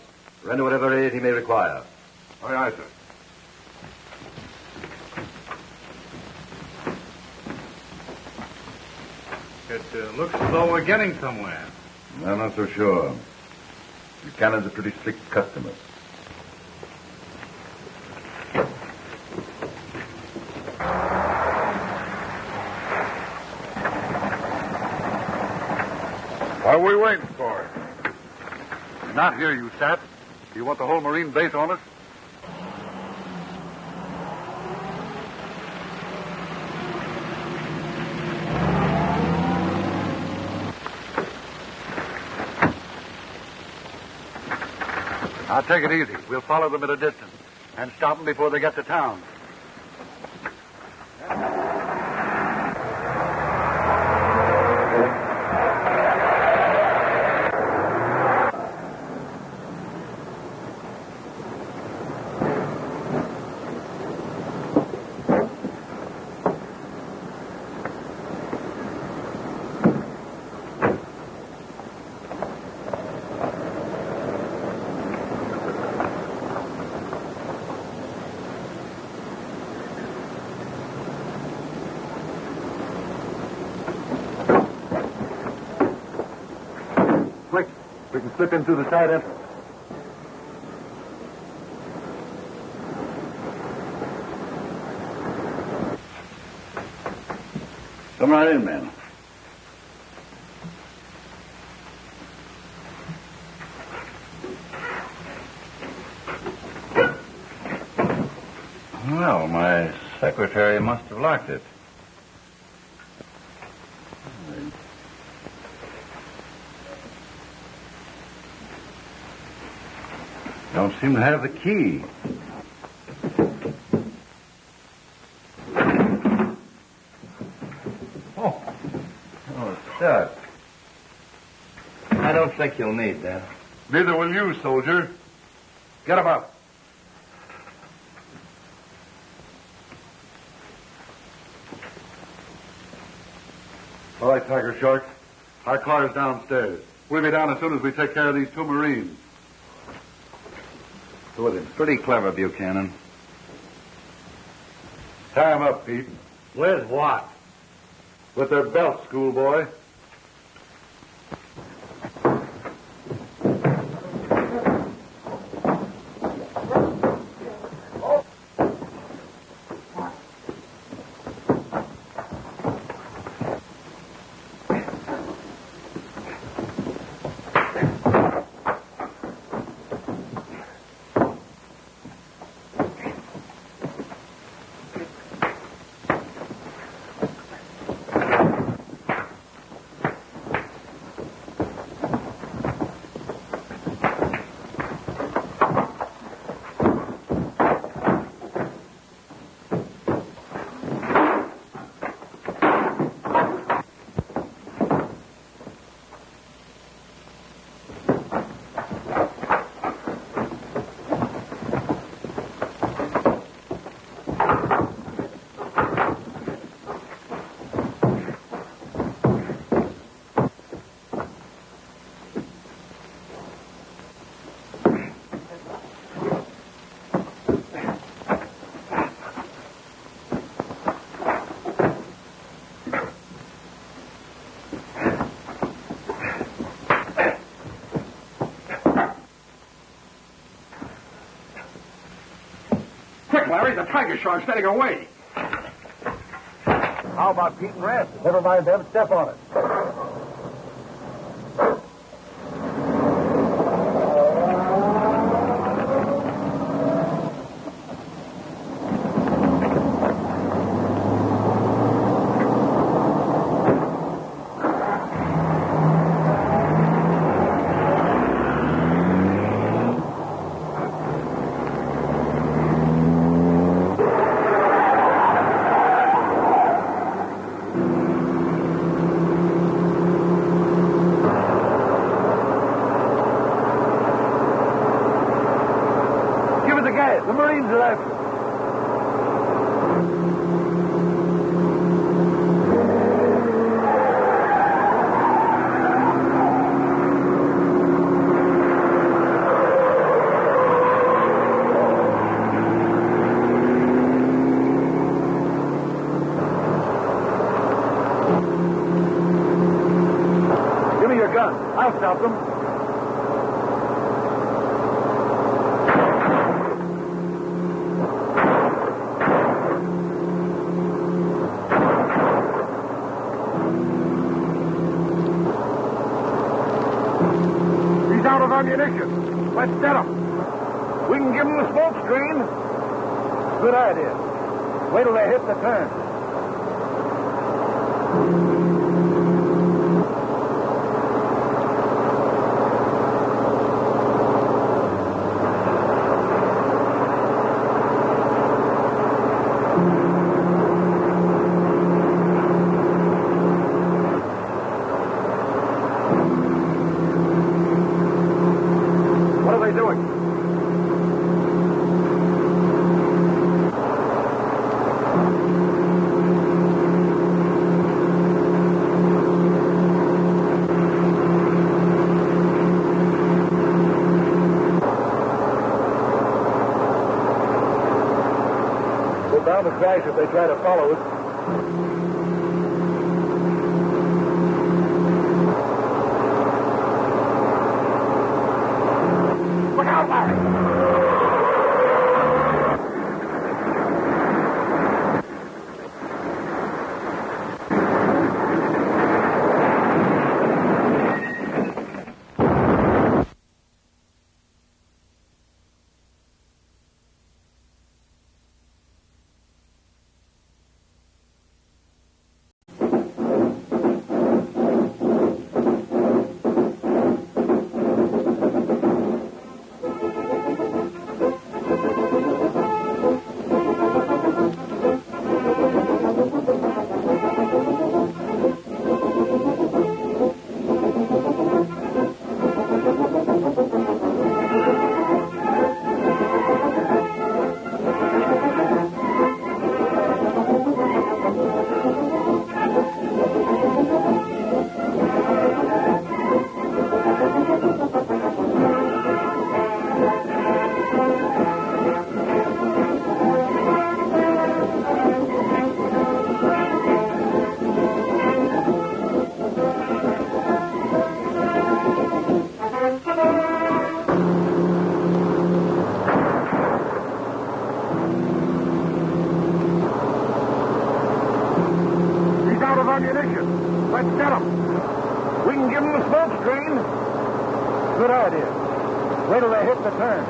G: Render whatever aid he may require. Aye, aye, sir.
E: It looks as though we're getting somewhere.
G: I'm not so sure. Buchanan's a pretty strict customer.
O: What are we waiting for?
G: You're not here, you sap. Do you want the whole Marine base on us?
J: Now, take it easy. We'll follow them at a distance and stop them before they get to town.
G: Quick, we can slip in through the side entrance.
J: Come right in, man. Well, my secretary must have locked it. Don't seem to have the key. Oh, it's stuck.
L: I don't think you'll need that.
G: Neither will you, soldier. Get him up. All right, Tiger Shark. Our car's downstairs. We'll be down as soon as we take care of these two Marines.
J: Go with him. Pretty clever, Buchanan.
G: Tie him up, Pete.
L: With what?
G: With their belts, schoolboy.
O: Quick, Larry, the tiger shark's getting away.
K: How about Pete and Rest? Never mind them. Step on it. The Marines are after us. Give me your gun. I'll stop them. Ammunition. Let's get them. We can give them the smoke screen. Good idea. Wait till they hit the turn. Bound to crash if they try to follow us. Look out, Larry! Ammunition. Let's get them. We can give them the smoke screen. Good idea. Wait till they hit the turn.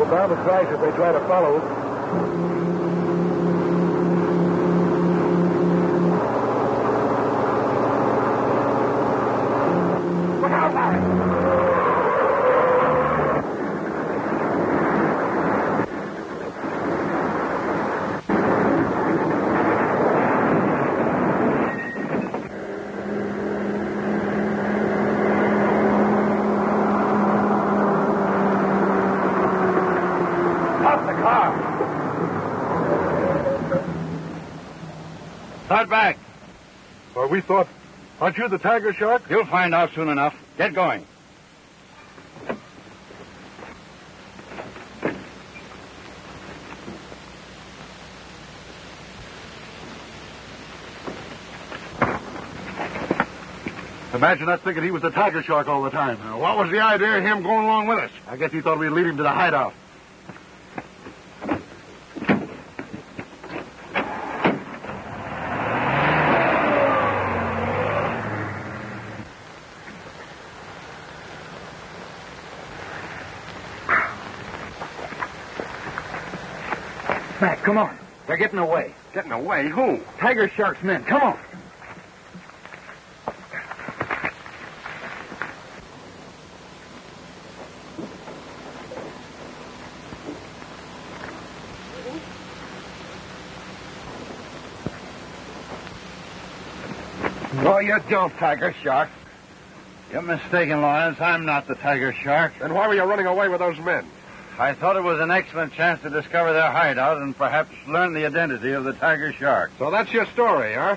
K: Bound to crash if they try to follow us. Look out, Larry!
J: Start back.
O: Well, we thought... Aren't you the tiger shark?
J: You'll find out soon enough. Get going.
O: Imagine us thinking he was the tiger shark all the time.
K: Now, what was the idea of him going along with us?
O: I guess he thought we'd lead him to the hideout.
E: Mac, come on. They're getting away.
K: Getting away? Who?
E: Tiger Shark's men. Come on.
K: No, you don't, Tiger Shark.
J: You're mistaken, Lawrence. I'm not the tiger shark.
O: Then why were you running away with those men?
J: I thought it was an excellent chance to discover their hideout and perhaps learn the identity of the tiger shark.
O: So that's your story, huh?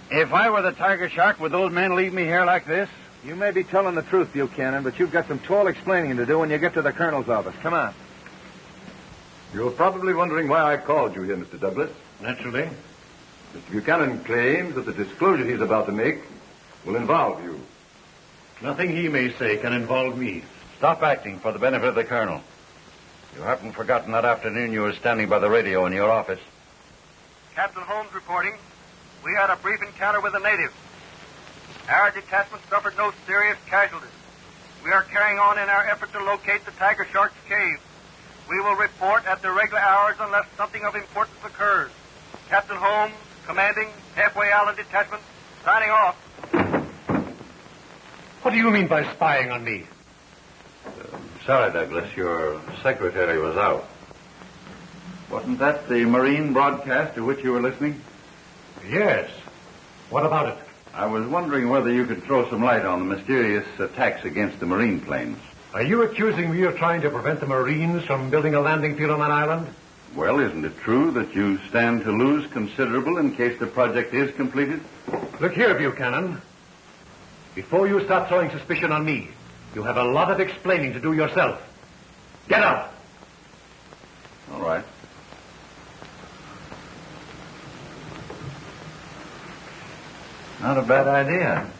J: If I were the tiger shark, would those men leave me here like this?
L: You may be telling the truth, Buchanan, but you've got some tall explaining to do when you get to the colonel's office. Come on.
G: You're probably wondering why I called you here, Mr. Douglas.
H: Naturally.
G: Mr. Buchanan claims that the disclosure he's about to make will involve you.
H: Nothing he may say can involve me.
J: Stop acting for the benefit of the colonel. You haven't forgotten that afternoon you were standing by the radio in your office.
M: Captain Holmes reporting. We had a brief encounter with the natives. Our detachment suffered no serious casualties. We are carrying on in our effort to locate the tiger shark's cave. We will report at the regular hours unless something of importance occurs. Captain Holmes, commanding Halfway Island Detachment, signing off.
H: What do you mean by spying on me?
J: Sorry, Douglas, your secretary was out. Wasn't that the Marine broadcast to which you were listening?
H: Yes. What about it?
J: I was wondering whether you could throw some light on the mysterious attacks against the Marine planes.
H: Are you accusing me of trying to prevent the Marines from building a landing field on that island?
J: Well, isn't it true that you stand to lose considerable in case the project is completed?
H: Look here, Buchanan. Before you start throwing suspicion on me, you have a lot of explaining to do yourself. Get out!
J: All right. Not a bad idea.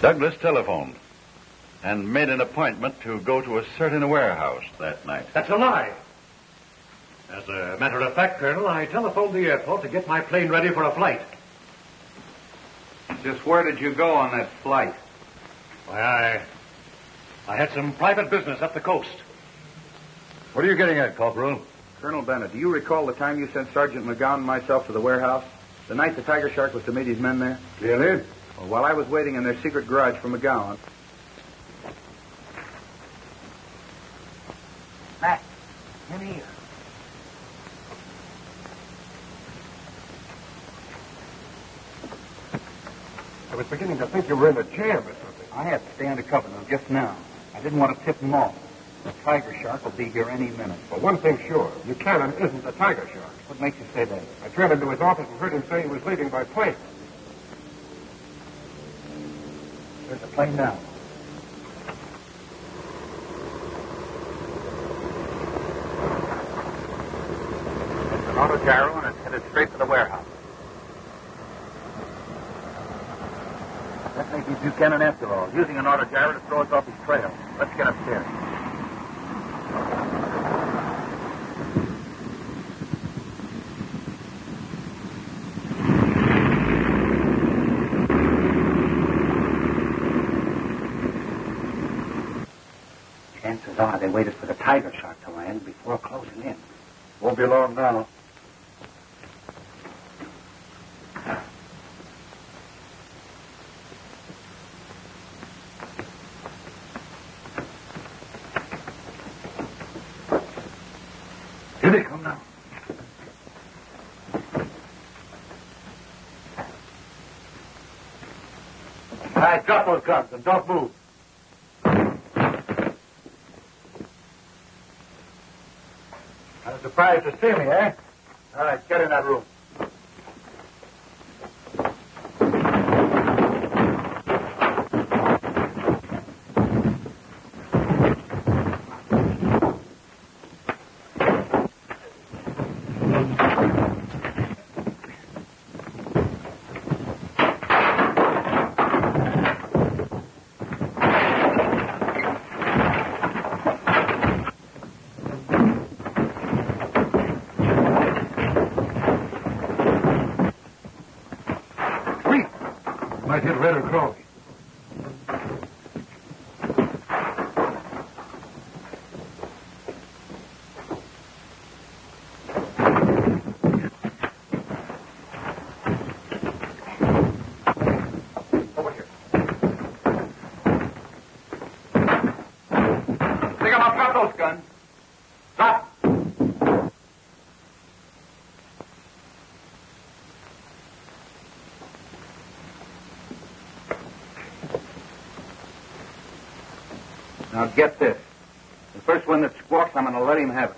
J: Douglas telephoned and made an appointment to go to a certain warehouse that night.
H: That's a lie. As a matter of fact, Colonel, I telephoned the airport to get my plane ready for a flight.
L: Just where did you go on that flight?
H: Why, I had some private business up the coast.
G: What are you getting at, Corporal?
L: Colonel Bennett, do you recall the time you sent Sergeant McGowan and myself to the warehouse? The night the Tiger Shark was to meet his men there?
G: Clearly.
L: Well, while I was waiting in their secret garage for McGowan...
E: Mac, in here.
O: I was beginning to think you were in a jam or something.
E: I had to stay under cover though just now. I didn't want to tip them off. The Tiger Shark will be here any minute.
O: Well, one thing's sure. Buchanan isn't the tiger shark.
E: What makes you say that?
O: I trailed him to his office and heard him say he was leaving by plane.
E: There's a plane now. It's an auto gyro and it's headed straight for the warehouse. That may be Buchanan after all, using an auto gyro to throw us off his trail. Let's get upstairs. Chances are they waited for the Tiger Shark
J: land before closing in. Won't be long now. Here they come now. All right, drop those guns and don't move. I'm surprised to see me, eh? All right, get in that room. Might hit Red or Crowley. Over here. Pick him up, drop those guns. Drop. Now get this. The first one that squawks, I'm going to let him have it.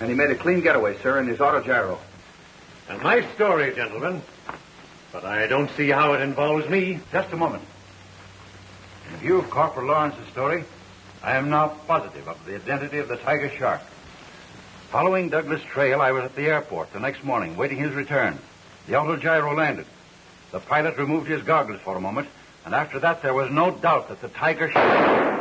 J: He made a clean getaway, sir, in his auto gyro.
H: A nice story, gentlemen. But I don't see how it involves me.
J: Just a moment. In view of Corporal Lawrence's story, I am now positive of the identity of the tiger shark. Following Douglas' trail, I was at the airport the next morning, waiting his return. The auto gyro landed. The pilot removed his goggles for a moment, and after that, there was no doubt that the tiger shark...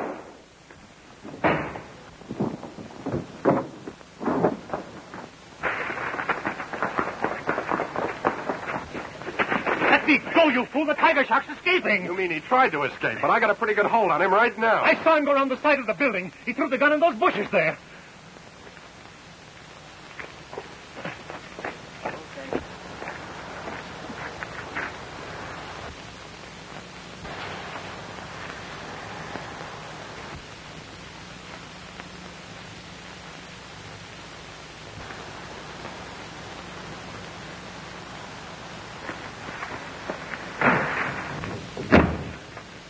H: Go, you fool! The tiger shark's escaping!
O: You mean he tried to escape, but I got a pretty good hold on him right now.
H: I saw him go around the side of the building. He threw the gun in those bushes there.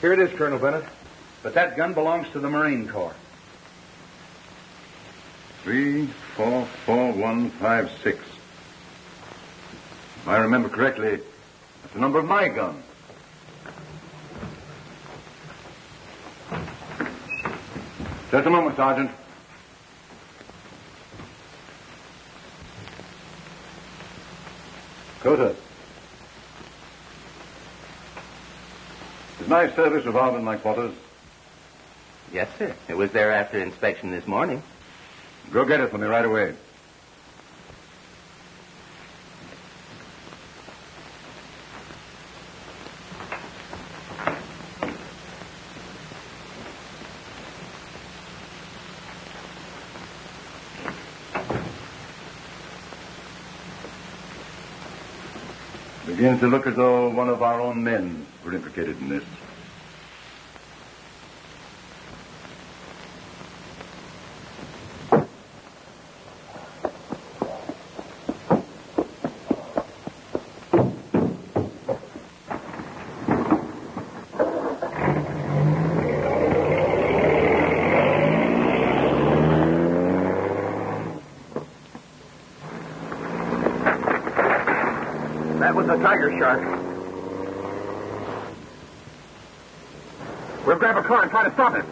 L: Here it is, Colonel Bennett. But that gun belongs to the Marine Corps.
G: 344156. If I remember correctly, that's the number of my gun. Just a moment, Sergeant. Cota. Is my service revolver in my quarters?
P: Yes, sir. It was there after inspection this morning.
G: Go get it for me right away. Begins to look as though one of our own men were implicated in this.
O: tiger shark. We'll grab a car and try to stop it.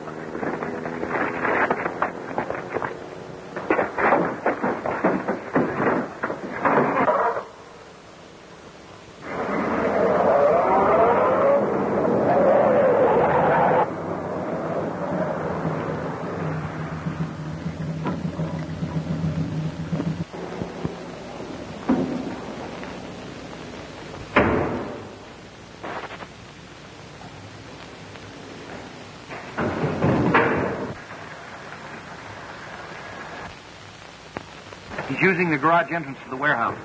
E: He's using the garage entrance to the warehouse.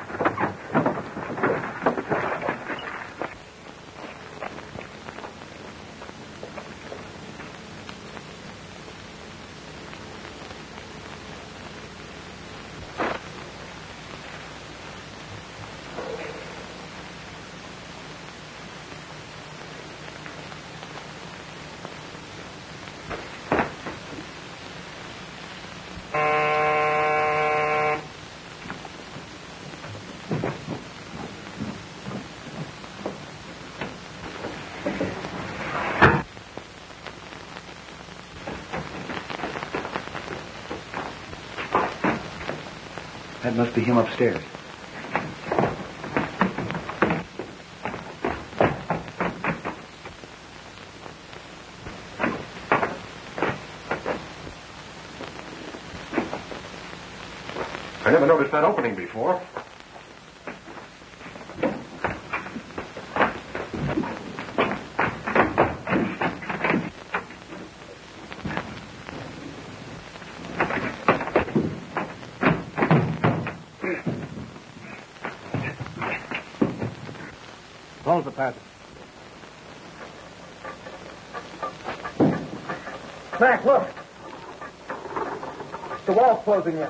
L: That must be him upstairs.
O: I never noticed that opening before.
L: Close the passage.
O: Mac, look. The wall's closing in.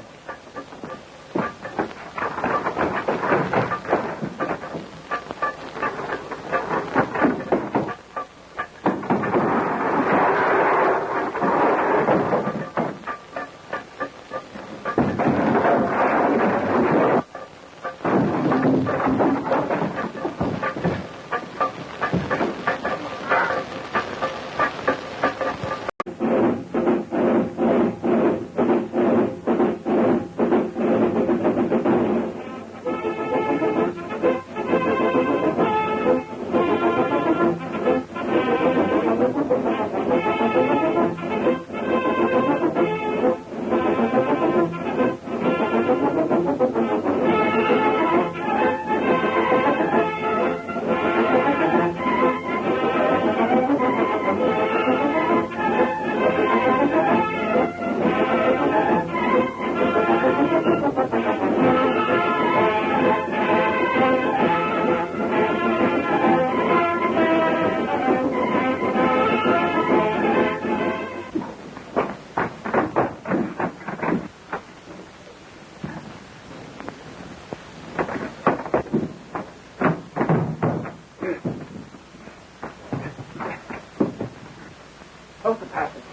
O: Close the passage.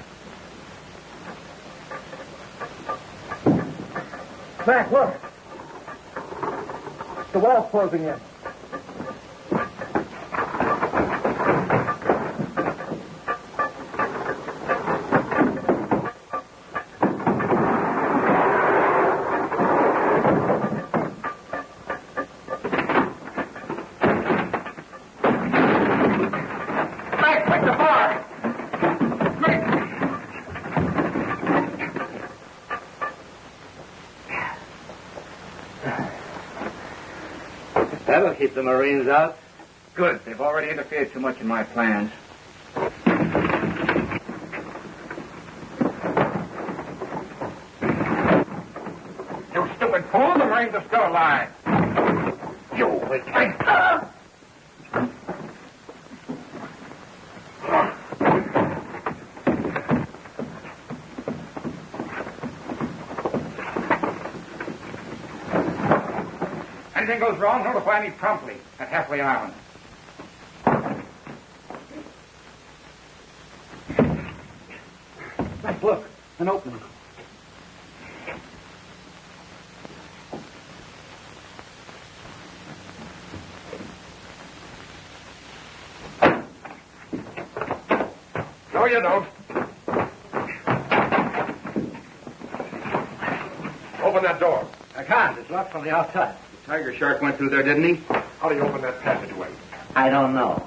O: Mac, look. The wall's closing in. Mac, quick, the bar!
L: That'll keep the Marines out. Good. They've already interfered too much in my plans.
O: You stupid fool, the Marines are still alive. You weakling. Anything goes wrong, notify me promptly at Halfway Island.
L: Mac, look. An opening.
A: No, you don't. Open that door.
B: I can't. It's locked from the outside.
L: The tiger shark went through there, didn't he?
A: How do you open that passageway?
B: I don't know.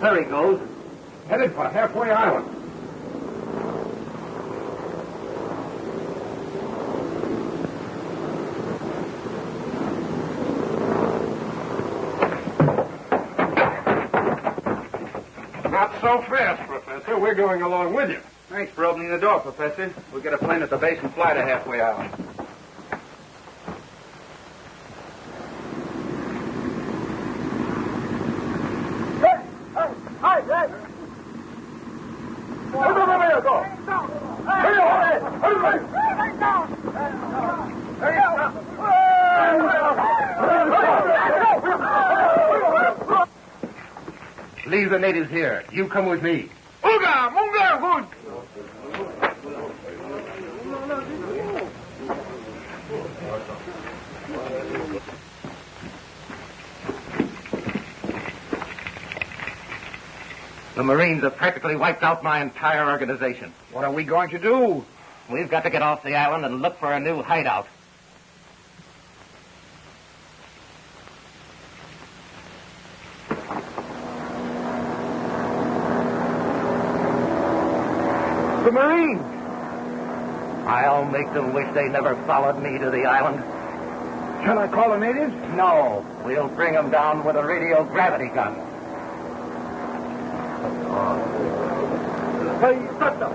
B: There he goes.
A: Headed for Halfway Island. Not so fast, Professor. We're going along with you.
L: Thanks for opening the door, Professor. We'll get a plane at the base and fly to Halfway Island.
F: Leave the natives here. You come with me.
A: Uga! Munga! Good!
B: The Marines have practically wiped out my entire organization.
E: What are we going to do?
B: We've got to get off the island and look for a new hideout.
E: The Marines!
B: I'll make them wish they never followed me to the island.
E: Shall I call the natives?
B: No, we'll bring them down with a radio gravity gun.
E: Hey, stop them!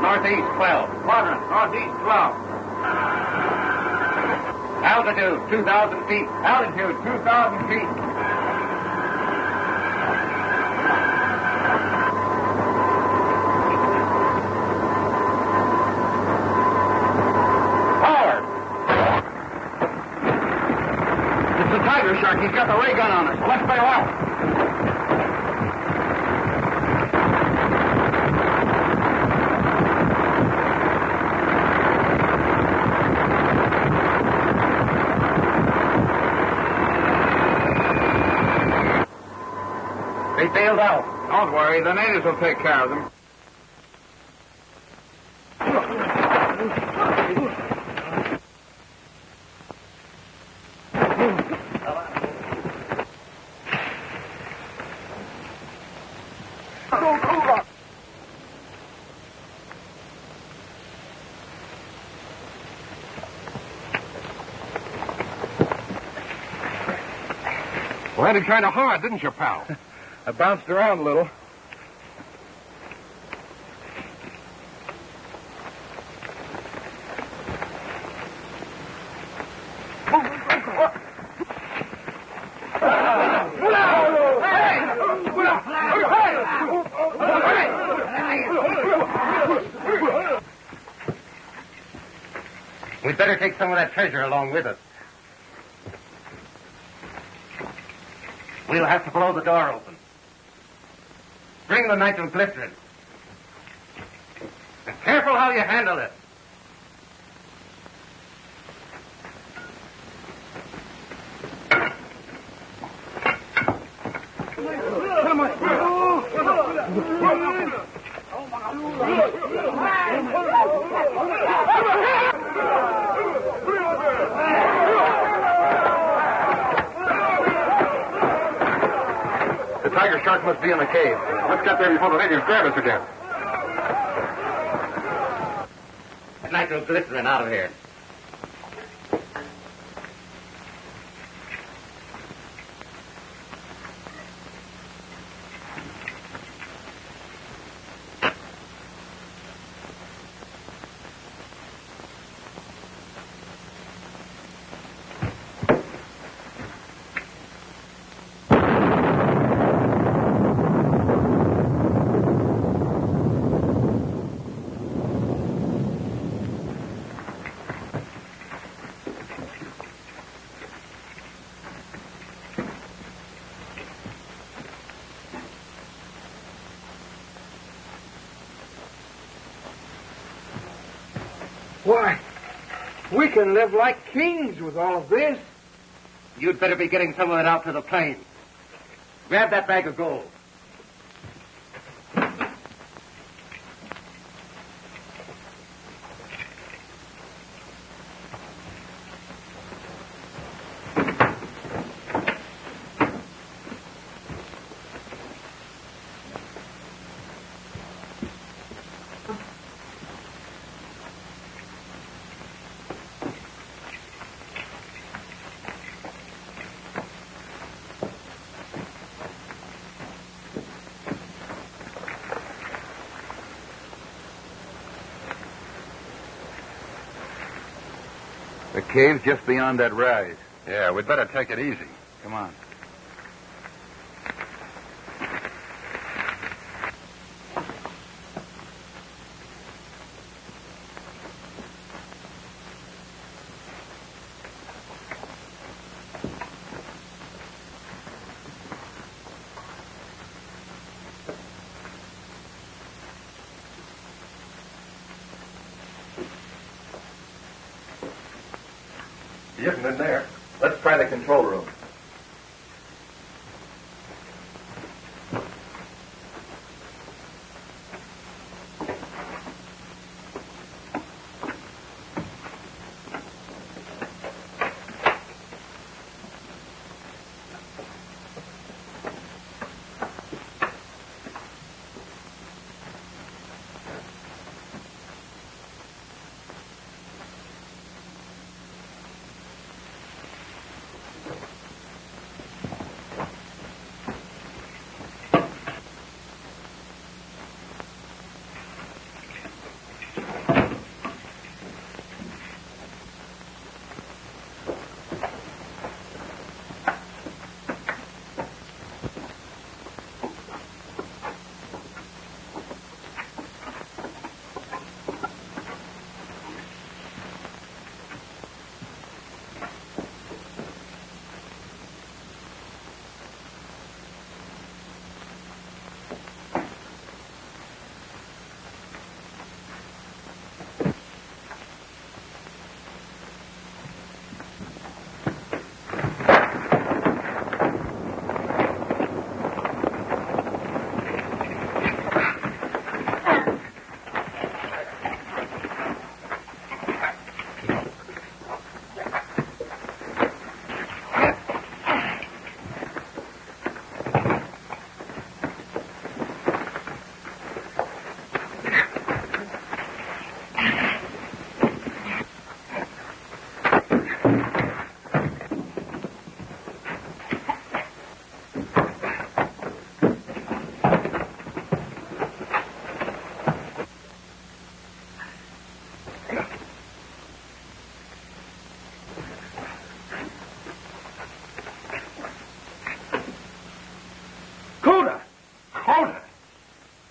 B: Northeast 12. Quadrant, northeast 12. Altitude, 2,000 feet. Altitude, 2,000 feet. Forward. It's the tiger shark. He's got the ray gun on us. Let's bail out. They bailed out.
L: Don't worry, the natives will take care of them.
A: Landed kind of hard, didn't you, pal?
E: I bounced around a little.
B: We'd better take some of that treasure along with us. We'll have to blow the door open. Bring the nitroglycerin. And careful how you handle it.
A: The tiger shark must be in the cave. Let's get there before the natives grab us again.
B: Nitroglycerin out of here.
O: Why, we can live like kings with all of this.
F: You'd better be getting some of it out to the plane. Grab that bag of gold.
L: The cave's just beyond that rise.
J: Yeah, we'd better take it easy.
L: Come on.
A: He isn't in there. Let's try the control room.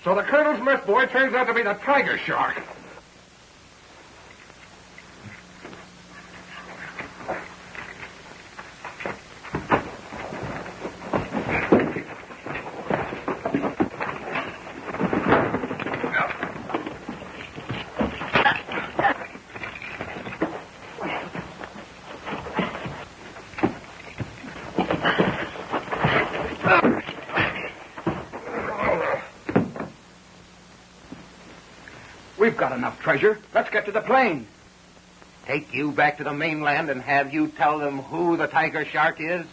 A: So the colonel's mess boy turns out to be the tiger shark.
O: We've got enough treasure. Let's get to the plane.
F: Take you back to the mainland and have you tell them who the tiger shark is?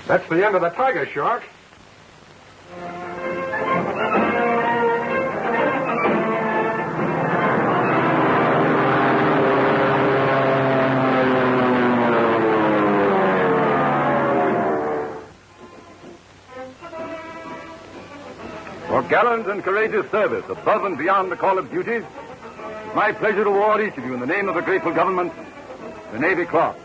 F: That's the end of the tiger shark.
G: For gallant and courageous service above and beyond the call of duty, it's my pleasure to award each of you in the name of the grateful government the Navy Cross.